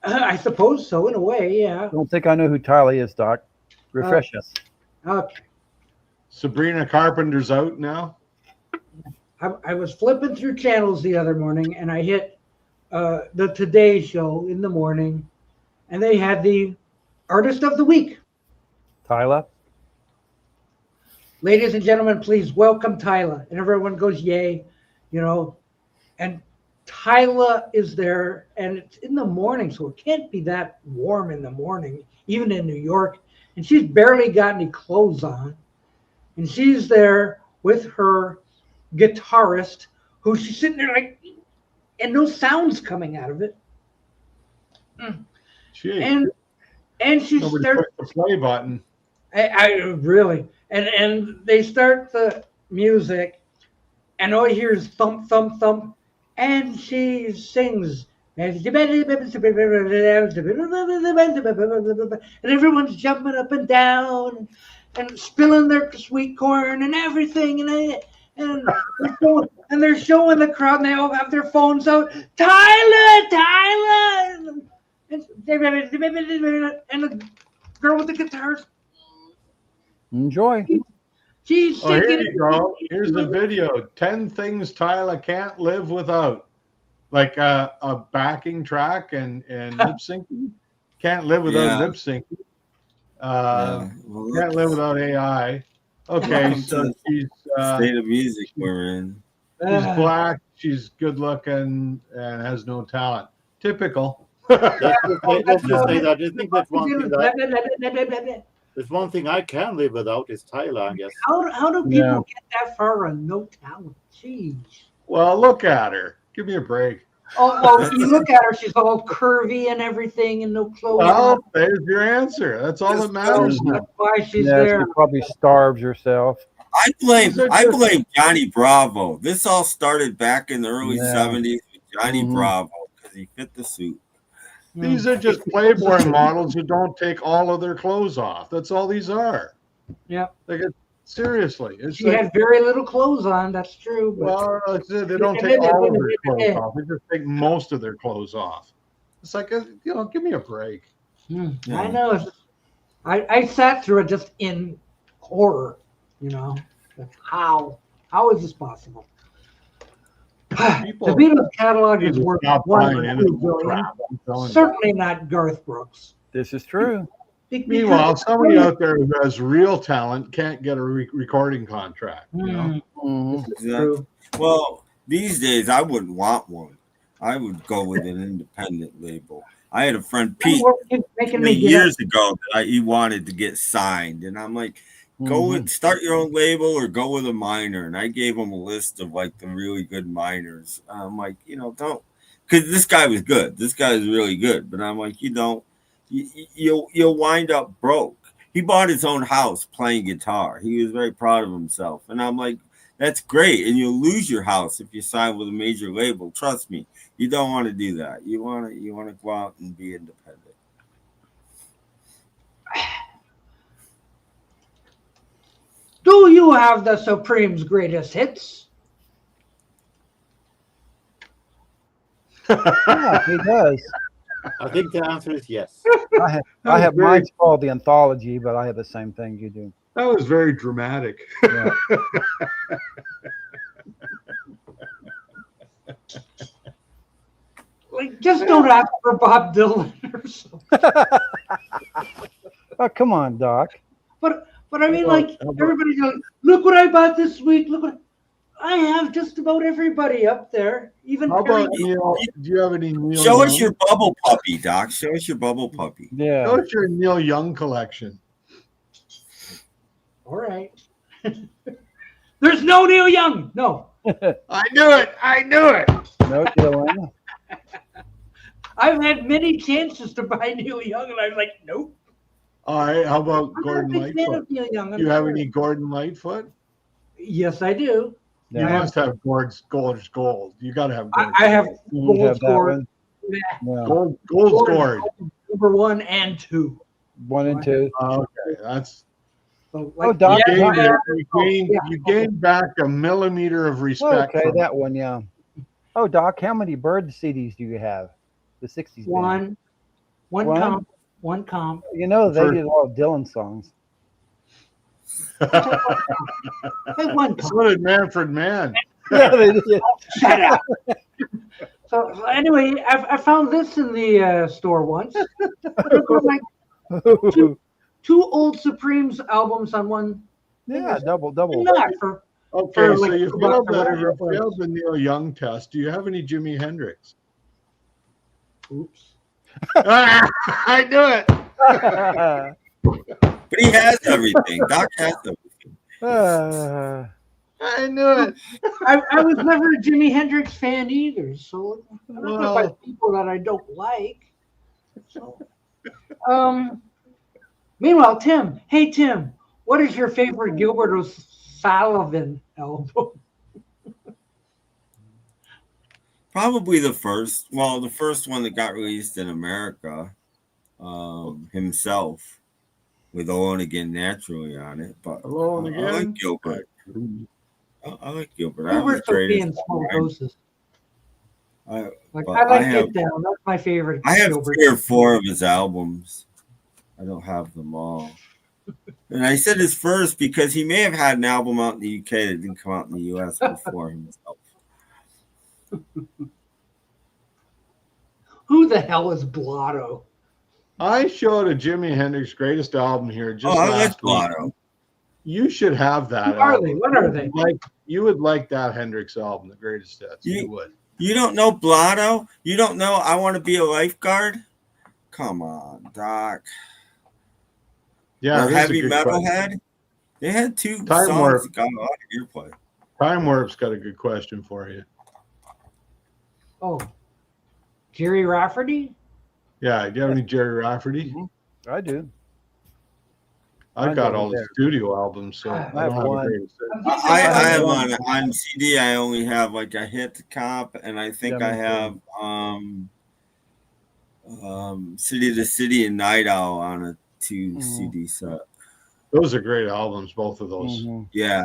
I suppose so, in a way, yeah. I don't think I know who Tyler is, Doc. Refresh us. Okay. Sabrina Carpenter's out now. I was flipping through channels the other morning, and I hit the Today Show in the morning, and they had the Artist of the Week. Tyler? Ladies and gentlemen, please welcome Tyler. And everyone goes, yay, you know. And Tyler is there, and it's in the morning, so it can't be that warm in the morning, even in New York. And she's barely got any clothes on. And she's there with her guitarist, who she's sitting there like, and no sounds coming out of it. Gee, And she nobody starts. pushed the play button. I really, and they start the music, and all you hear is thump, thump, thump, and she sings, and everyone's jumping up and down, and spilling their sweet corn and everything, and they're showing the crowd, and they all have their phones out, Tyler, and the girl with the guitars. Enjoy. She's Oh, here shaking you go. Here's the video. 10 things Tyler can't live without. Like a backing track and lip syncing. Can't live without lip syncing. Can't live without AI. Okay, so she's state of music we're in. she's black, she's good looking, and has no talent. Typical. Let's just say that. I just think that's one thing that there's one thing I can live without is Tyler, I guess. How do people get that far on no talent? Jeez. Well, look at her. Give me a break. Oh, you look at her, she's all curvy and everything and no clothes. Well, there's your answer. That's all that matters now. That's why she's Yeah, there. she probably starves herself. I blame Johnny Bravo. This all started back in the early 70s with Johnny Bravo because he fit the suit. These are just Playboy models who don't take all of their clothes off. That's all these are. Yeah. Like, seriously. It's She had very little clothes on, that's true. But well, that's it. They don't take all of their clothes off. They just take most of their clothes off. It's like, give me a break. I know. I sat through it just in horror, How is this possible? People, the Beatles catalog is people worth stop buying into $1.2 the billion. crap, I'm telling you. Certainly not Garth Brooks. This is true. Meanwhile, somebody out there who has real talent can't get a recording contract. Exactly. Well, these days I wouldn't want one. I would go with an independent label. I had a friend Pete years ago that he wanted to get signed, and I'm like, go with start your own label or go with a minor. And I gave him a list of like the really good minors. I'm like, don't, because this guy was good. This guy is really good, but I'm like, you'll wind up broke. He bought his own house playing guitar. He was very proud of himself, and I'm like, that's great. And you'll lose your house if you sign with a major label. Trust me, you don't want to do that. You want to go out and be independent. Do you you have the Supreme's greatest hits? Yeah, he does. I think the answer is yes. I have mine's called the Anthology, but I have the same thing you do. That was very dramatic. Yeah. Like, just don't ask for Bob Dylan or something. Oh, come on, Doc. But I mean, How about- like, everybody's like, look what I bought this week. Look what I have. Just about everybody up there. Even How Perry- about Neil? Do you have any Neil? Show us Young? your bubble puppy, Doc. Show us your bubble puppy. Yeah. Show us your Neil Young collection. All right. There's no Neil Young. No. I knew it. I knew it. No Dylan. I've had many chances to buy Neil Young, and I'm like, nope. All right. How about I'm Gordon not a big fan Lightfoot? of Neil Young. Do I'm you have sorry. any Gordon Lightfoot? Yes, I do. You Yeah. must have Gold's gold. You got to have I, gold. I have You gold have that score one. Yeah. gold Gold scored. number 1 and 2. 1 and 2. Okay, that's So, Oh, Doc, yeah, gained, yeah, you gained back a millimeter of respect. Okay, from that one, yeah. Oh, Doc, how many Bird CDs do you have? The 60s. band. one One? comp, one comp. You know, they First- did a lot of Dylan songs. Hey, one comp. So did Manfred Mann. Yeah, they did. Shut up. So anyway, I found this in the store once. Like two old Supremes albums on one. Yeah, double. Not for Okay, For, so like, you about failed the Neil Young test. Do you have any Jimi Hendrix? oops. I knew it. But he has everything. Doc has everything. I knew it. I was never a Jimi Hendrix fan either, so I'm not gonna Well- buy people that I don't like. So, meanwhile, Tim. Hey, Tim. What is your favorite Gilbert O'Sullivan album? Probably the first one that got released in America, himself, with Alone Again Naturally on it. But Alone I Again? like Gilbert. I like Gilbert. I was Gilbert's okay great. in small doses. I, Like but I like I have- Get Down. That's my favorite. I have Gilbert. 3 or 4 of his albums. I don't have them all. And I said his first because he may have had an album out in the UK that didn't come out in the US before himself. Who the hell is Blotto? I showed a Jimi Hendrix greatest album here just Oh, I like last week. Blotto. You should have Who that. are album. they? What are they? You would like that Hendrix album, the greatest hits. You would. You don't know Blotto? You don't know I Want to Be a Lifeguard? Come on, Doc. Yeah, Or that's a Heavy good Metalhead? question. They had 2 Time songs Warp. that got a lot of earplay. Time Warp's got a good question for you. Oh, Jerry Rafferty. Yeah, do you have any Jerry Rafferty? I do. I've Mine's got over all the there. studio albums, so I have don't have a one. greatest hits. I have on CD. I only have like a hit comp, and I think Yeah, I me too. have City to City and Night Owl on a 2 Mhm. CD set. Those are great albums, both of those. Mhm. Yeah.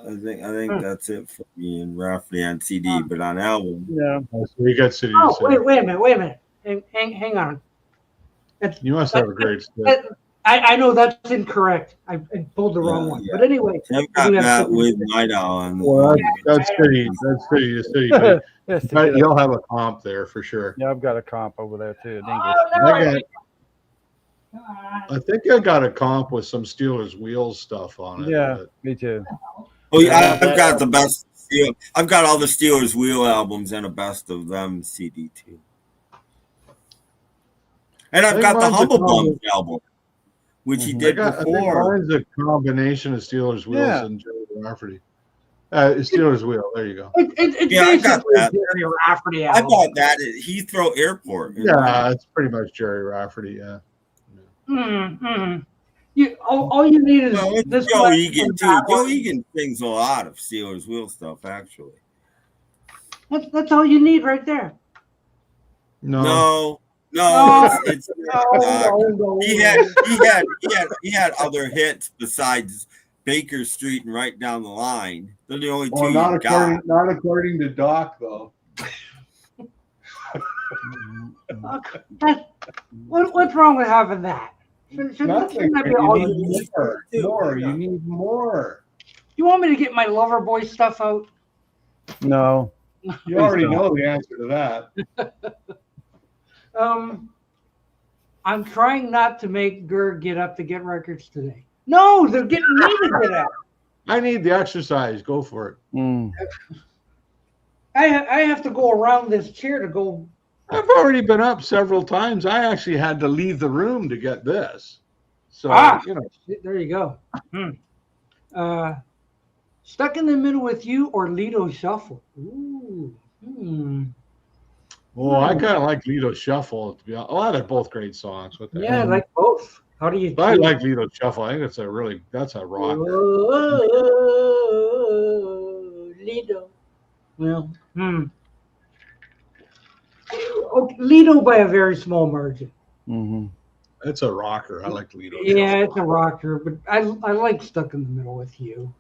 I think that's it for me and Rafferty on CD, but on album, Yeah. So you got City to Oh, City. wait a minute. Hang on. You must have a great hit. I know that's incorrect. I pulled the wrong Yeah, one. yeah. But anyway, I've I got do have that City to with City. Night Owl on. Well, that's City. That's City to City. But Yes, to but get it. you'll have a comp there for sure. Yeah, I've got a comp over there too. In English. Oh, no, I think I got a comp with some Steelers wheels stuff on it. Yeah, but- me too. Oh yeah, I've got the best. I've got all the Steelers Wheel albums and a best of them CD too. And I've I got think the mine's a Humble combo. Bums album, which he Mhm. did I think before. mine's a combination of Steelers wheels Yeah. and Jerry Rafferty. Steelers wheel. There you go. It's Yeah, I got basically a that. Jerry Rafferty I album. bought that at Heathrow Airport. Yeah, it's pretty much Jerry Rafferty. Yeah. All you need is Well, it's this Joe one Egan and too. that Joe one. Egan sings a lot of Steelers Wheel stuff, actually. That's all you need right there. No. No, it's No. he had other hits besides Baker Street and right down the line. They're the only two Well, you got. not according to Doc, though. What's wrong with having that? Shouldn't Nothing. that be all You you need need? more. You need more. You want me to get my lover boy stuff out? No. You already know the answer to that. I'm trying not to make Gurr get up to get records today. No, they're getting me to get up. I need the exercise. Go for it. Mm. I have to go around this chair to go. I've already been up several times. I actually had to leave the room to get this. So, you know. There you go. Stuck in the Middle with You or Lido Shuffle? Ooh. Well, I kind of like Lido Shuffle. To be honest. Oh, they're both great songs. What the Yeah, I heck? like both. How do you? I like Lido Shuffle. I think that's a rocker. Oh, Lido. Well, Okay, Lido by a very small margin. Mm-hmm. It's a rocker. I like Lido. Yeah, it's a rocker, but I like Stuck in the Middle with You.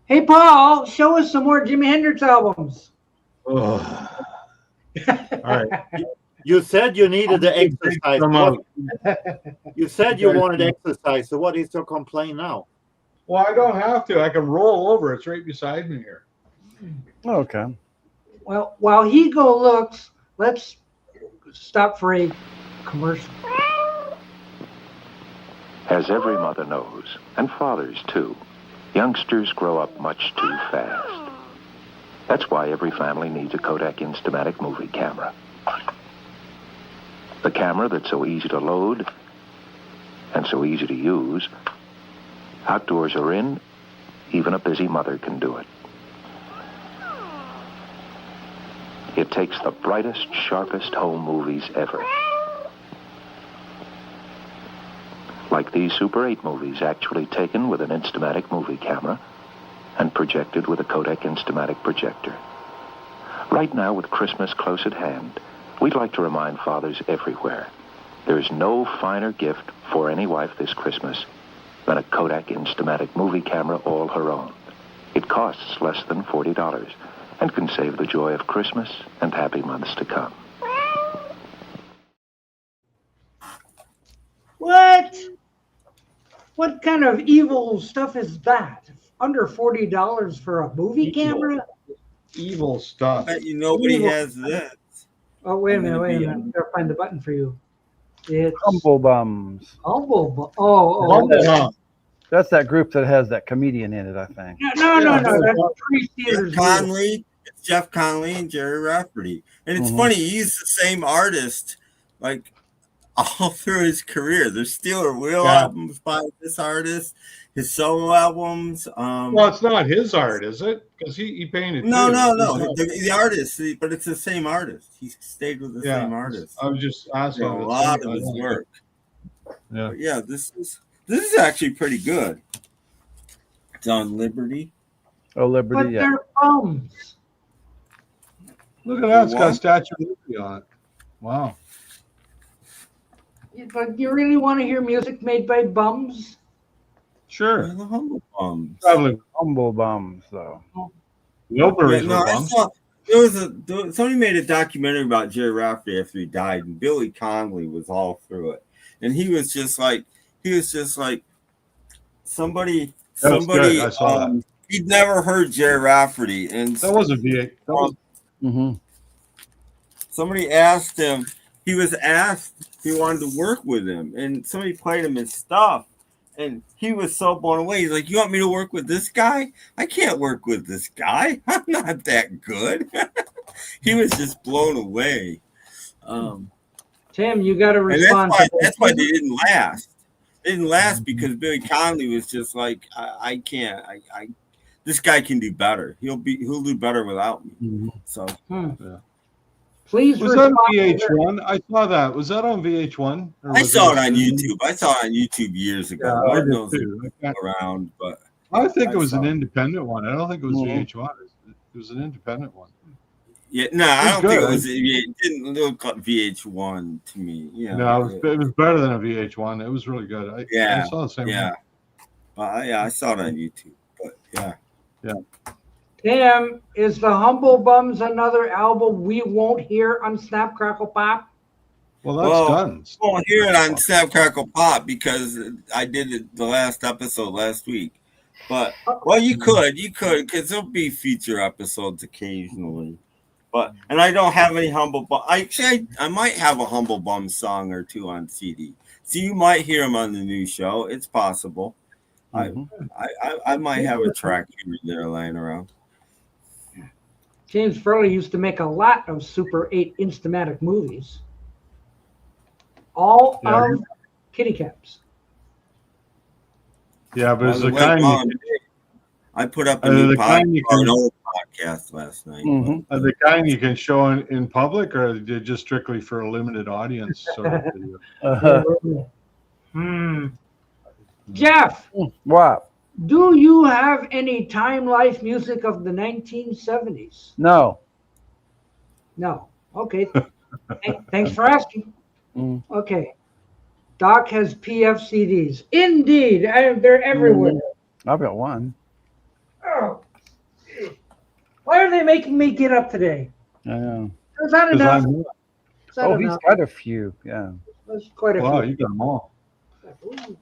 Hey, Paul, show us some more Jimi Hendrix albums. All right. You said you needed the exercise. You said you wanted exercise. So what is your complaint now? Well, I don't have to. I can roll over. It's right beside me here. Okay. Well, while he looks, let's stop for a commercial. As every mother knows, and fathers too, youngsters grow up much too fast. That's why every family needs a Kodak Instamatic movie camera. The camera that's so easy to load and so easy to use. Outdoors or in, even a busy mother can do it. It takes the brightest, sharpest home movies ever. Like these Super 8 movies actually taken with an Instamatic movie camera and projected with a Kodak Instamatic projector. Right now, with Christmas close at hand, we'd like to remind fathers everywhere there's no finer gift for any wife this Christmas than a Kodak Instamatic movie camera all her own. It costs less than $40 and can save the joy of Christmas and happy months to come. What? What kind of evil stuff is that? Under $40 for a movie camera? Evil stuff. I bet you nobody has this. Oh, wait a minute. I've got to find the button for you. It's Humble Bums. Humble. That's that group that has that comedian in it, I think. No. That's Three Theaters. It's Jeff Conley and Jerry Rafferty. And it's funny, he's the same artist, like, all through his career. There's Steeler Wheel albums by this artist, his solo albums. Well, it's not his art, is it? Because he painted. No. too. The artist, but it's the same artist. He stayed with the same artist. I was just asking. A lot of his work. Yeah. But yeah, this is actually pretty good. It's on Liberty. Oh, Liberty, But yeah. they're bums. Look at that. It's got a Statue of Liberty on it. Wow. But you really want to hear music made by bums? Sure. The Humble Bums. Probably Humble Bums, though. nobody's Yeah, no, I bums. saw somebody made a documentary about Jerry Rafferty after he died, and Billy Connolly was all through it, and he was just like somebody. Good. I saw that. He'd never heard Jerry Rafferty, and That wasn't V8. That was, Mm-hmm. somebody asked him. He was asked if he wanted to work with him, and somebody played him his stuff, and he was so blown away. He's like, "You want me to work with this guy? I can't work with this guy. I'm not that good." He was just blown away. Tim, you got to And respond. that's why they didn't last. They didn't last because Billy Connolly was just like, I can't. This guy can do better. He'll do better without me. Mm-hmm. So Please was that respond. VH1? I saw that. Was that on VH1? Or I was saw it on YouTube. I saw it on YouTube years ago. Yeah, I Lord did knows too. it's around, but I think I it was saw an it. independent one. I don't think it was Mhm. VH1. It was an independent one. yeah, no, I don't think it good. was. It didn't look like VH1 to me. Yeah, No, it was better than a VH1. It was really good. I Yeah, saw the same yeah. one. Yeah, I saw it on YouTube, but yeah. Tim, is the Humble Bums another album we won't hear on Snap Crackle Pop? Well, that's Well, done. I won't hear it on Snap Crackle Pop because I did it the last episode last week. But well, you could, because there'll be feature episodes occasionally. But and I don't have any Humble Bum. I might have a Humble Bum song or two on CD. So you might hear them on the new show. It's possible. I might have a track here and there laying around. James Furley used to make a lot of Super 8 Instamatic movies. All of Kitty Caps. Yeah, but it's By the the way, kind. I put up a new the kind you can- podcast last night. Mhm. Are the kind you can show in public, or are they just strictly for a limited audience? Sort of video? Jeff, What? do you have any Time Life music of the 1970s? No. No. Okay. Thanks for asking. Mm. Okay. Doc has PFCDs. Indeed. They're everywhere. I've got one. Oh. Why are they making me get up today? I know. Is that 'Cause enough? I'm- Is that Oh, he's enough? got a few. Yeah. That's quite a Wow, few. you got them all. Ooh.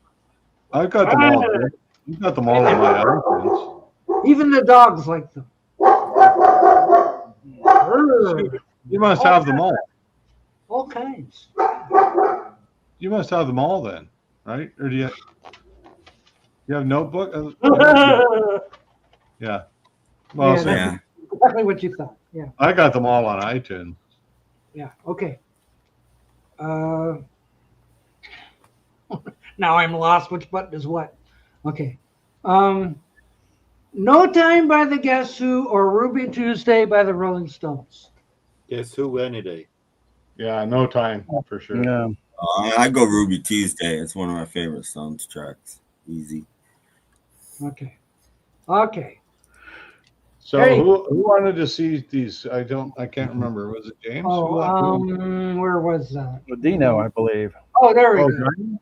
I've got them all. Dude. You got them all on my other things. Even the dogs like them. You must have them all. All kinds. You must have them all then, right? Or do you have a notebook? Yeah. Well, Yeah, so Yeah. Exactly what you thought. Yeah. I got them all on iTunes. Yeah. Okay. Now I'm lost. Which button is what? Okay. No Time by the Guess Who or Ruby Tuesday by the Rolling Stones. Guess who any day. Yeah, no time for sure. Yeah. I go Ruby Tuesday. It's one of my favorite Stones tracks. Easy. Okay. Okay. So Hey. who wanted to see these? I can't remember. Was it James? Oh, where was that? Dino, I believe. Oh, there we Oh, go. Diamond?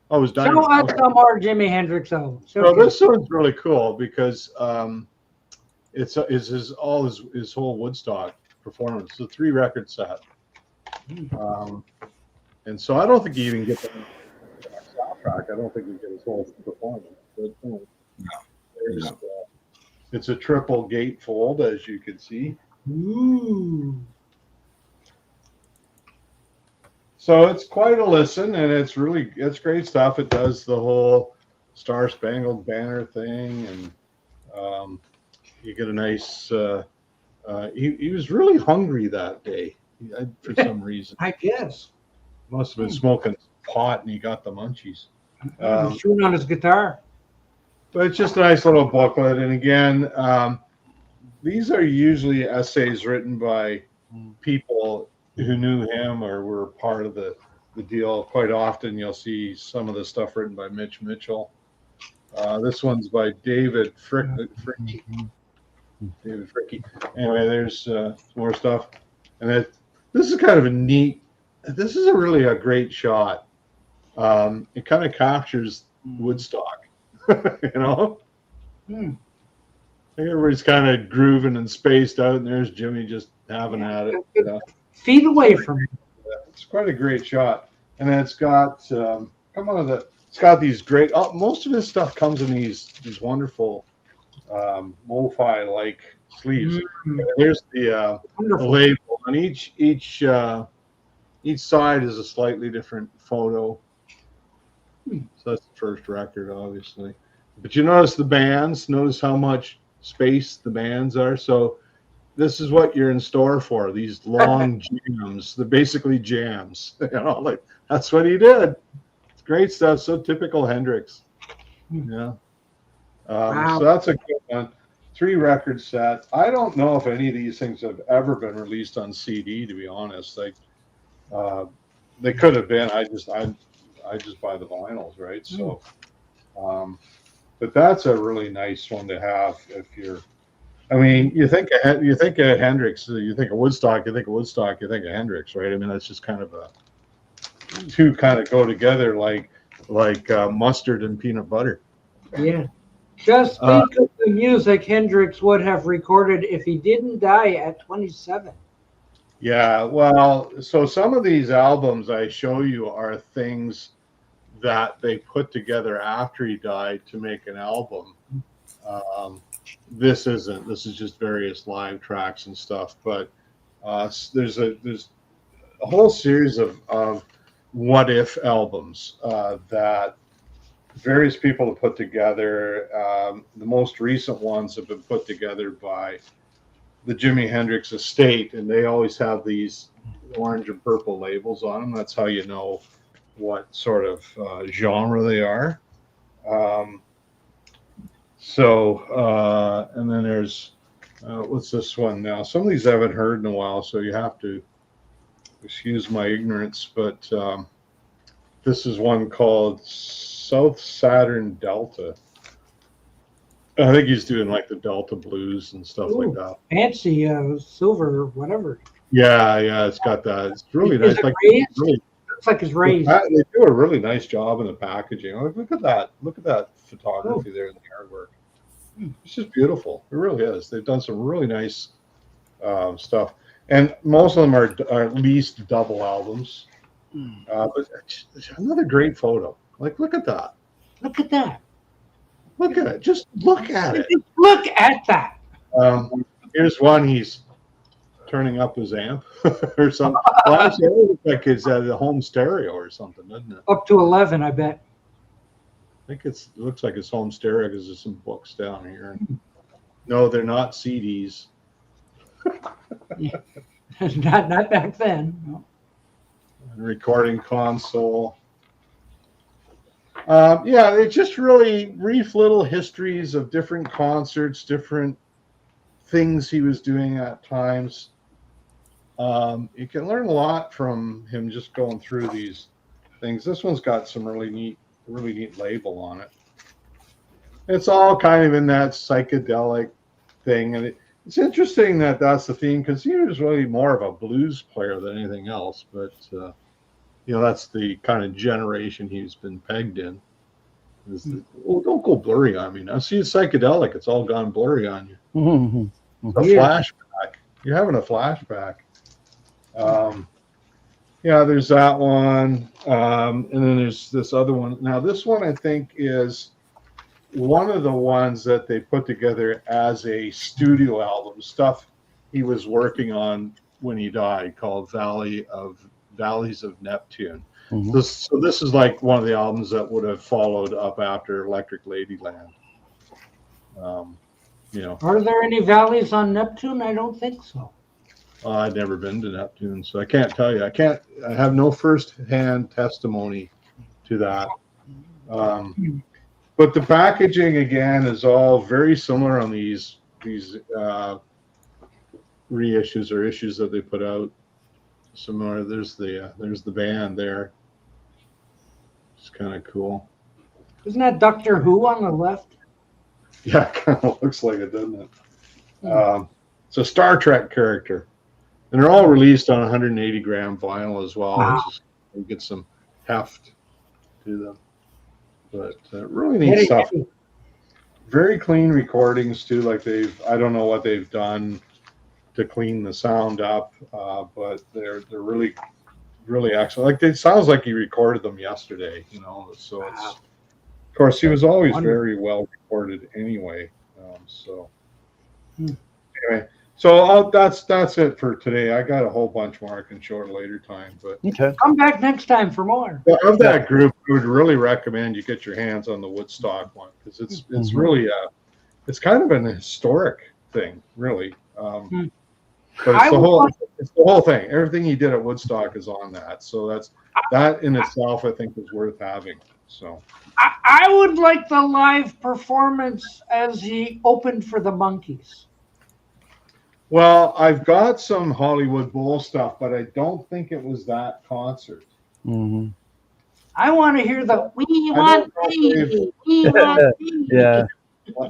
Oh, it was Show Diamond. us some more Jimi Hendrix albums. So this one's really cool because it's his whole Woodstock performance. It's a 3-record set, and so I don't think you even get the soundtrack. I don't think you get his whole performance. But, there's, it's a triple gatefold, as you can see. Ooh. So it's quite a listen, and it's great stuff. It does the whole Star Spangled Banner thing, and you get a nice. He was really hungry that day for some reason. I guess. Must have been smoking pot, and he got the munchies. He's chewing on his guitar. But it's just a nice little booklet, and again, these are usually essays written by people who knew him or were part of the deal. Quite often you'll see some of the stuff written by Mitch Mitchell. This one's by David Fricke. David Fricke. Anyway, there's some more stuff. And this is kind of a neat, this is really a great shot. It kind of captures Woodstock, you know? Everybody's kind of grooving and spaced out, and there's Jimmy just having at it. You know? Feet away from him. It's quite a great shot, and then it's got it's got these great. Most of this stuff comes in these wonderful MoFi like sleeves. There's the label, and each side is a slightly different photo. So that's the first record, obviously. But you notice the bands. Notice how much space the bands are. So this is what you're in store for. These long jams. They're basically jams. You know, like that's what he did. It's great stuff. So typical Hendrix. Yeah. Wow. So that's a good one. 3-record set. I don't know if any of these things have ever been released on CD. To be honest, like they could have been. I just buy the vinyls, right? So, but that's a really nice one to have if you're. I mean, you think of Hendrix, you think of Woodstock, you think of Hendrix, right? I mean, that's just kind of two kind of go together like mustard and peanut butter. Yeah. Just think of the music Hendrix would have recorded if he didn't die at 27. Yeah, well, so some of these albums I show you are things that they put together after he died to make an album. This isn't. This is just various live tracks and stuff. But there's a whole series of what if albums that various people have put together. The most recent ones have been put together by the Jimi Hendrix Estate, and they always have these orange and purple labels on them. That's how you know what sort of genre they are. And then there's what's this one now? Some of these I haven't heard in a while, so you have to excuse my ignorance. But this is one called South Saturn Delta. I think he's doing like the Delta blues and stuff like that. Fancy silver, whatever. Yeah, it's got that. It's really Is nice. it Like raised? really, Looks like it's raised. they do a really nice job in the packaging. Look at that. Look at that photography there in the artwork. It's just beautiful. It really is. They've done some really nice stuff, and most of them are at least double albums. But it's another great photo. Like, look at that. Look at that. Look at it. Just look at it. Look at that. Here's one. He's turning up his amp or something. Well, actually, it looks like it's at a home stereo or something, doesn't it? Up to 11, I bet. I think it looks like it's home stereo because there's some books down here. No, they're not CDs. not back then. No. Recording console. It's just really brief little histories of different concerts, different things he was doing at times. You can learn a lot from him just going through these things. This one's got some really neat label on it. It's all kind of in that psychedelic thing, and it's interesting that that's the theme because he was really more of a blues player than anything else. But that's the kind of generation he's been pegged in. Don't go blurry on me now. See, it's psychedelic. It's all gone blurry on you. Mm-hmm. A flashback. You're having a flashback. There's that one. And then there's this other one. Now, this one I think is one of the ones that they put together as a studio album, stuff he was working on when he died, called Valleys of Neptune. Mm-hmm. This is like one of the albums that would have followed up after Electric Ladyland. Are there any valleys on Neptune? I don't think so. I've never been to Neptune, so I can't tell you. I have no first-hand testimony to that. But the packaging again is all very similar on these reissues or issues that they put out. Similar. There's the band there. It's kind of cool. Isn't that Doctor Who on the left? Yeah, it kind of looks like it, doesn't it? It's a Star Trek character. And they're all released on 180-gram vinyl as well. Wow. You get some heft to them. But really neat stuff. Very clean recordings, too. Like I don't know what they've done to clean the sound up, but they're really, really excellent. Like, it sounds like he recorded them yesterday, So it's, of course, he was always very well recorded anyway. Anyway, so that's it for today. I got a whole bunch more I can show at a later time, but okay. Come back next time for more. Of that group, I would really recommend you get your hands on the Woodstock one because it's really it's kind of an historic thing, really. But it's the whole thing. Everything he did at Woodstock is on that. So that in itself, I think, is worth having. So I would like the live performance as he opened for the Monkees. Well, I've got some Hollywood Bowl stuff, but I don't think it was that concert. Mm-hmm. I want to hear the "We Want Baby, We Want Baby." Yeah.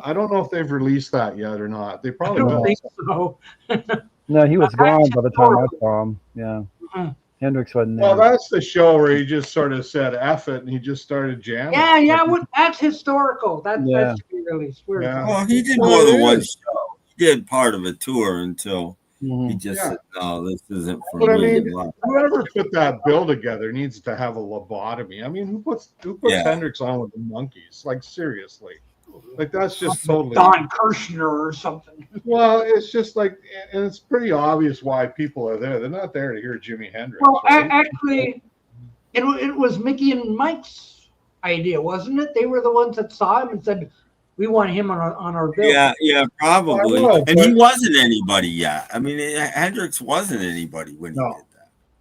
I don't know if they've released that yet or not. They I probably don't will. think so. No, he was gone by the time I saw him. Yeah. Hendrix wasn't there. Well, that's the show where he just sort of said F it and he just started jamming. Yeah. That's historical. That Yeah. should be released. Weird. Yeah. Well, he did Well, more it than one is. show. He did part of a tour until he Mhm. just Yeah. said, "No, this isn't for But I me." mean, whoever put that bill together needs to have a lobotomy. I mean, who puts Yeah. Hendrix on with the Monkees? Like, seriously. Like, that's just totally. Don Kirshner or something. Well, it's just like, and it's pretty obvious why people are there. They're not there to hear Jimi Hendrix. Well, right? actually, it was Mickey and Mike's idea, wasn't it? They were the ones that saw him and said, "We want him on our bill." Yeah, probably. Well, I know, And he but- wasn't anybody yet. I mean, Hendrix wasn't anybody when he No. did that.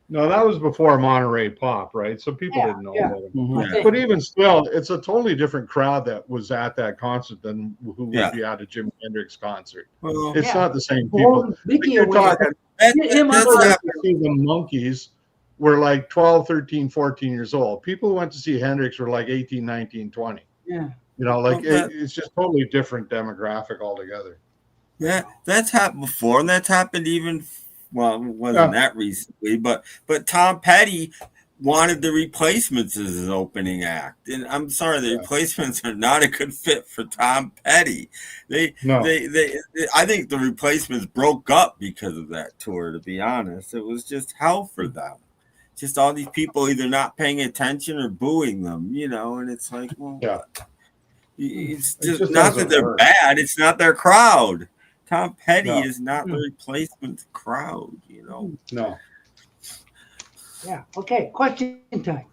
No, that was before Monterey Pop, right? So people Yeah, didn't know yeah. about him. Mhm. I think- But even still, it's a totally different crowd that was at that concert than who would Yeah. be at a Jimi Hendrix concert. Well, It's Yeah. not the same people. Well, Mickey You're was- talking that's him people on- who happened. went to see the Monkees were like 12, 13, 14 years old. People who went to see Hendrix were like 18, 19, 20. Yeah. You know, like Well, that- it's just totally different demographic altogether. Yeah, that's happened before, and that's happened even it wasn't that recently, but Tom Petty wanted the Replacements as his opening act, and I'm sorry, the Replacements are not a good fit for Tom Petty. I think the Replacements broke up because of that tour. To be honest, it was just hell for them. Just all these people either not paying attention or booing them, and it's like, well, Yeah. it's It just just not doesn't that they're work. bad. It's not their crowd. Tom Petty No. is not the Replacements crowd, No. Yeah. Okay. Question time.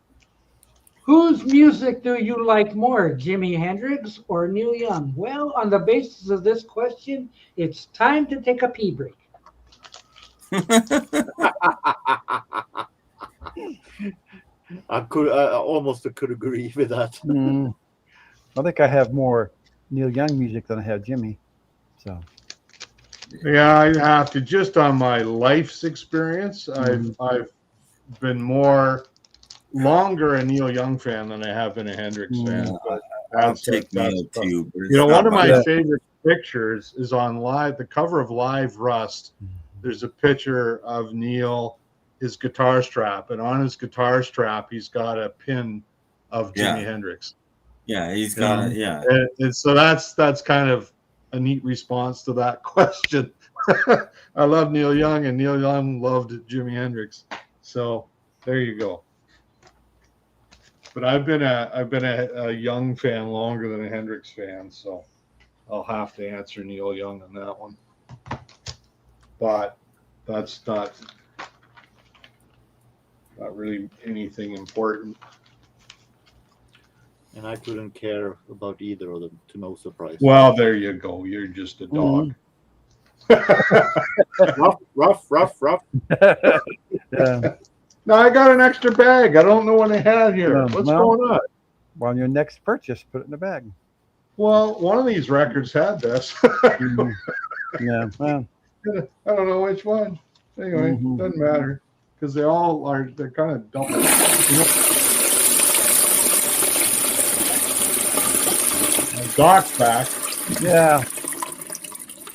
Whose music do you like more, Jimi Hendrix or Neil Young? Well, on the basis of this question, it's time to take a pee break. I almost could agree with that. Mm. I think I have more Neil Young music than I have Jimmy. So Yeah, I have to. Just on my life's experience, I've been longer a Neil Young fan than I have been a Hendrix fan. But I'll take Neil too. But it's one of not my favorite pictures is on the cover of Live Rust. There's a picture of Neil, his guitar strap, and on his guitar strap, he's got a pin of Jimi Hendrix. Yeah, he's got it. Yeah, And so that's kind of a neat response to that question. I love Neil Young, and Neil Young loved Jimi Hendrix. So there you go. But I've been a Young fan longer than a Hendrix fan, so I'll have to answer Neil Young on that one. But that's not really anything important. And I couldn't care about either of them, to no surprise. Well, there you go. You're just a dog. Rough. yeah. Now I got an extra bag. I don't know what I had here. Yeah, What's well- going on? On your next purchase, put it in the bag. Well, one of these records had this. Mhm. Yeah. Well, I don't know which one. Anyway, Mhm. doesn't matter because they're kind of double. Doc's back. yeah.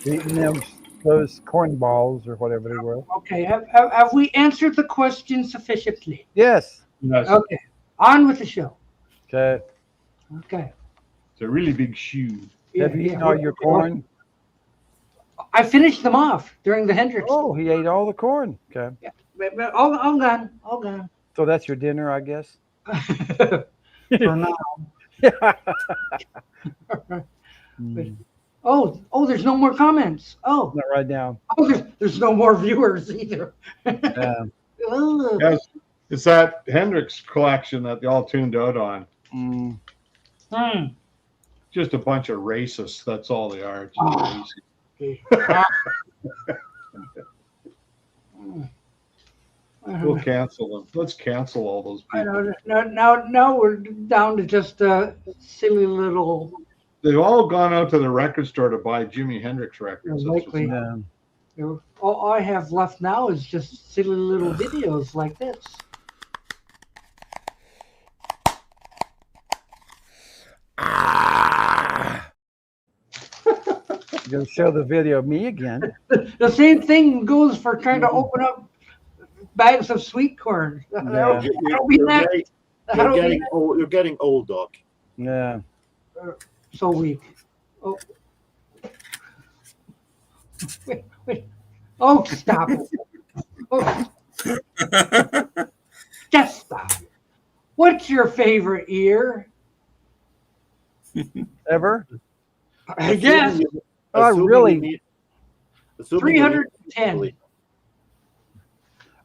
Eating those corn balls or whatever they were. Okay. Have we answered the question sufficiently? Yes. Yes, Okay. On with the show. Okay. Okay. it's a really big shoe. Have you eaten all your corn? I finished them off during the Hendrix. Oh, he ate all the corn. Okay. But all gone. All gone. So that's your dinner, I guess. For now. Mm, Oh, there's no more comments. Oh, not right now. there's no more viewers either. Oh. Yes, it's that Hendrix collection that they all tuned out on. Mm, Hmm. Just a bunch of racists. That's all they are. Just Oh. racist. We'll cancel them. Let's cancel all those I people. know. Now we're down to just a silly little. They've all gone out to the record store to buy Jimi Hendrix records. That's what's Likely. happening. yeah. All I have left now is just silly little videos like this. You're gonna show the video of me again. The same thing goes for trying to open up bags of sweet corn. Yeah. That'll be next. That'll be next. You're getting old, Doc. Yeah. So weak. Oh. Wait. Oh, stop it. Oh, just stop it. What's your favorite year? Ever? I guess I really 310.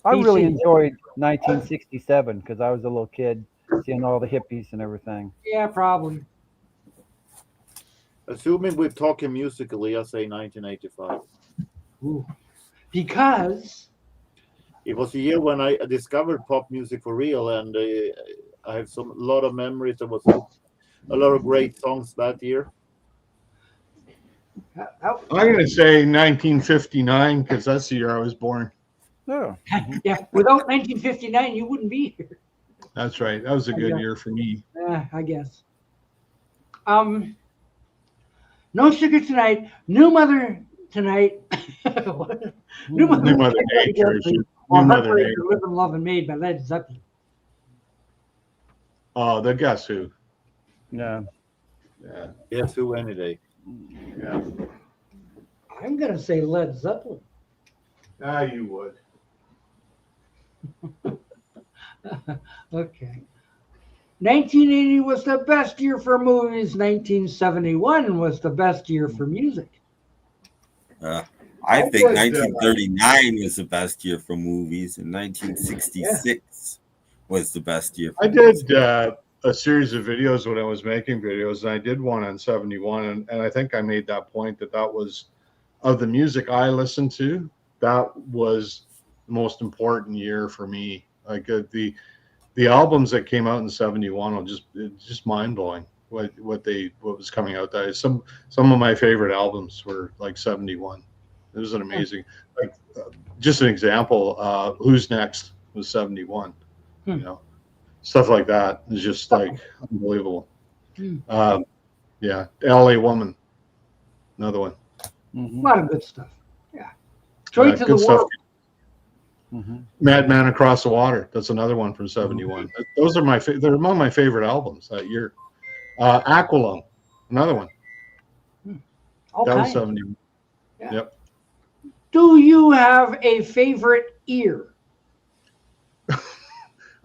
I really BC. enjoyed 1967 because I was a little kid seeing all the hippies and everything. Yeah, probably. Assuming we're talking musically, I say 1985. Ooh. Because It was the year when I discovered pop music for real, and I have a lot of memories. There was a lot of great songs that year. oh, I'm going to say 1959 because that's the year I was born. Oh. yeah, without 1959, you wouldn't be here. That's right. That was a good year for me. Yeah, I guess. No Sugar Tonight, New Mother Tonight. New Mother Nature. Or New Mother Heartbreaker, Nature. Live and Love and Made by Led Zeppelin. Oh, the Guess Who. Yeah. Yeah. Yes, who any day. Yeah. I'm going to say Led Zeppelin. Ah, you would. Okay. 1980 was the best year for movies. 1971 was the best year for music. I think would, 1939 was the best year for movies, and 1966 was the best year. For I movies. did a series of videos when I was making videos, and I did one on 71, and I think I made that point that was of the music I listened to, that was the most important year for me. Like the albums that came out in 71 are just mind blowing. What was coming out that some of my favorite albums were like 71. It was an amazing, like just an example. Who's Next was 71. You know, stuff like that is just like unbelievable. Yeah, L.A. Woman, another one. A lot of good stuff. Yeah. Joy to good the stuff. World. Madman Across the Water. That's another one from 71. Those are they're among my favorite albums that year. Aqualung, another one. All That was kinds. 71. Yeah. Yep. Do you have a favorite ear?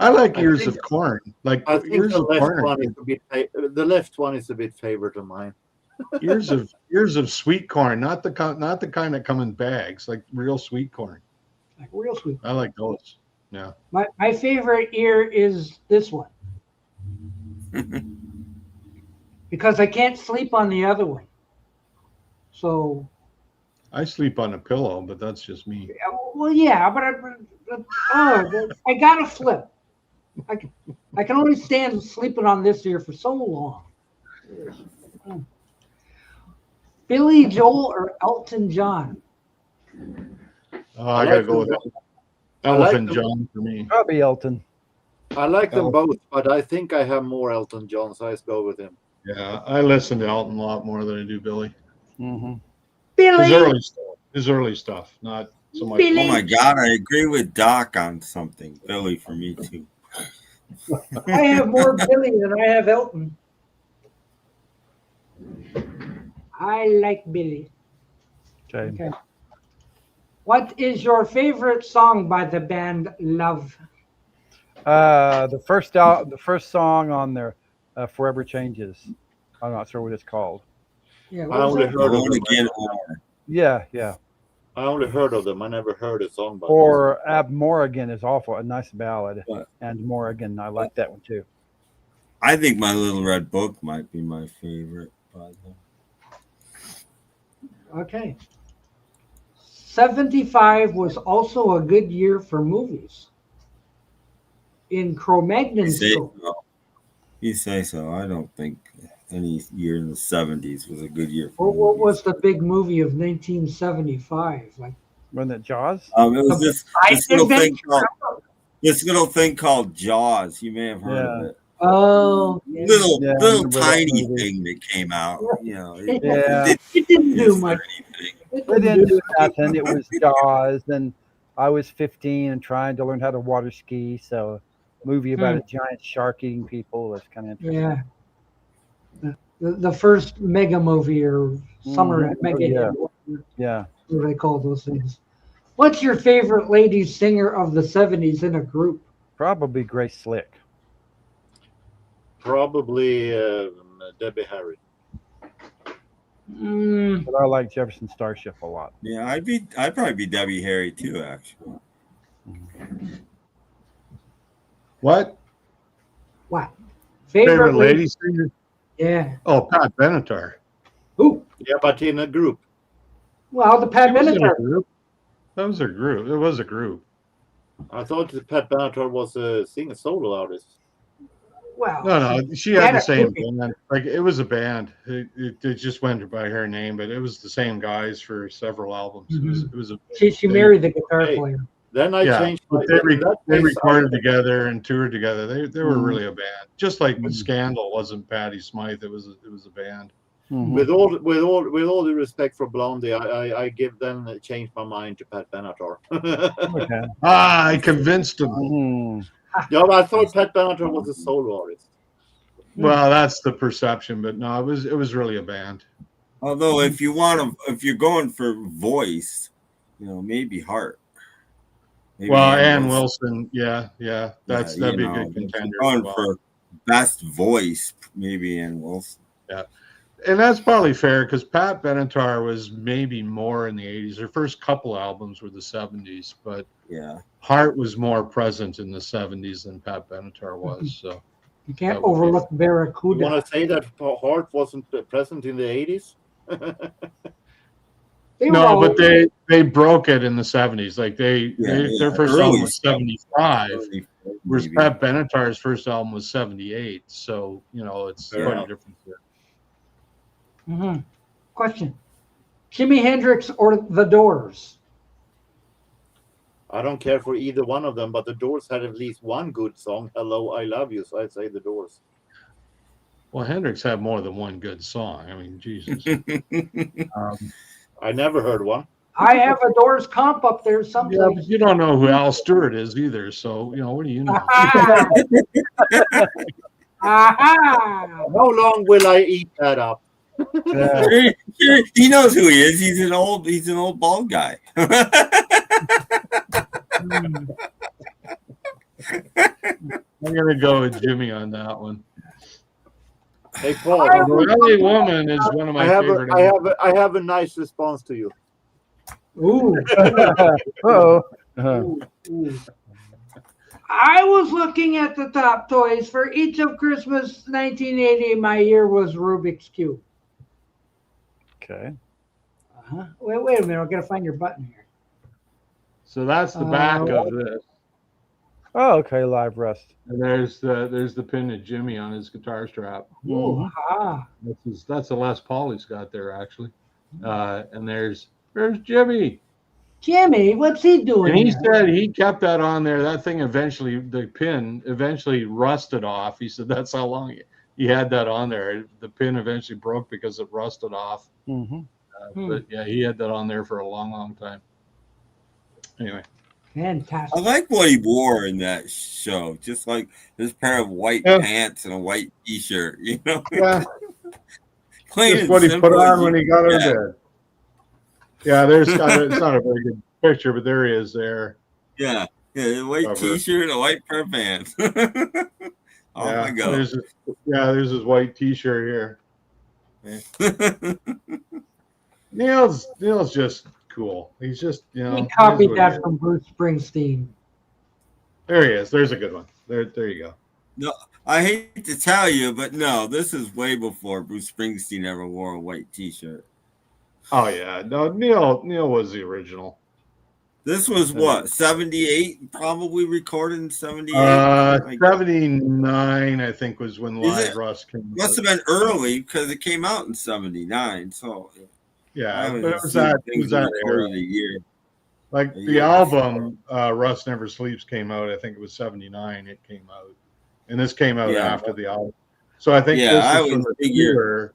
I like I Ears think- of Corn. Like I think Ears the of left Corn. one is the left one is a bit favorite of mine. Ears of sweet corn, not the kind that come in bags, like real sweet corn. Like real sweet. I like those. Yeah. My favorite ear is this one. Because I can't sleep on the other one. So, I sleep on a pillow, but that's just me. well, yeah, but I gotta flip. I can only stand sleeping on this ear for so long. Billy Joel or Elton John? I gotta go with Elephant them. John for me. Probably Elton. I like them both, but I think I have more Elton John, so I go with him. Yeah, I listen to Elton a lot more than I do Billy. Mm-hmm. Billy. His early stuff, not so much. Billy. Oh my God, I agree with Doc on something. Billy for me too. I have more Billy than I have Elton. I like Billy. Okay. What is your favorite song by the band Love? The first song on their Forever Changes. I'm not sure what it's called. Yeah, I what was only that? heard of Only them. again more. Yeah. I only heard of them. I never heard a song by them. Or Ab Morrigan is awful, a nice ballad. What? And Morrigan, I like that one too. I think My Little Red Book might be my favorite by them. Okay. 75 was also a good year for movies. In Cro-Magnon scope. You say so. I don't think any year in the 70s was a good year for What movies. was the big movie of 1975? Like Wasn't it Jaws? It was this little thing called Jaws. You may have heard of it. Oh, yeah. Little Yeah, I little remember that tiny movie. thing that came out. You know, it, Yeah. It didn't do didn't much. anything. It It didn't do nothing. It was Jaws, and I was 15 and trying to learn how to water ski. So, a movie about a giant shark eating people was kind of interesting. Yeah. The first mega movie or summer mega yeah. hit, Yeah. what do they call those things? What's your favorite lady singer of the 70s in a group? Probably Grace Slick. Probably Debbie Harry. But I like Jefferson Starship a lot. Yeah, I'd probably be Debbie Harry too, actually. What? Wow. Favorite lady singer? Yeah. Oh, Pat Benatar. Ooh. Yeah, but in a group. Well, the Pat It was in a Benatar. group. That was a group. It was a group. I thought that Pat Benatar was a singer solo artist. Well, No, she had the same groupie. band. Like it was a band. It just went by her name, but it was the same guys for several albums. It was a. She married the guitar Hey. player. Then I Yeah, changed. but they recorded together and toured together. They were really a band. Just like Scandal wasn't Patti Smythe. It was a band. With all the respect for Blondie, I give them change my mind to Pat Benatar. Okay. I convinced them. Yeah, but I thought Pat Benatar was a solo artist. Well, that's the perception, but no, it was really a band. Although if you're going for voice, maybe Hart. Maybe Ann Wilson, that'd be a good if contender. you're going for best voice, maybe Ann Wilson. Yeah, and that's probably fair because Pat Benatar was maybe more in the 80s. Her first couple albums were the 70s, but Hart was more present in the 70s than Pat Benatar was. So You can't overlook Barracuda. You want to say that Hart wasn't present in the 80s? No, but they broke it in the 70s. Like their first album was 75, whereas Pat Benatar's first album was 78. So it's quite a difference there. Question: Jimi Hendrix or The Doors? I don't care for either one of them, but the Doors had at least one good song, "Hello, I Love You," so I'd say the Doors. Well, Hendrix had more than one good song. I mean, Jesus. I never heard one. I have a Doors comp up there someplace. Yeah, but you don't know who Al Stewart is either, so what do you know? Aha! How long will I eat that up? He knows who he is. He's an old bald guy. I'm gonna go with Jimmy on that one. Hey, Paul. The LA Woman is one of my favorite. I have a nice response to you. Ooh. I was looking at the top toys for each of Christmas 1980. My year was Rubik's Cube. Okay. Wait a minute. I've got to find your button here. So that's the back of this. Oh, okay. Live Rust. And there's the pin of Jimmy on his guitar strap. That's a Les Paul he's got there actually. And there's Jimmy. Jimmy, what's he doing? And he said he kept that on there. That thing the pin eventually rusted off. He said that's how long he had that on there. The pin eventually broke because it rusted off. But yeah, he had that on there for a long, long time. Anyway. Fantastic. I like what he wore in that show. Just like this pair of white pants and a white T-shirt, Yeah. Just what he put on when he got out of bed. Yeah, it's not a very good picture, but there he is there. Yeah, a white T-shirt and a white pair of pants. My God. There's his white T-shirt here. Neil's just cool. He's just he copied that from Bruce Springsteen. There he is. There's a good one. There you go. No, I hate to tell you, but no, this is way before Bruce Springsteen ever wore a white T-shirt. Oh yeah, no, Neil was the original. This was what 78, probably recorded in 78. 79, I think, was when Live Rust came. Must have been early because it came out in 79. So yeah, but it was that era of the year. Like the album Rust Never Sleeps came out, I think it was 79. It came out, and this came out after the album. So I think this is from the tour.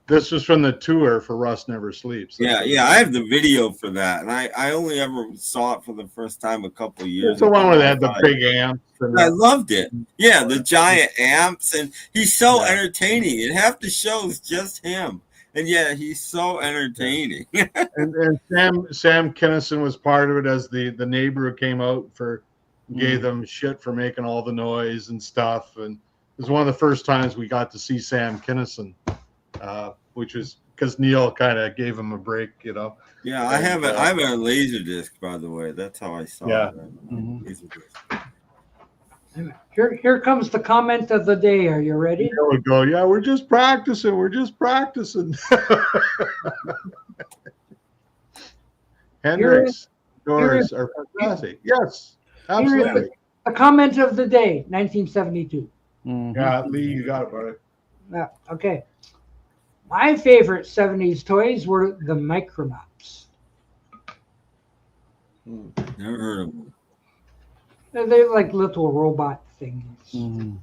This was from the tour for Rust Never Sleeps. Yeah, I have the video for that, and I only ever saw it for the first time a couple of years It's the ago. one where they had the big amps. And I loved it. Yeah, the giant amps, and he's so entertaining. And half the show is just him, and yeah, he's so entertaining. and Sam Kinison was part of it as the neighbor who came out gave them shit for making all the noise and stuff. And it was one of the first times we got to see Sam Kinison, which was because Neil kind of gave him a break, you know. Yeah, I have a laser disc, by the way. That's how I saw it. Laser disc. Here comes the comment of the day. Are you ready? There we go. Yeah, we're just practicing. Hendrix stories are fantastic. Yes, absolutely. The comment of the day, 1972. Yeah, Lee, you got it, buddy. Yeah, okay. My favorite 70s toys were the Micronauts. Never heard of them. They're like little robot things.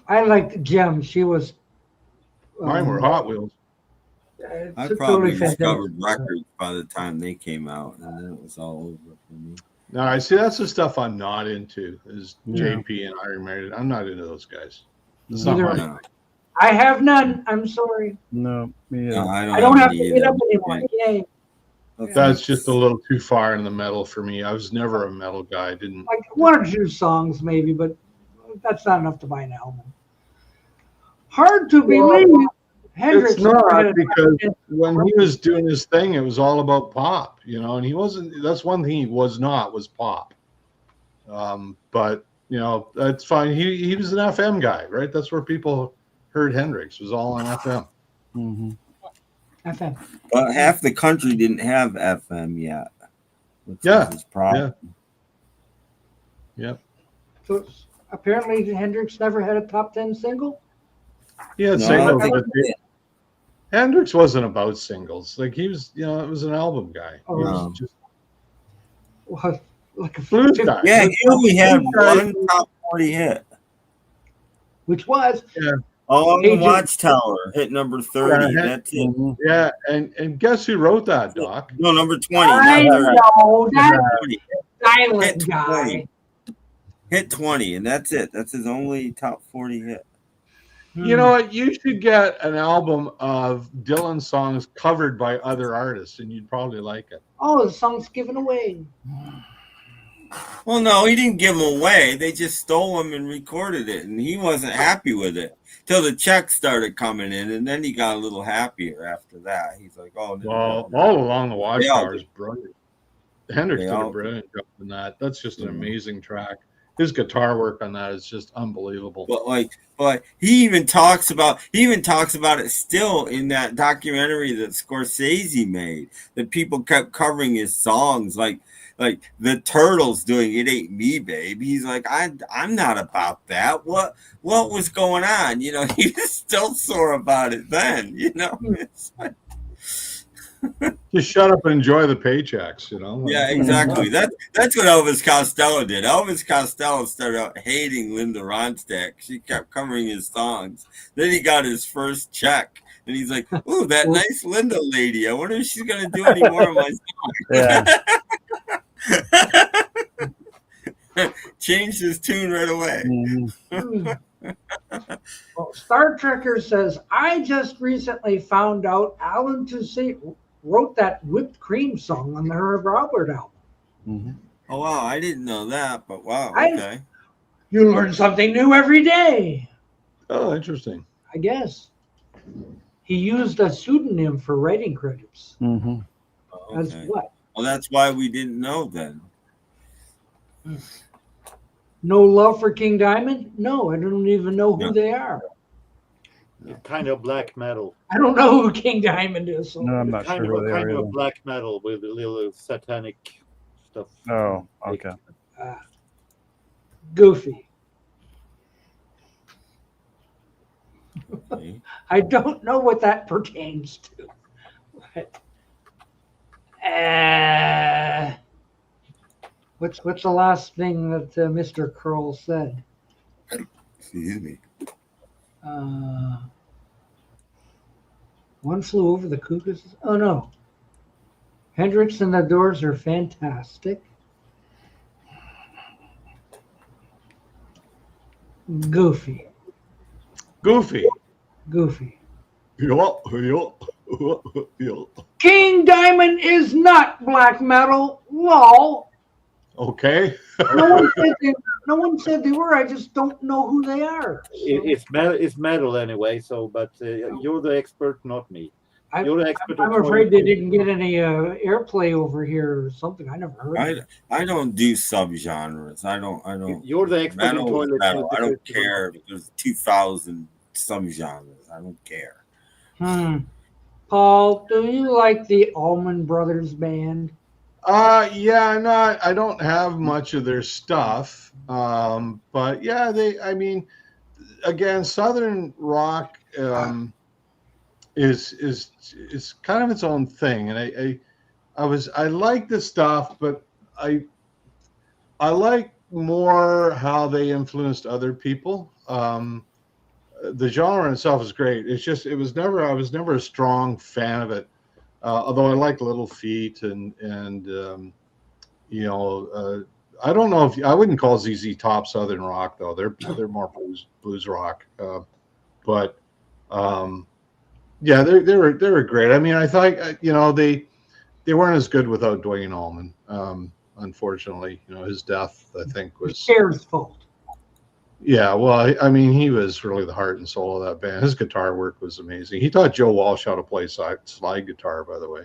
I liked Jem. She was. Mine were Hot Wheels. I probably discovered records by the time they came out, and then it was all over for me. No, I see. That's the stuff I'm not into. Is JP and Iron Maiden. I'm not into those guys. It's not my I have none. I'm sorry. No, No, I don't have to get up anymore. Yay. That's just a little too far in the metal for me. I was never a metal guy. I didn't like one or two songs maybe, but that's not enough to buy an album. Hard to believe. Hendrix it's not, because when he was doing his thing, it was all about pop, you know, and he wasn't. That's one thing he was pop. But you know, that's fine. He was an FM guy, right? That's where people heard Hendrix, was all on FM. FM. But half the country didn't have FM yet. Yeah. His problem. Yep. So apparently Hendrix never had a top 10 single. He had No, singles, I but think- Hendrix wasn't about singles. Like he was, you know, it was an album guy. Oh, He was just Well, like a blues guy. Yeah, he only had one top 40 hit. which was Oh, the Agent- Watchtower hit number 30. Yeah, That's it. Yeah, and guess who wrote that, Doc? No, number 20. I Not 30. know that 20. silent Hit guy. 20. Hit 20, and that's it. That's his only top 40 hit. You know what? You should get an album of Dylan songs covered by other artists, and you'd probably like it. Oh, the song's given away. Well, no, he didn't give them away. They just stole them and recorded it, and he wasn't happy with it till the checks started coming in, and then he got a little happier after that. He's like, "Oh, no, Well, no." All Along the They all Watchtower is did. brilliant. Hendrix They did a all brilliant job in that. That's just an amazing track. His guitar work on that is just unbelievable. But he even talks about it still in that documentary that Scorsese made, that people kept covering his songs, like the Turtles doing "It Ain't Me, Babe." He's like, I'm not about that. What was going on? You know, he was still sore about it then. You know, it's like, Just shut up and enjoy the paychecks, you know? yeah, exactly. That's what Elvis Costello did. Elvis Costello started out hating Linda Ronstadt. She kept covering his songs. Then he got his first check, and he's like, "Ooh, that nice Linda lady. I wonder if she's gonna do any more of my songs." Yeah. Changed his tune right away. Well, Star Trekker says, I just recently found out Alan Toussaint wrote that Whipped Cream song on the Herb Albert album. Oh wow, I didn't know that, but wow, I- okay. You learn something new every day, Oh, interesting. I guess. He used a pseudonym for writing credits. Oh, As okay. what? Well, that's why we didn't know then. No love for King Diamond? No, I don't even know who they are. Kind of black metal. I don't know who King Diamond is. So. No, I'm not Kind sure of who they kind are of either. black metal with a little satanic stuff. Oh, okay. Goofy. Okay. I don't know what that pertains to. But, what's the last thing that Mr. Curl said? Excuse me. One Flew Over the Cuckoo's. Oh no. Hendrix and the Doors are fantastic. Goofy. Goofy. Goofy. Yup, yup, yup. King Diamond is not black metal. Lol. Okay. No one said they were. I just don't know who they are. It's metal anyway. So, but you're the expert, not me. You're the expert. I'm afraid they didn't get any airplay over here or something. I never heard. I don't do subgenres. I don't. You're the expert in Metal, toilet. metal. I don't care if there's 2,000 subgenres. I don't care. Paul, do you like the Allman Brothers Band? Yeah, I don't have much of their stuff. But yeah, I mean, again, Southern rock is kind of its own thing. And I like the stuff, but I like more how they influenced other people. The genre itself is great. I was never a strong fan of it. Although I like Little Feat and I don't know if I wouldn't call ZZ Top Southern rock though. They're more blues rock. But yeah, they were great. I mean, I thought they weren't as good without Duane Allman. Unfortunately, his death I think was Cher's fault. Yeah, well, I mean, he was really the heart and soul of that band. His guitar work was amazing. He taught Joe Walsh how to play slide guitar, by the way.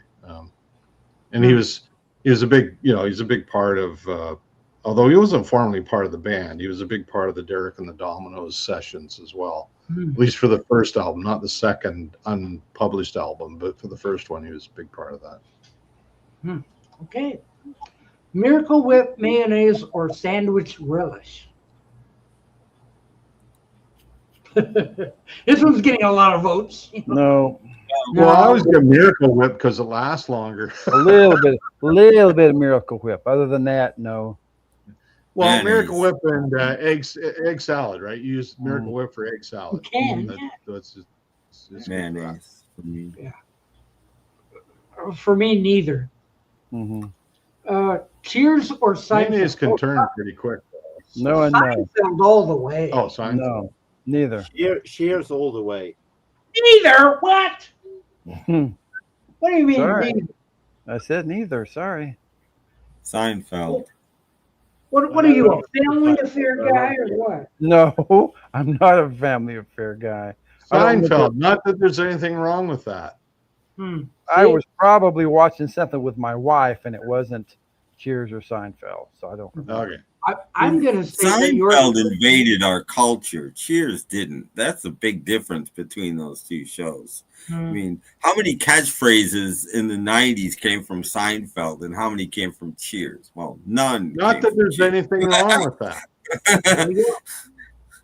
And he was a big, he's a big part of. Although he wasn't formally part of the band, he was a big part of the Derek and the Dominoes sessions as well. At least for the first album, not the second unpublished album, but for the first one, he was a big part of that. Okay. Miracle Whip, mayonnaise, or sandwich relish? This one's getting a lot of votes. No, Well, I always get Miracle Whip because it lasts longer. a little bit of Miracle Whip. Other than that, no. Well, Mayonnaise. Miracle Whip and egg salad, right? You use Miracle Whip for egg salad. You can, That's it's good for Mayonnaise. For me, neither. Cheers or that. Seinfeld? Mayonnaise can turn pretty quick. No and no. Seinfeld all the way. Oh, Seinfeld. No, neither. Cheers all the way. Neither? What? What do you mean? Sorry. Neither? I said neither. Sorry. Seinfeld. What are you, a family affair guy or what? No, I'm not a family affair guy. I don't Seinfeld. Not that there's anything wrong with that. I was probably watching something with my wife, and it wasn't Cheers or Seinfeld, so I don't remember. Okay. I'm going to say that Seinfeld invaded our culture. Cheers didn't. That's a big difference between those two shows. I mean, how many catchphrases in the 90s came from Seinfeld and how many came from Cheers? Well, none. Not that there's anything wrong with that.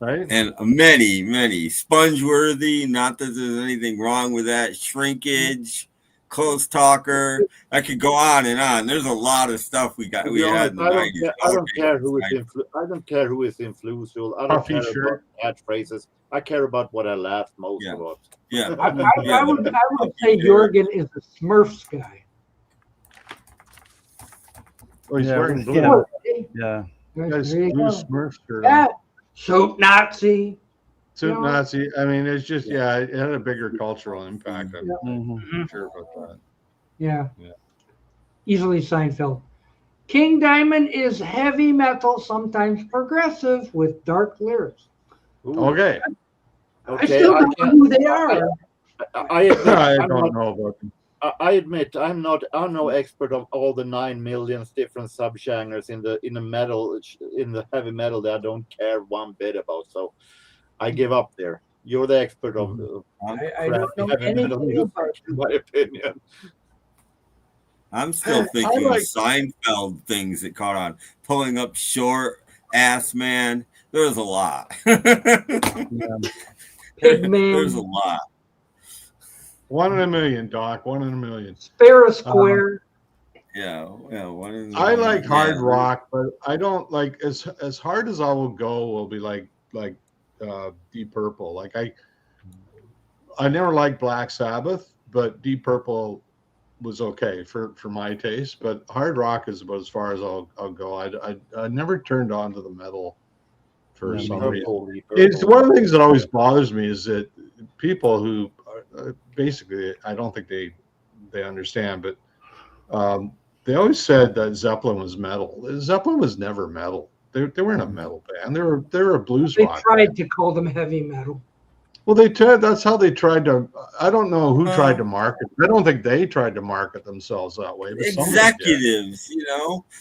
Right? And many, many. Spongeworthy, not that there's anything wrong with that. Shrinkage, Close Talker. I could go on and on. There's a lot of stuff we had in the 90s. I don't care who is influential. I don't Puffy care shirt. about catchphrases. I care about what I laughed most about. Yeah. I would say Jorgen is a Smurfs guy. Oh, he's Yeah, wearing blue. yeah. Yeah. He's got his There you blue go. Smurf shirt on. Yeah. Soap Nazi. Suit Nazi. I mean, it's just, it had a bigger cultural impact. I'm Mhm. sure about that. Yeah. Yeah. Easily Seinfeld. King Diamond is heavy metal, sometimes progressive, with dark lyrics. Ooh, Okay. I still don't know who they are. I admit, I I'm don't not, know about them. I admit I'm no expert of all the 9 million different subgenres in the heavy metal that I don't care one bit about. So I give up there. You're the expert of I don't know heavy metal anything music, about in my opinion. I'm still thinking like- of Seinfeld things that caught on. Pulling up short, ass man. There's a lot. Pigman, There's a lot. 1 in a million, Doc. 1 in a million. Spare Square. Yeah. I like hard rock, but I don't like as hard as I will go. Will be like Deep Purple. Like I never liked Black Sabbath, but Deep Purple was okay for my taste. But hard rock is about as far as I'll go. I never turned on to the metal for some reason. It's one of the things that always bothers me is that people who basically, I don't think they understand, but they always said that Zeppelin was metal. Zeppelin was never metal. They weren't a metal band. They were a blues rock. They tried band. to call them heavy metal. Well, they tried. That's how they tried to. I don't know who tried to market. I don't think they tried to market themselves that way. But Executives,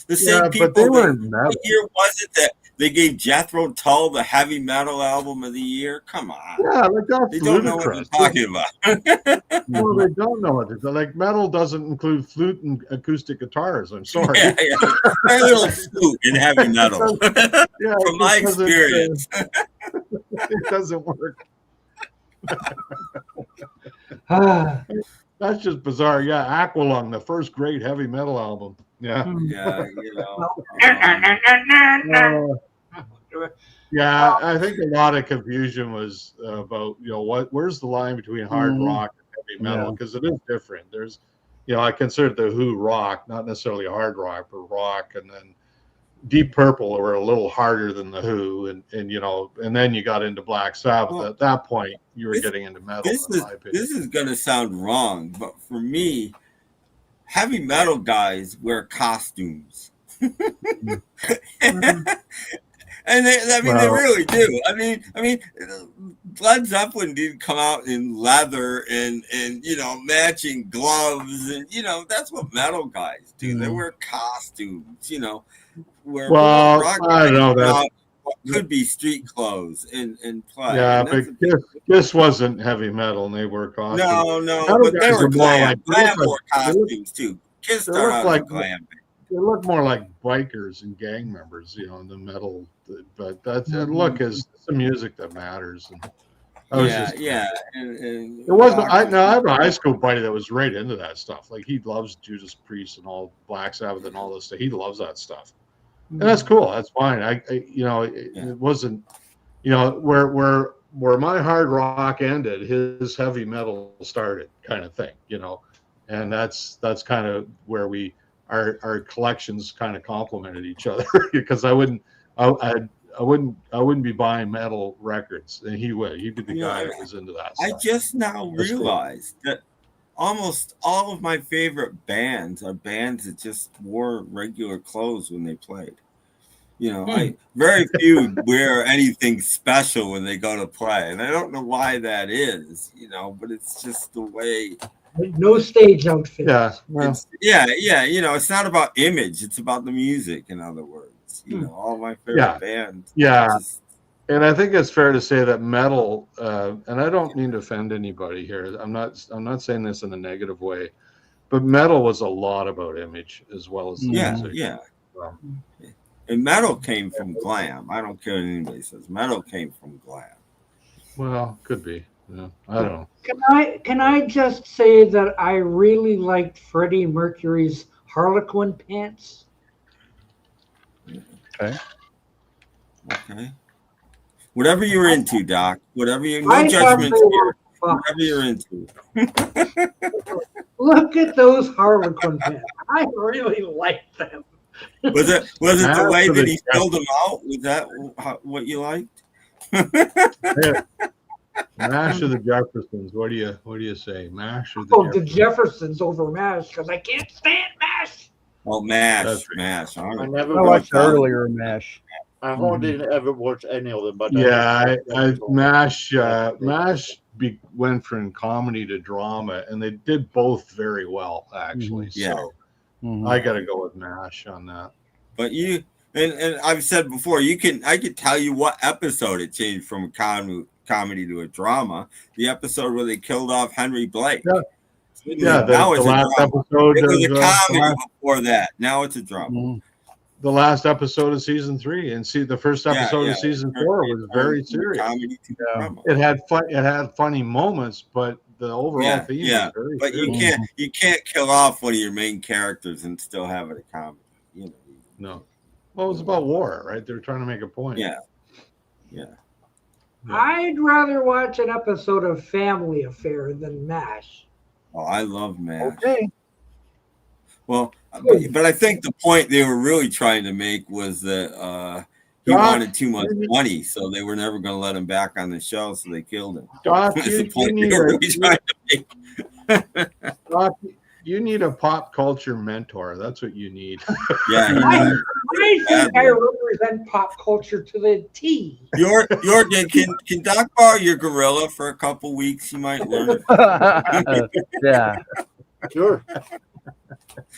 the same yeah, people. but they weren't metal. What year was it that they gave Jethro Tull the heavy metal album of the year? Come on. Yeah, like that's They don't know what they're talking about. No, they don't know what they're like. Metal doesn't include flute and acoustic guitars. I'm sorry. Yeah. Very little flute in heavy metal. Yeah, From my experience. It doesn't work. That's just bizarre. Yeah, Aqualung, the first great heavy metal album. Yeah. Yeah, Yeah, I think a lot of confusion was about where's the line between hard rock and heavy metal, because it is different. There's I consider the Who rock, not necessarily hard rock, but rock, and then Deep Purple were a little harder than the Who, and then you got into Black Sabbath. Well, at that point, you were getting into metal. This is gonna sound wrong, but for me, heavy metal guys wear costumes. And they really do. I mean, Led Zeppelin didn't come out in leather and matching gloves, and that's what metal guys do. They wear costumes, where rock I don't know that could be street clothes and play. Yeah, but Kiss wasn't heavy metal, and they wore costumes. No, but they were glam. Glam wore costumes too. Kiss started out like glam. They look more like bikers and gang members, in the metal. But that's look is the music that matters. And it wasn't. I have a high school buddy that was right into that stuff. Like he loves Judas Priest and all Black Sabbath and all this stuff. He loves that stuff, and that's cool. That's fine. It wasn't. Where my hard rock ended, his heavy metal started, kind of thing. And that's kind of where our collections kind of complemented each other, because I wouldn't be buying metal records, and he'd be the guy that was into that stuff. I just now realized that almost all of my favorite bands are bands that just wore regular clothes when they played. Very few wear anything special when they go to play, and I don't know why that is, but it's just the way. No stage outfit. Yeah. Well, it's not about image; it's about the music. In other words, all my favorite bands. Yeah, and I think it's fair to say that metal, and I don't mean to offend anybody here. I'm not saying this in a negative way, but metal was a lot about image as well as the music. Yeah. Well, and metal came from glam. I don't care what anybody says. Metal came from glam. Well, could be. Yeah, I don't know. Can I just say that I really liked Freddie Mercury's Harlequin pants? Okay. Whatever you're into, Doc. No judgment here. Whatever you're into. Look at those Harlequin pants. I really like them. Was it the way that he filled them out? Was that what you liked? MASH or the Jeffersons? What do you say? MASH or the Jeffersons? The Jeffersons over MASH, because I can't stand MASH. Oh, MASH. I never watched earlier MASH. I hardly ever watched any of them, but MASH went from comedy to drama, and they did both very well, actually. So I got to go with MASH on that. But and I've said before, I could tell you what episode it changed from comedy to a drama. The episode where they killed off Henry Blake. Now it's the last episode. It was a comedy before that. Now it's a drama. The last episode of season 3, and the first episode of season 4 was very serious. It had funny moments, but the overall theme was very serious. You can't kill off one of your main characters and still have it a comedy. No. Well, it was about war, right? They were trying to make a point. Yeah. I'd rather watch an episode of Family Affair than MASH. Oh, I love MASH. Okay. Well, but I think the point they were really trying to make was that he Doc, wanted too much money, so they were never going to let him back on the show, so they killed him. Doc, That's you, the you point need they were really trying to make. Doc, you need a pop culture mentor. That's what you need. Yeah, I think I represent pop culture to the T. Jorgen, can Doc borrow your gorilla for a couple weeks? You might learn. Yeah. Sure.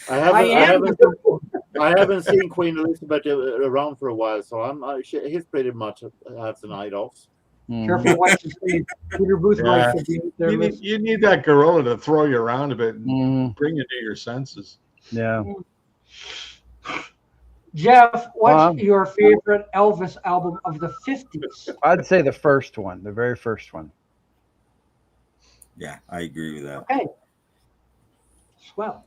I haven't seen Queen Elizabeth around for a while, so he's pretty much has the night off. Careful what you say. Peter Booth Yeah. might be there. You need that gorilla to throw you around a bit and bring you to your senses. Yeah. Jeff, what's your favorite Elvis album of the 50s? I'd say the first one, the very first one. Yeah, I agree with that. Okay. Swell.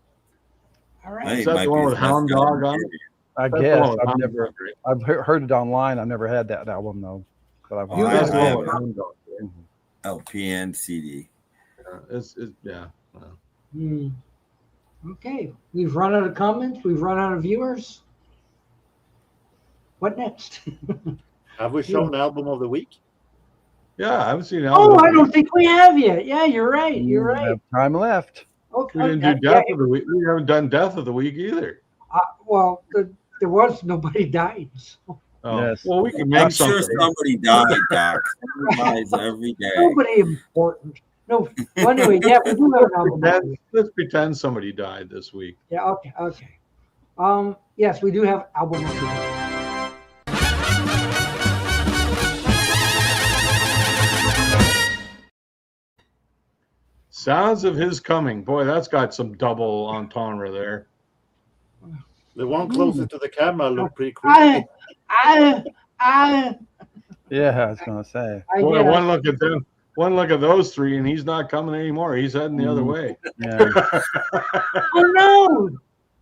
All I right. think Is it that might the be one his with best Hound album, Dog on it? period. I That's guess the one with I've Hound never. Dog, right? I've heard it online. I've never had that album though. But I've Oh, I That's the have one it. with Hound Dog. Right? LP and CD. Yeah. Okay. We've run out of comments. We've run out of viewers. What next? Have we shown album of the week? Yeah, I haven't seen it. Oh, I don't think we have yet. Yeah, you're right. You're We right. have time left. Okay. We didn't do Death of the Week. We haven't done Death of the Week either. Well, there was nobody died. So Oh, Yes. well, we can make I'm sure something. somebody died, Doc. Somebody dies every day. nobody important. No. Well, anyway, yeah, we do have an album. Let's pretend somebody died this week. Yeah. Okay. Okay. Yes, we do have album of the week. Sounds of His Coming. Boy, that's got some double entendre there. The one closest to the camera looked pretty creepy. Yeah, I was gonna say. Boy, one look at those three, and he's not coming anymore. He's heading the other way. Yeah. Oh no!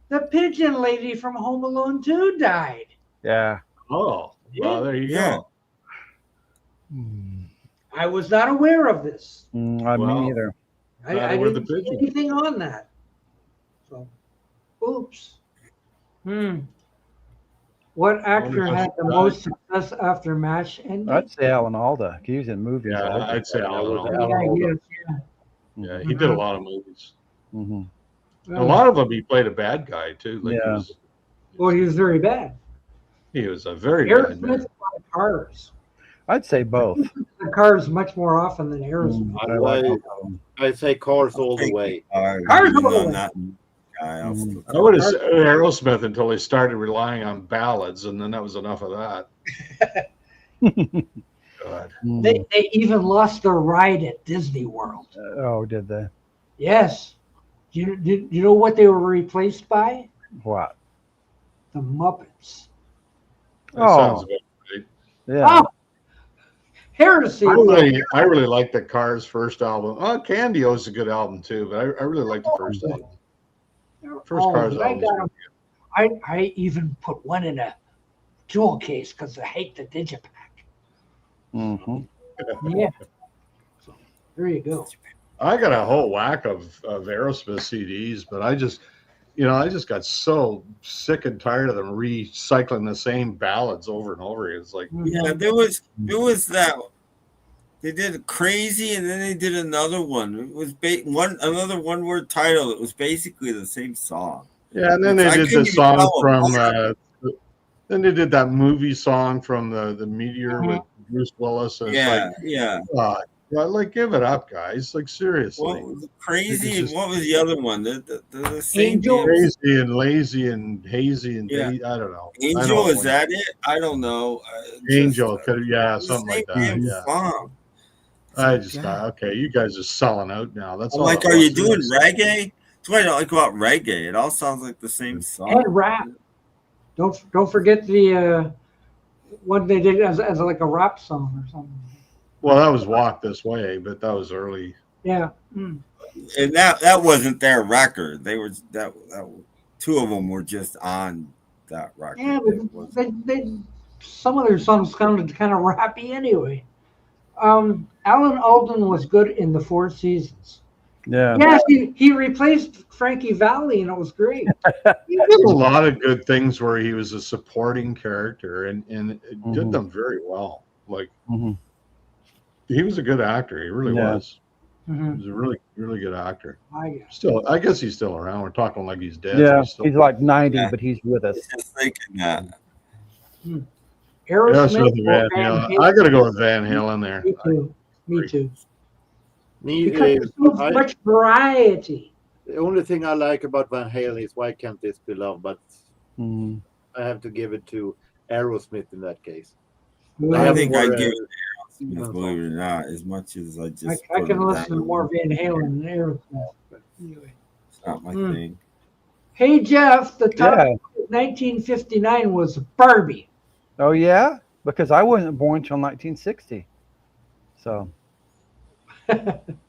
The pigeon lady from Home Alone 2 died. Yeah. Oh, well, there you Yeah. go. I was not aware of this. Me Well, neither. I where the didn't see pigeon- anything on that. So, oops. What actor wonder if had the he most success after match ending? I'd say Alan Alda. He was in movies. Yeah, I'd say Alan Alda. Yeah, Yeah, he did a lot of movies. Mm-hmm. yeah. A lot of them, he played a bad guy too. Like Yeah. Well, he was very bad. he was a very bad Aerosmith man. on Cars. I'd say both. The Cars much more often than Aerosmith. I like I- both of them. I say Cars all the way. Cars all the way. That guy. I'll still I would have said Aerosmith until they started relying on ballads, and then that was enough of that. God. They even lost their ride at Disney World. Oh, did they? Yes. Do you know what they were replaced by? What? The Muppets. That Oh. sounds about right. Yeah. Oh, heresy. I really like the Cars first album. Candio's a good album too, but I really like the first album. First Cars I album. got 'em. I even put one in a jewel case because I hate the Digipack. Mm-hmm. Yeah. So there you go. I got a whole whack of Aerosmith CDs, but I just got so sick and tired of them recycling the same ballads over and over. It's like, Yeah, there was that. They did Crazy, and then they did another one. It was another one-word title. It was basically the same song. yeah, and then I they did couldn't the even song tell from. Then they did that movie song from the Meteor with Bruce Willis. And Yeah, it's yeah. like, like give it up, guys. Like seriously. What was Crazy? It's And just- what was the other one? The same Angel? damn- Crazy and lazy and hazy and Yeah. I don't know. I Angel, don't is that it? I don't know. Angel? Just, Yeah, the something like same that. damn Yeah. song. I just thought, okay, you guys are selling out now. That's I'm all. like, it are you was. doing reggae? That's what I don't like about reggae. It all sounds like the same song. And rap. Don't forget the one they did as like a rap song or something. Well, that was Walk This Way, but that was early. Yeah. And that wasn't their record. They were that two of them were just on that record. Yeah, It but was- they some of their songs sounded kind of rappy anyway. Alan Alda was good in the Four Seasons. Yeah. Yes, he replaced Frankie Valli, and it was great. He did a lot of good things where he was a supporting character and did them very well. Like Mhm. he was a good actor. He really Yeah. was. He Mhm. was a really, really good actor. I guess. Still, I guess he's still around. We're talking like he's dead. Yeah. He's still, He's like 90, Yeah. but he's with us. Just thinking that. Aerosmith Aerosmith, or Van Van Halen. Halen? I got to go with Van Halen there. Me too. Me too. Because Neither, there's so much variety. the only thing I like about Van Halen is Why Can't This Be Love, but Mhm. I have to give it to Aerosmith in that case. Well, I have think more, I'd give uh, it to Aerosmith, believe it or not, as much as I just I put can him listen to down. more Van Halen than Aerosmith. But anyway. It's not my Hmm. thing. Hey Jeff, the top Yeah. 1959 was Barbie. Oh yeah, because I wasn't born till 1960, so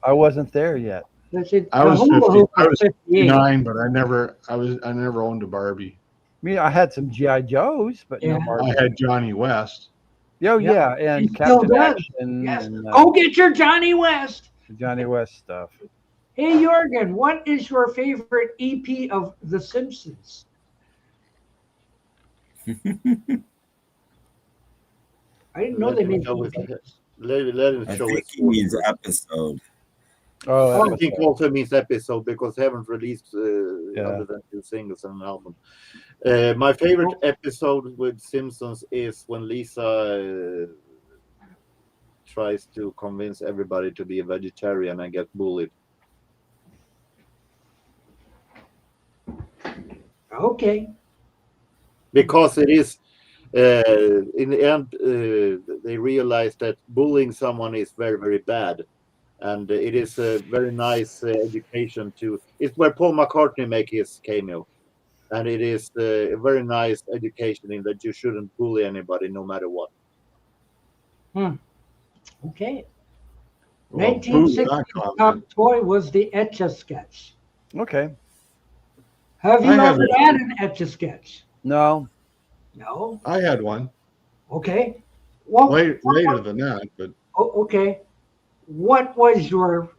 I wasn't there yet. That's it. I The was hula 50. hoop I was 58. 9, but I never owned a Barbie. I mean, I had some GI Joes, but Yeah. no I Barbie. had Johnny West. Oh Yeah. yeah, and He still Captain does. Action Yes. and Go get your Johnny West. Johnny West stuff. Hey Jorgen, what is your favorite EP of The Simpsons? I didn't know Let they him made go with EPs. let him I show think his he means episode. Oh, I think also means episode because they haven't released Yeah. other than 2 singles and an album. My favorite episode with Simpsons is when Lisa tries to convince everybody to be a vegetarian and get bullied. Okay. Because it is in the end they realize that bullying someone is very, very bad, and it is a very nice education to it's where Paul McCartney make his cameo, and it is a very nice education in that you shouldn't bully anybody no matter what. Okay. Well, 1960 that top comment. toy was the Etch-a-Sketch. okay. Have you I have ever one. had an Etch-a-Sketch? No, No. I had one Okay. Well, later than that, but okay. What was your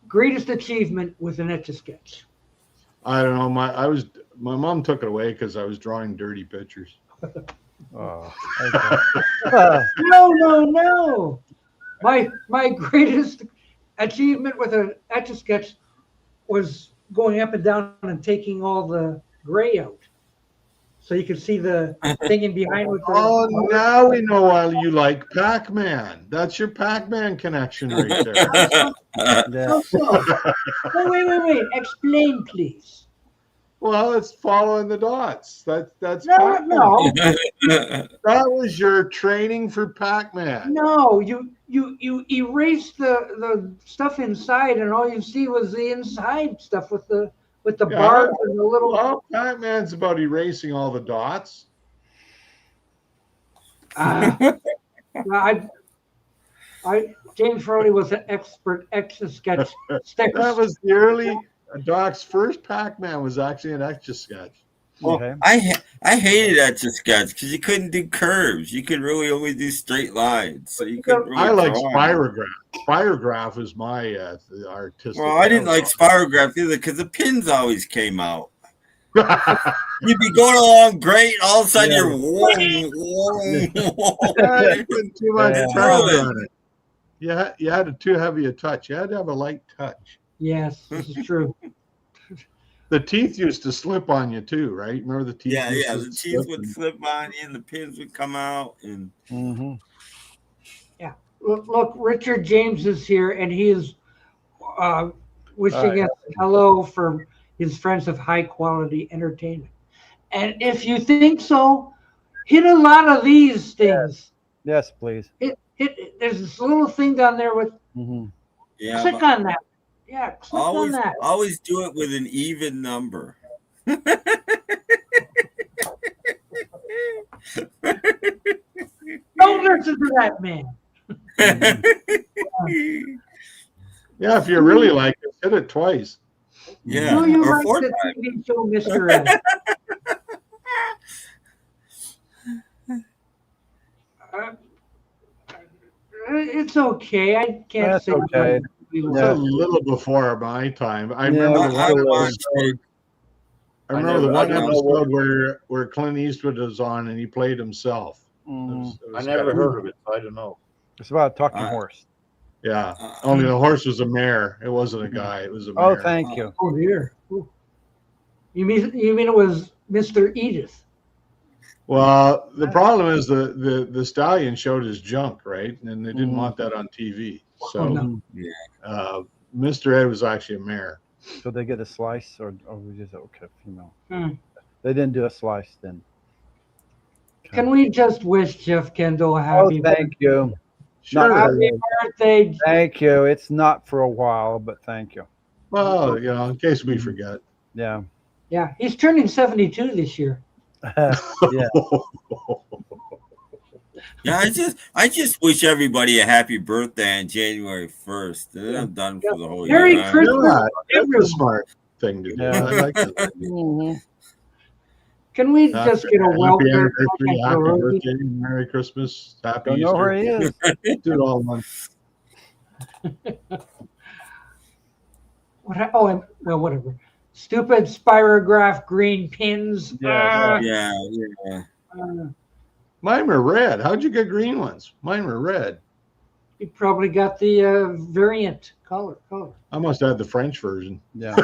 greatest achievement with an Etch-a-Sketch? I don't know. My mom took it away because I was drawing dirty pictures. oh, okay. No. My greatest achievement with an Etch-a-Sketch was going up and down and taking all the gray out, so you could see the thing in behind with the. Oh, now we know why you like Pac-Man. That's your Pac-Man connection right there. Yeah. How so? Wait. Explain, please. Well, it's following the dots. That's No. That was your training for Pac-Man. No, you erased the stuff inside, and all you see was the inside stuff with the Yeah. bars and the little. Well, Pac-Man's about erasing all the dots. James Foley was an expert Etch-a-Sketch sticker. That was the early Doc's first Pac-Man was actually an Etch-a-Sketch. Okay. I hated Etch-a-Sketch because you couldn't do curves. You could really only do straight lines. So you couldn't really I like draw. Spirograph. Spirograph was my artistic. Well, I didn't like Spirograph either because the pins always came out. You'd be going along great, all of a sudden you're Putting too much Yeah. pressure on it. You had too heavy a touch. You had to have a light touch. Yes, this is true. The teeth used to slip on you too, right? Remember the teeth? Yeah, used to the teeth slip would and- slip on you and the pins would come out. And Mhm. Look, Richard James is here, and he is wishing Hi. us hello from his friends of High Quality Entertainment. And if you think so, hit a lot of these things. Yes, please. There's this little thing down there with Hmm. yeah, click but on that. Yeah, click on always that. always do it with an even number. Don't listen to that man. Yeah, if you really like it, hit it twice. Yeah, Do you or like four the times. TV show Mr. Ed? It's okay. I can't That's say okay. It's a little before my time. I remember the I one watched episode. I remember the one episode where Clint Eastwood was on and he played himself. Mhm. I never heard of it, so I don't know. It's about a talking horse. Yeah, only the horse was a mare. It wasn't a guy. It was a mare. Oh, thank you. Oh dear. Ooh. You mean it was Mr. Edith? Well, the problem is the stallion showed his junk, right? And they didn't want that on TV. So Oh, no. Mr. Ed was actually a mare. So they get a slice, or we just okay, female. Hmm. They didn't do a slice then. Can we just wish Jeff Kendall a Oh, happy thank you. Sure. happy birthday? Thank you. It's not for a while, but thank you. Well, in case we forget. Yeah. Yeah, he's turning 72 this year. Yeah. Yeah, I just wish everybody a happy birthday on January 1st. And then I'm done for the whole Merry year. Christmas. Yeah, that's a smart thing to do. Yeah. I like that. Mhm. Can we just get a Happy welfare? anniversary, happy pack? birthday, Merry Christmas, happy Don't know where he Easter. is. Do it all in one. Whatever. Stupid spirograph green pins. Yeah. Yeah. Mine were red. How'd you get green ones? Mine were red. You probably got the variant color. I must have had the French version. Yeah.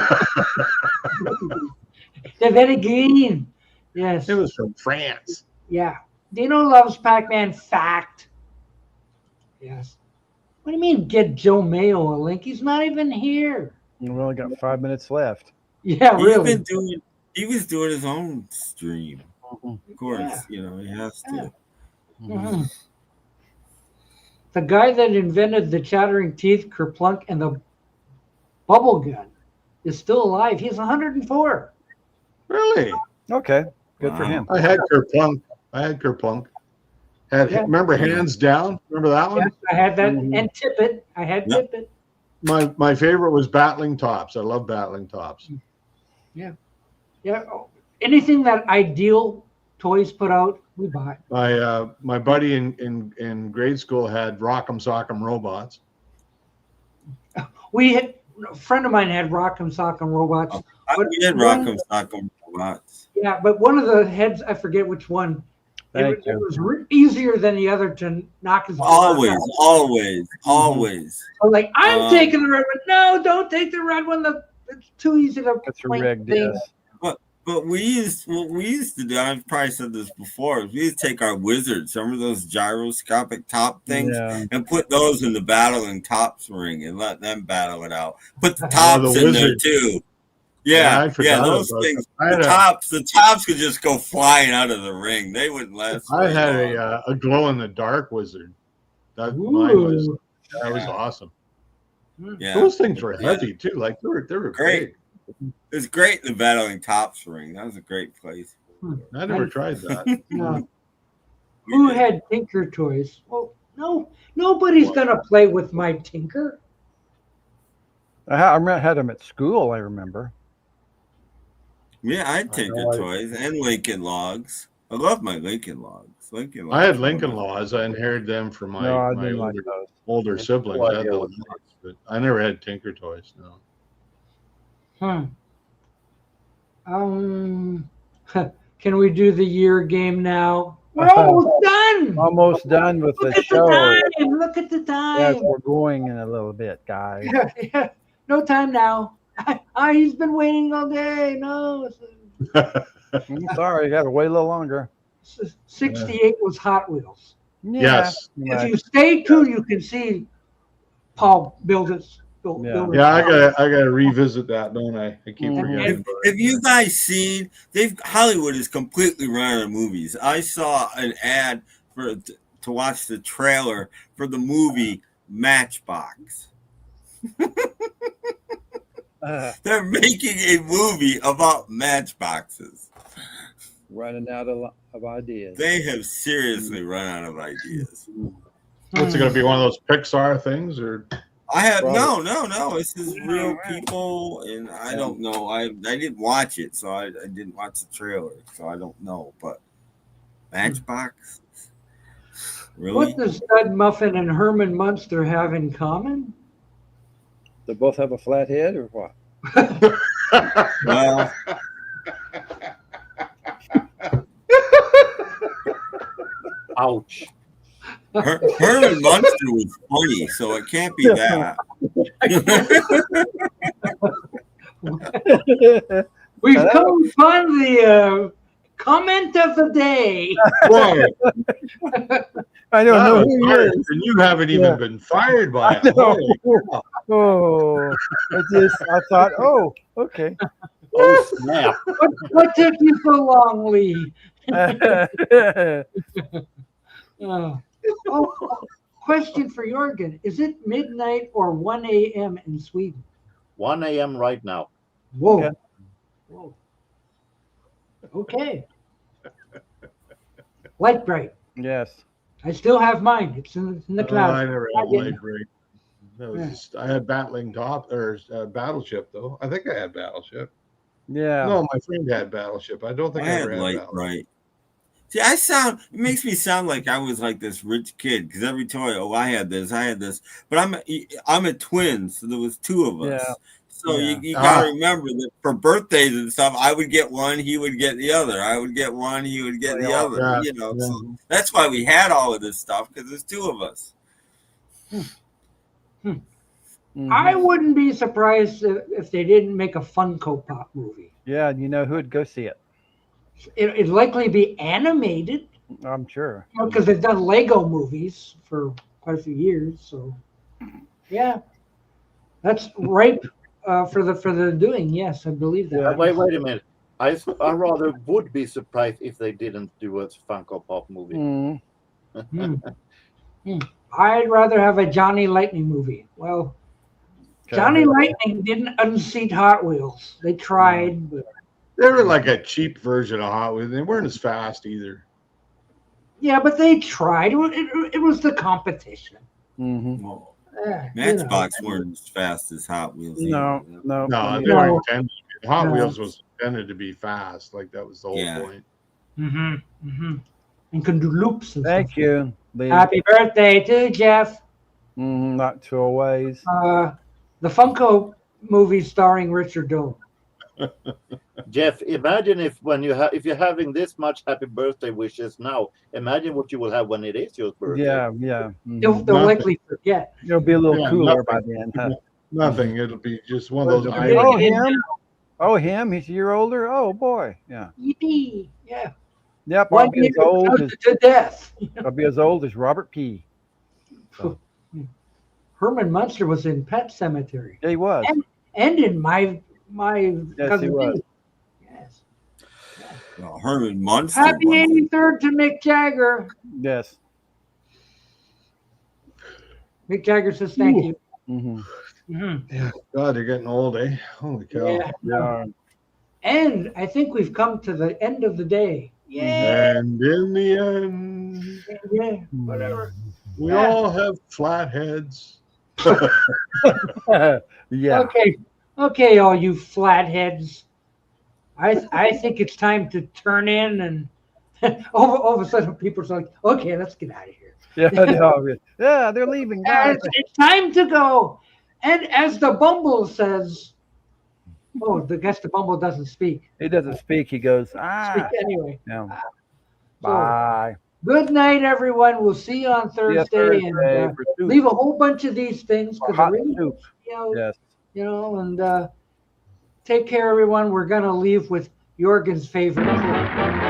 They're very green. Yes. It was from France. Yeah. Dino loves Pac-Man. Fact. Yes. What do you mean get Joe Mayo a link? He's not even here. We only got 5 minutes left. Yeah, really. He was doing his own stream. Mhm. Of course, Yeah. he has to. Yeah. Mm-hmm. Mhm. The guy that invented the chattering teeth, Kerplunk, and the bubble gun is still alive. He's 104. Really? Okay. Good for Wow. him. I had Kerplunk. Yeah. Remember Hands Down? Remember that one? Yes, I had that. Mhm. And Tippet. I had Yep. Tippet. My favorite was Battling Tops. I love Battling Tops. Yeah. Oh, anything that Ideal Toys put out, we buy. My buddy in grade school had Rock'em Sock'em Robots. A friend of mine had Rock'em Sock'em Robots. We did Rock'em Sock'em Robots. Yeah, but one of the heads, I forget which one. Thank It you. was easier than the other to knock his Always. So like, I'm Um, taking the red one. No, don't take the red one. It's too easy to That's a point rigged, things. yes. But what we used to do, I've probably said this before, is we used to take our wizards, some of those gyroscopic top things, Yeah. and put those in the battling tops ring and let them battle it out. Put the Oh, tops the in there wizard. too. Yeah, I Yeah, forgot those about things. that. I had The tops could just go flying out of the ring. They wouldn't last. I very had long. a glow in the dark wizard. That was Ooh. awesome. Yeah. Those things were Yeah. heavy too. Like they were Great. big. It was great in the battling tops ring. That was a great place. I never tried that. No. Who had Tinker toys? Well, no, nobody's gonna play with my Tinker. I had him at school, I remember. Yeah, I had Tinker know, toys and Lincoln Logs. I love my Lincoln Logs. I had Lincoln Laws. I inherited them from my, No, I my didn't like older, those. older siblings. I had those, but I never had Tinker toys. No. Can we do the year game now? We're almost done. Almost done with Look the at show. the time. Look at the Yes, time. we're going in a little bit, guys. Yeah. No time now. He's been waiting all day. No. I'm sorry, you got to wait a little longer. 68 was Hot Wheels. Yeah, Yes. If you stay tuned, you can see Paul build it. Yeah. Yeah, I gotta revisit that, don't I? I keep Mhm. forgetting. about it. Have you guys seen? Hollywood is completely run out of movies. I saw an ad to watch the trailer for the movie Matchbox. They're making a movie about matchboxes. Running out of ideas. They have seriously run out of ideas. What's it gonna be? One of those Pixar things, or I have Right. no. This is real people, and I don't know. I didn't watch it, so I didn't watch the trailer, so I don't know. But Matchbox, really? What does Stud Muffin and Herman Munster have in common? They both have a flat head, or what? Well, Ouch. Herman Munster was funny, so it can't be that. We've come upon the comment of the day. Boy, I don't know who he hard, is. and you haven't even been fired by I it. know. Holy cow. Oh, I thought, oh, okay. Oh, snap. What took you so long, Lee? Oh, question for Jorgen. Is it midnight or 1 a.m. in Sweden? 1 a.m. right now. Whoa. Okay. Whoa. Okay. Light bright. Yes. I still have mine. It's in the I cloud. never had light break. That was just, I had battling top or battleship though. I think I had battleship. Yeah. No, my friend had battleship. I don't I think I had ever had light battleship. right. See, it makes me sound like I was like this rich kid because every toy, I had this, but I'm a twin, so there was two of us. Yeah. So Yeah. you gotta remember that for birthdays and stuff, I would get one, he would get the other. I would get one, he would get the other. Yeah. You know, Yeah. so that's why we had all of this stuff because there's two of us. Mhm. I wouldn't be surprised if they didn't make a Funko Pop movie. Yeah, you know who'd go see it? It'd likely be animated, I'm sure. because they've done Lego movies for quite a few years. So, yeah, that's ripe for the doing. Yes, I believe that. Yeah. Wait a minute. I rather would be surprised if they didn't do a Funko Pop movie. Mm. I'd rather have a Johnny Lightning movie. Well, Johnny Lightning didn't unseat Hot Wheels. They tried, but They were like a cheap version of Hot Wheels. They weren't as fast either. yeah, but they tried. It was the competition. Mm-hmm. Well, You know. Matchbox weren't as fast as Hot Wheels. No, either. no. No, they No. were intended to be. Hot No. Wheels was intended to be fast. Like that was the whole Yeah. point. And can do loops. And Thank stuff. you, Lee. Happy birthday to Jeff. Not two ways. The Funko movie starring Richard Dome. Jeff, imagine if you're having this much happy birthday wishes now, imagine what you will have when it is your birthday. Yeah, yeah. Mhm. They'll Nothing. likely forget. It'll be a little Yeah, cooler nothing. by then, huh? Nothing. It'll be just one of those Yeah. items. Oh, him? Oh, him? He's a year older? Oh, boy. Yeah. Yippee! Yeah. Yep, I'll One be year as old as to death. I'll be as old as Robert P. Herman Munster was in Pet Cemetery Yeah, he was. and in my Yes, cousin he was. Pete. Yes. Well, Herman Munster. Happy was- 83rd to Mick Jagger. Yes. Mick Jagger says thank you. Mm-hmm. Mhm. Yeah. God, they're getting old, eh? Holy cow. Yeah. Yeah. And I think we've come to the end of the day. Mm-hmm. Yeah. And in the end, Yeah. Whatever. we Yeah. all have flat heads. Yeah. Okay, all you flatheads. I think it's time to turn in, and all of a sudden people are like, okay, let's get out of here. Yeah, they're leaving. And Guys. it's time to go. And as the Bumble says, I guess the Bumble doesn't speak. He doesn't speak. He goes, Speak anyway. No. So, Bye. good night, everyone. We'll see you on Thursday. Thursday And for soup. leave a whole bunch of these things For because I hot really, soup. Yes. and take care, everyone. We're gonna leave with Jorgen's favorite quote.